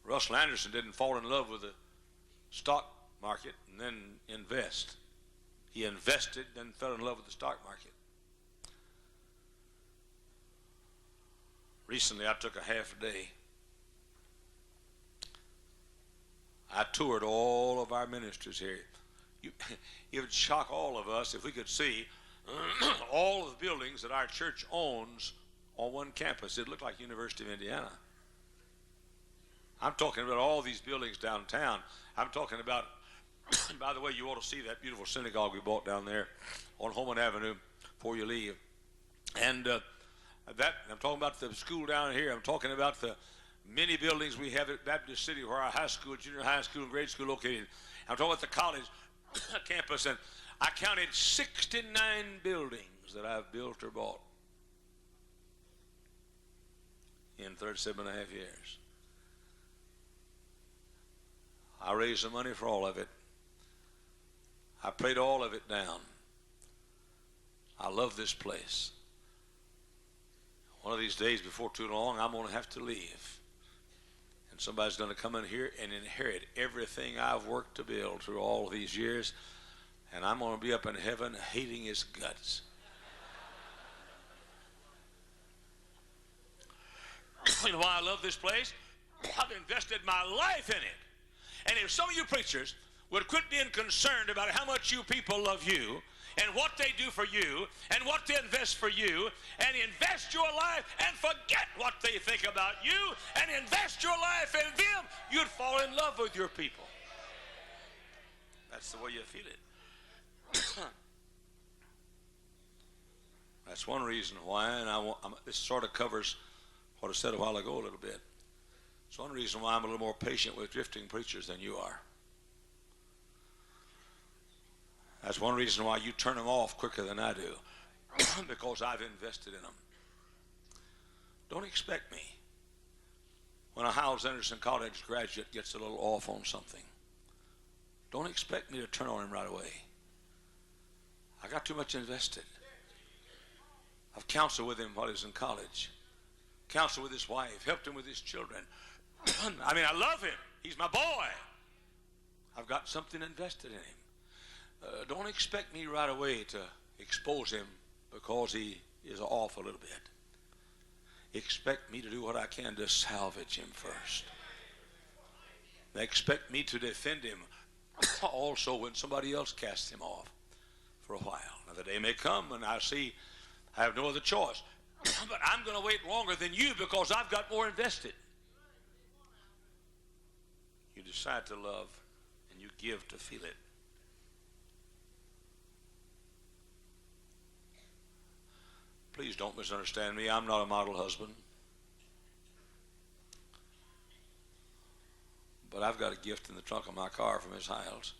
Russell Anderson didn't fall in love with the stock market and then invest. He invested, then fell in love with the stock market. Recently, I took a half a day. I toured all of our ministries here. It would shock all of us if we could see all of the buildings that our church owns on one campus. It looked like University of Indiana. I'm talking about all these buildings downtown. I'm talking about, by the way, you ought to see that beautiful synagogue we bought down there on Holman Avenue before you leave. And I'm talking about the school down here. I'm talking about the many buildings we have at Baptist City where our high school, junior high school, and grade school located. I'm talking about the college campus, and I counted 69 buildings that I've built or bought in 37 and a half years. I raised the money for all of it. I paid all of it down. I love this place. One of these days, before too long, I'm going to have to leave. And somebody's going to come in here and inherit everything I've worked to build through all these years. And I'm going to be up in heaven hating his guts. You know why I love this place? I've invested my life in it. And if some of you preachers would quit being concerned about how much you people love you and what they do for you and what they invest for you, and invest your life and forget what they think about you and invest your life in them, you'd fall in love with your people. That's the way you feel it. That's one reason why, and this sort of covers what I said a while ago a little bit. It's one reason why I'm a little more patient with drifting preachers than you are. That's one reason why you turn them off quicker than I do. Because I've invested in them. Don't expect me, when a Hyles Anderson College graduate gets a little off on something, don't expect me to turn on him right away. I got too much invested. I've counseled with him while he was in college. Counseled with his wife. Helped him with his children. I mean, I love him. He's my boy. I've got something invested in him. Don't expect me right away to expose him because he is off a little bit. Expect me to do what I can to salvage him first. Expect me to defend him also when somebody else casts him off for a while. Now, the day may come and I see I have no other choice. But I'm going to wait longer than you because I've got more invested. You decide to love and you give to feel it. Please don't misunderstand me. I'm not a model husband. But I've got a gift in the trunk of my car from Miss Hyles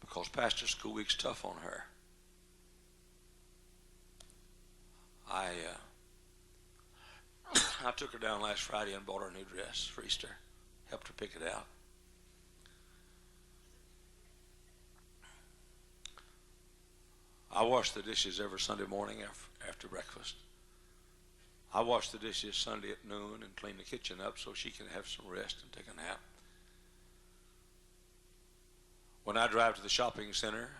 because Pastor School Week's tough on her. I took her down last Friday and bought her a new dress for Easter. Helped her pick it out. I wash the dishes every Sunday morning after breakfast. I wash the dishes Sunday at noon and clean the kitchen up so she can have some rest and take a nap. When I drive to the shopping center,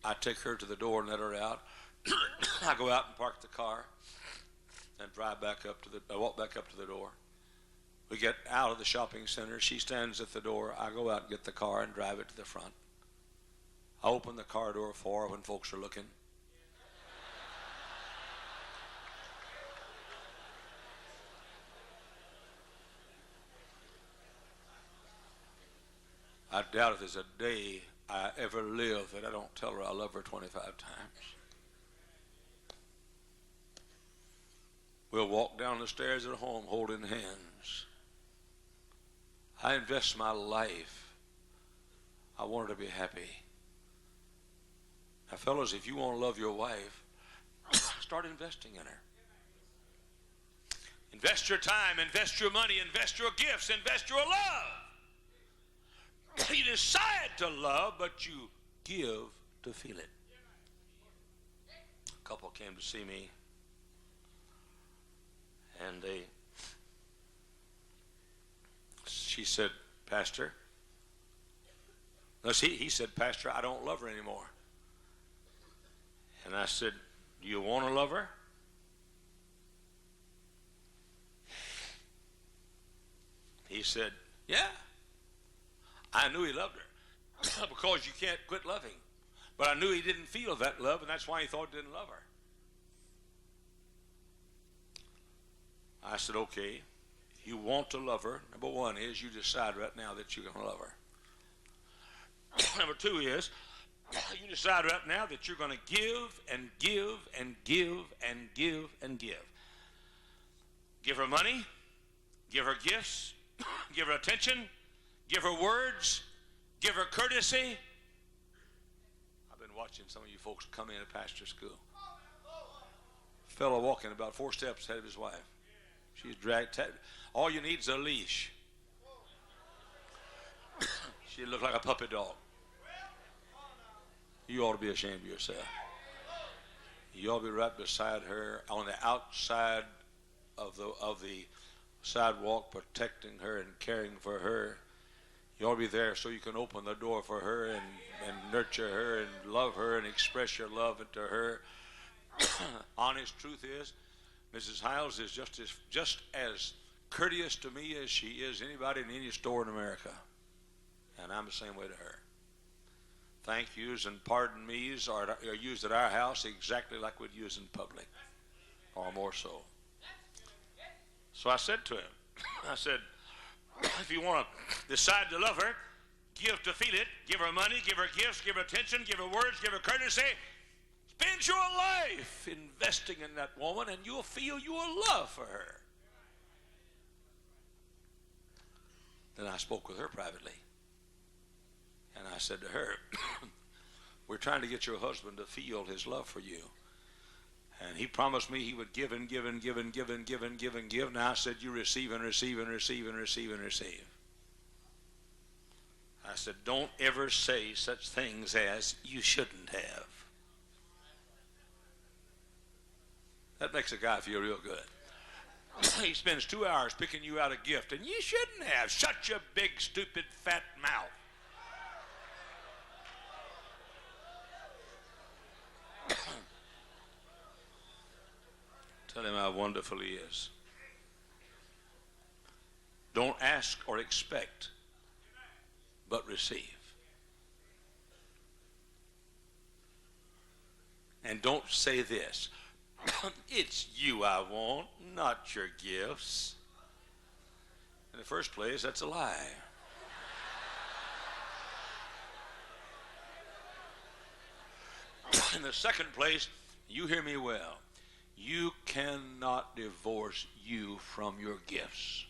I take her to the door and let her out. I go out and park the car and walk back up to the door. We get out of the shopping center. She stands at the door. I go out and get the car and drive it to the front. I open the car door for her when folks are looking. I doubt if there's a day I ever live that I don't tell her I love her 25 times. We'll walk down the stairs at home holding hands. I invest my life. I want her to be happy. Now, fellas, if you want to love your wife, start investing in her. Invest your time, invest your money, invest your gifts, invest your love. You decide to love, but you give to feel it. A couple came to see me, and she said, Pastor, no, he said, Pastor, I don't love her anymore. And I said, do you want to love her? He said, yeah. I knew he loved her because you can't quit loving. But I knew he didn't feel that love, and that's why he thought he didn't love her. I said, okay, if you want to love her, number one is you decide right now that you're going to love her. Number two is you decide right now that you're going to give and give and give and give and give. Give her money, give her gifts, give her attention, give her words, give her courtesy. I've been watching some of you folks come in at pastor school. A fellow walking about 4 steps ahead of his wife. She's dragged. All you need is a leash. She looked like a puppy dog. You ought to be ashamed of yourself. You ought to be right beside her on the outside of the sidewalk, protecting her and caring for her. You ought to be there so you can open the door for her and nurture her and love her and express your love to her. Honest truth is, Mrs. Hyles is just as courteous to me as she is anybody in any store in America. And I'm the same way to her. Thank yous and pardon me's are used at our house exactly like we'd use in public, or more so. So I said to him, I said, if you want to decide to love her, give to feel it, give her money, give her gifts, give her attention, give her words, give her courtesy. Spend your life investing in that woman, and you'll feel your love for her. Then I spoke with her privately. And I said to her, we're trying to get your husband to feel his love for you. And he promised me he would give and give and give and give and give and give and give. Now I said, you receive and receive and receive and receive and receive. I said, don't ever say such things as you shouldn't have. That makes a guy feel real good. He spends 2 hours picking you out a gift, and you shouldn't have. Shut your big, stupid, fat mouth. Tell him how wonderful he is. Don't ask or expect, but receive. And don't say this, it's you I want, not your gifts. In the first place, that's a lie. In the second place, you hear me well. You cannot divorce you from your gifts.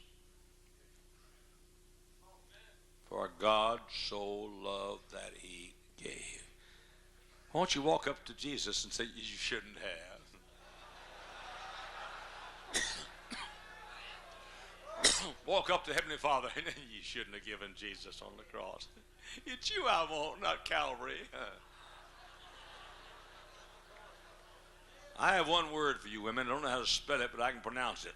For God so loved that he gave. Why don't you walk up to Jesus and say, you shouldn't have. Walk up to Heavenly Father and you shouldn't have given Jesus on the cross. It's you I want, not Calvary. I have one word for you women. I don't know how to spell it, but I can pronounce it.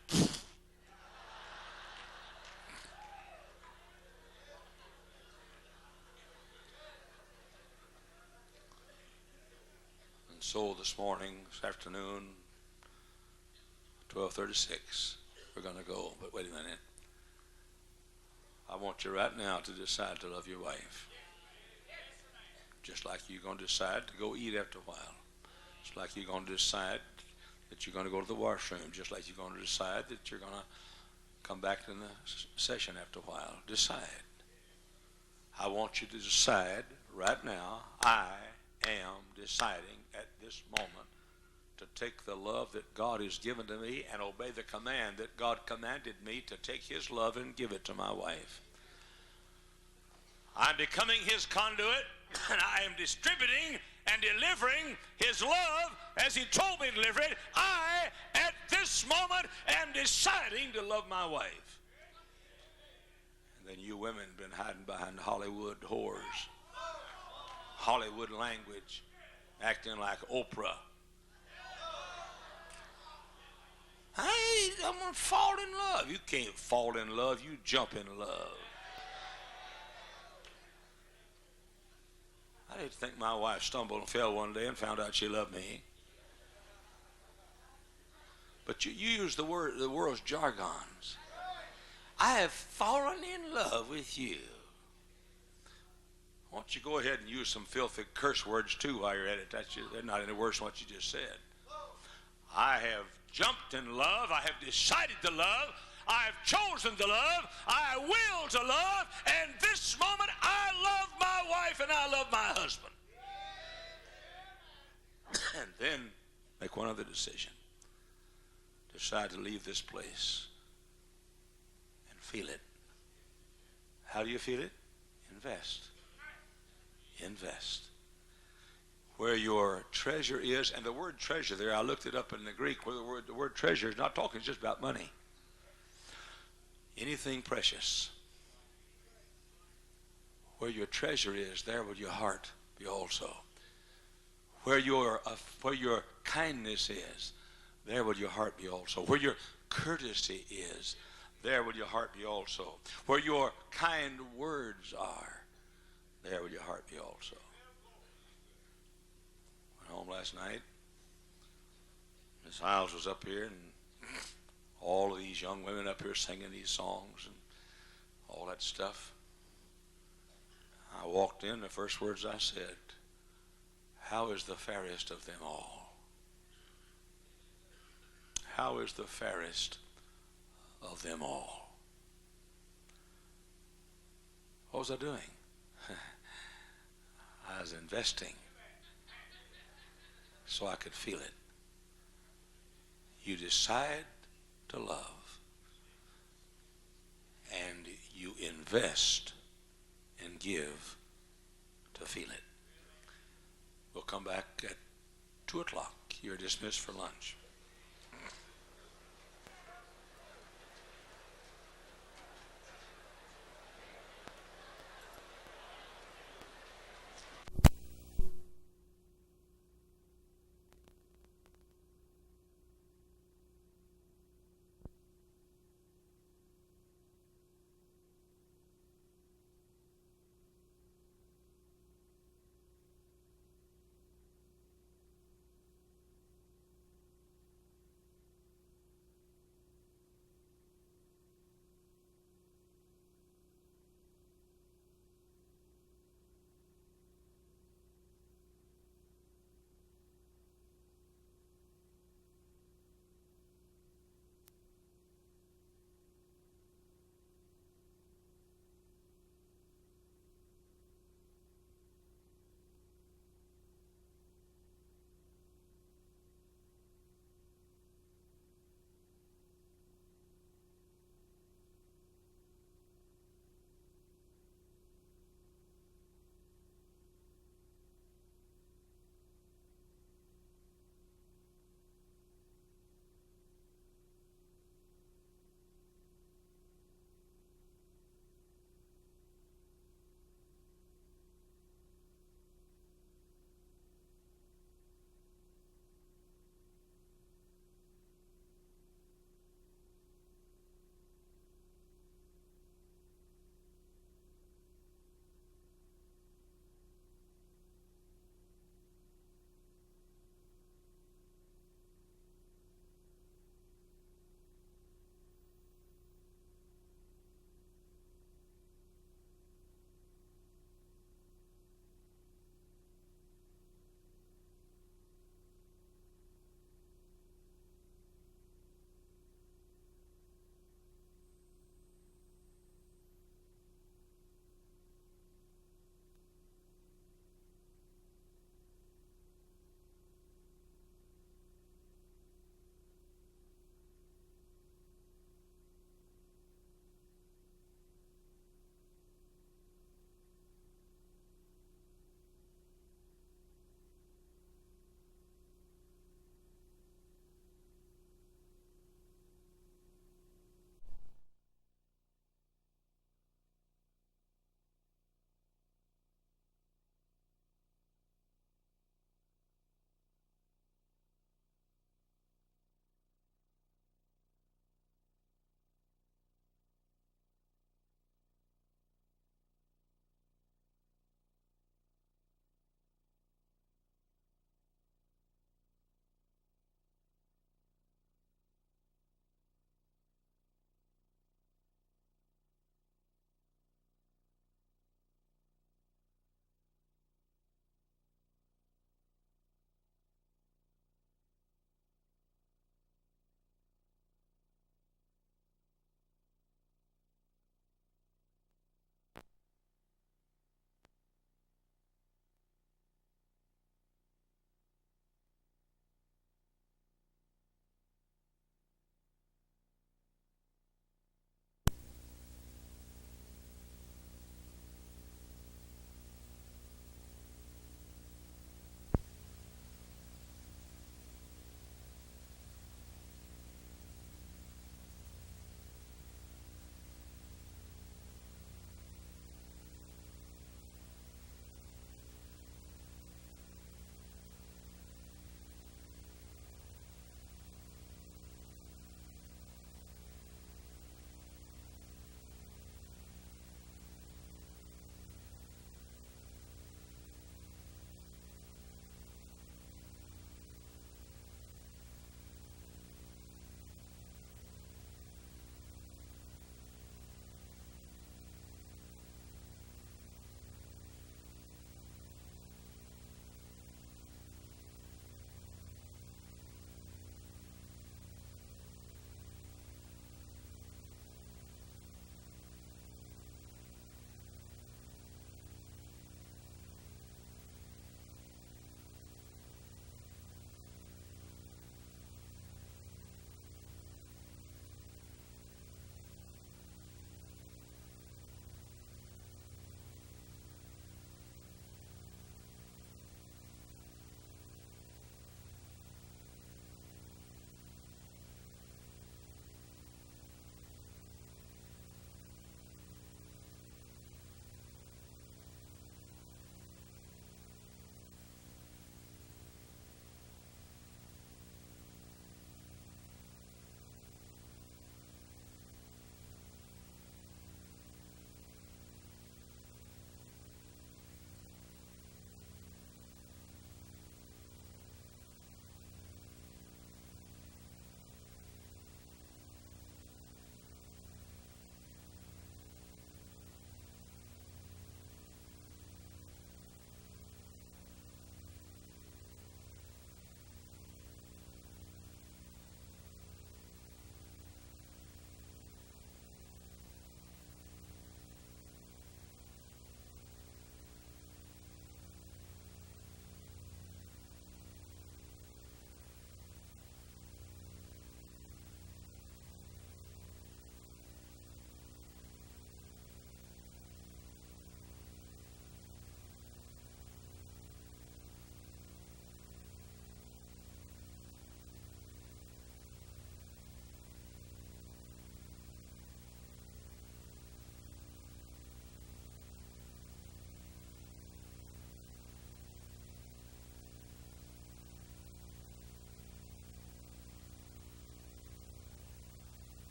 And so this morning, this afternoon, 12:36, we're going to go. But wait a minute. I want you right now to decide to love your wife. Just like you're going to decide to go eat after a while. Just like you're going to decide that you're going to go to the washroom. Just like you're going to decide that you're going to come back in the session after a while. Decide. I want you to decide right now, I am deciding at this moment to take the love that God has given to me and obey the command that God commanded me to take his love and give it to my wife. I'm becoming his conduit, and I am distributing and delivering his love as he told me to deliver it. I, at this moment, am deciding to love my wife. And then you women have been hiding behind Hollywood whores, Hollywood language, acting like Oprah. I'm going to fall in love. You can't fall in love. You jump in love. I didn't think my wife stumbled and fell one day and found out she loved me. But you use the world's jargons. I have fallen in love with you. Why don't you go ahead and use some filthy curse words too while you're at it? They're not any worse than what you just said. I have jumped in love. I have decided to love. I have chosen to love. I will to love. And this moment I love my wife and I love my husband. And then make one other decision. Decide to leave this place and feel it. How do you feel it? Invest. Invest. Where your treasure is, and the word treasure there, I looked it up in the Greek, where the word treasure is not talking just about money. Anything precious. Where your treasure is, there will your heart be also. Where your kindness is, there will your heart be also. Where your courtesy is, there will your heart be also. Where your kind words are, there will your heart be also. Went home last night. Miss Hyles was up here, and all of these young women up here singing these songs and all that stuff. I walked in, the first words I said, how is the fairest of them all? How is the fairest of them all? What was I doing? I was investing so I could feel it. You decide to love and you invest and give to feel it. We'll come back at 2 o'clock. You're dismissed for lunch.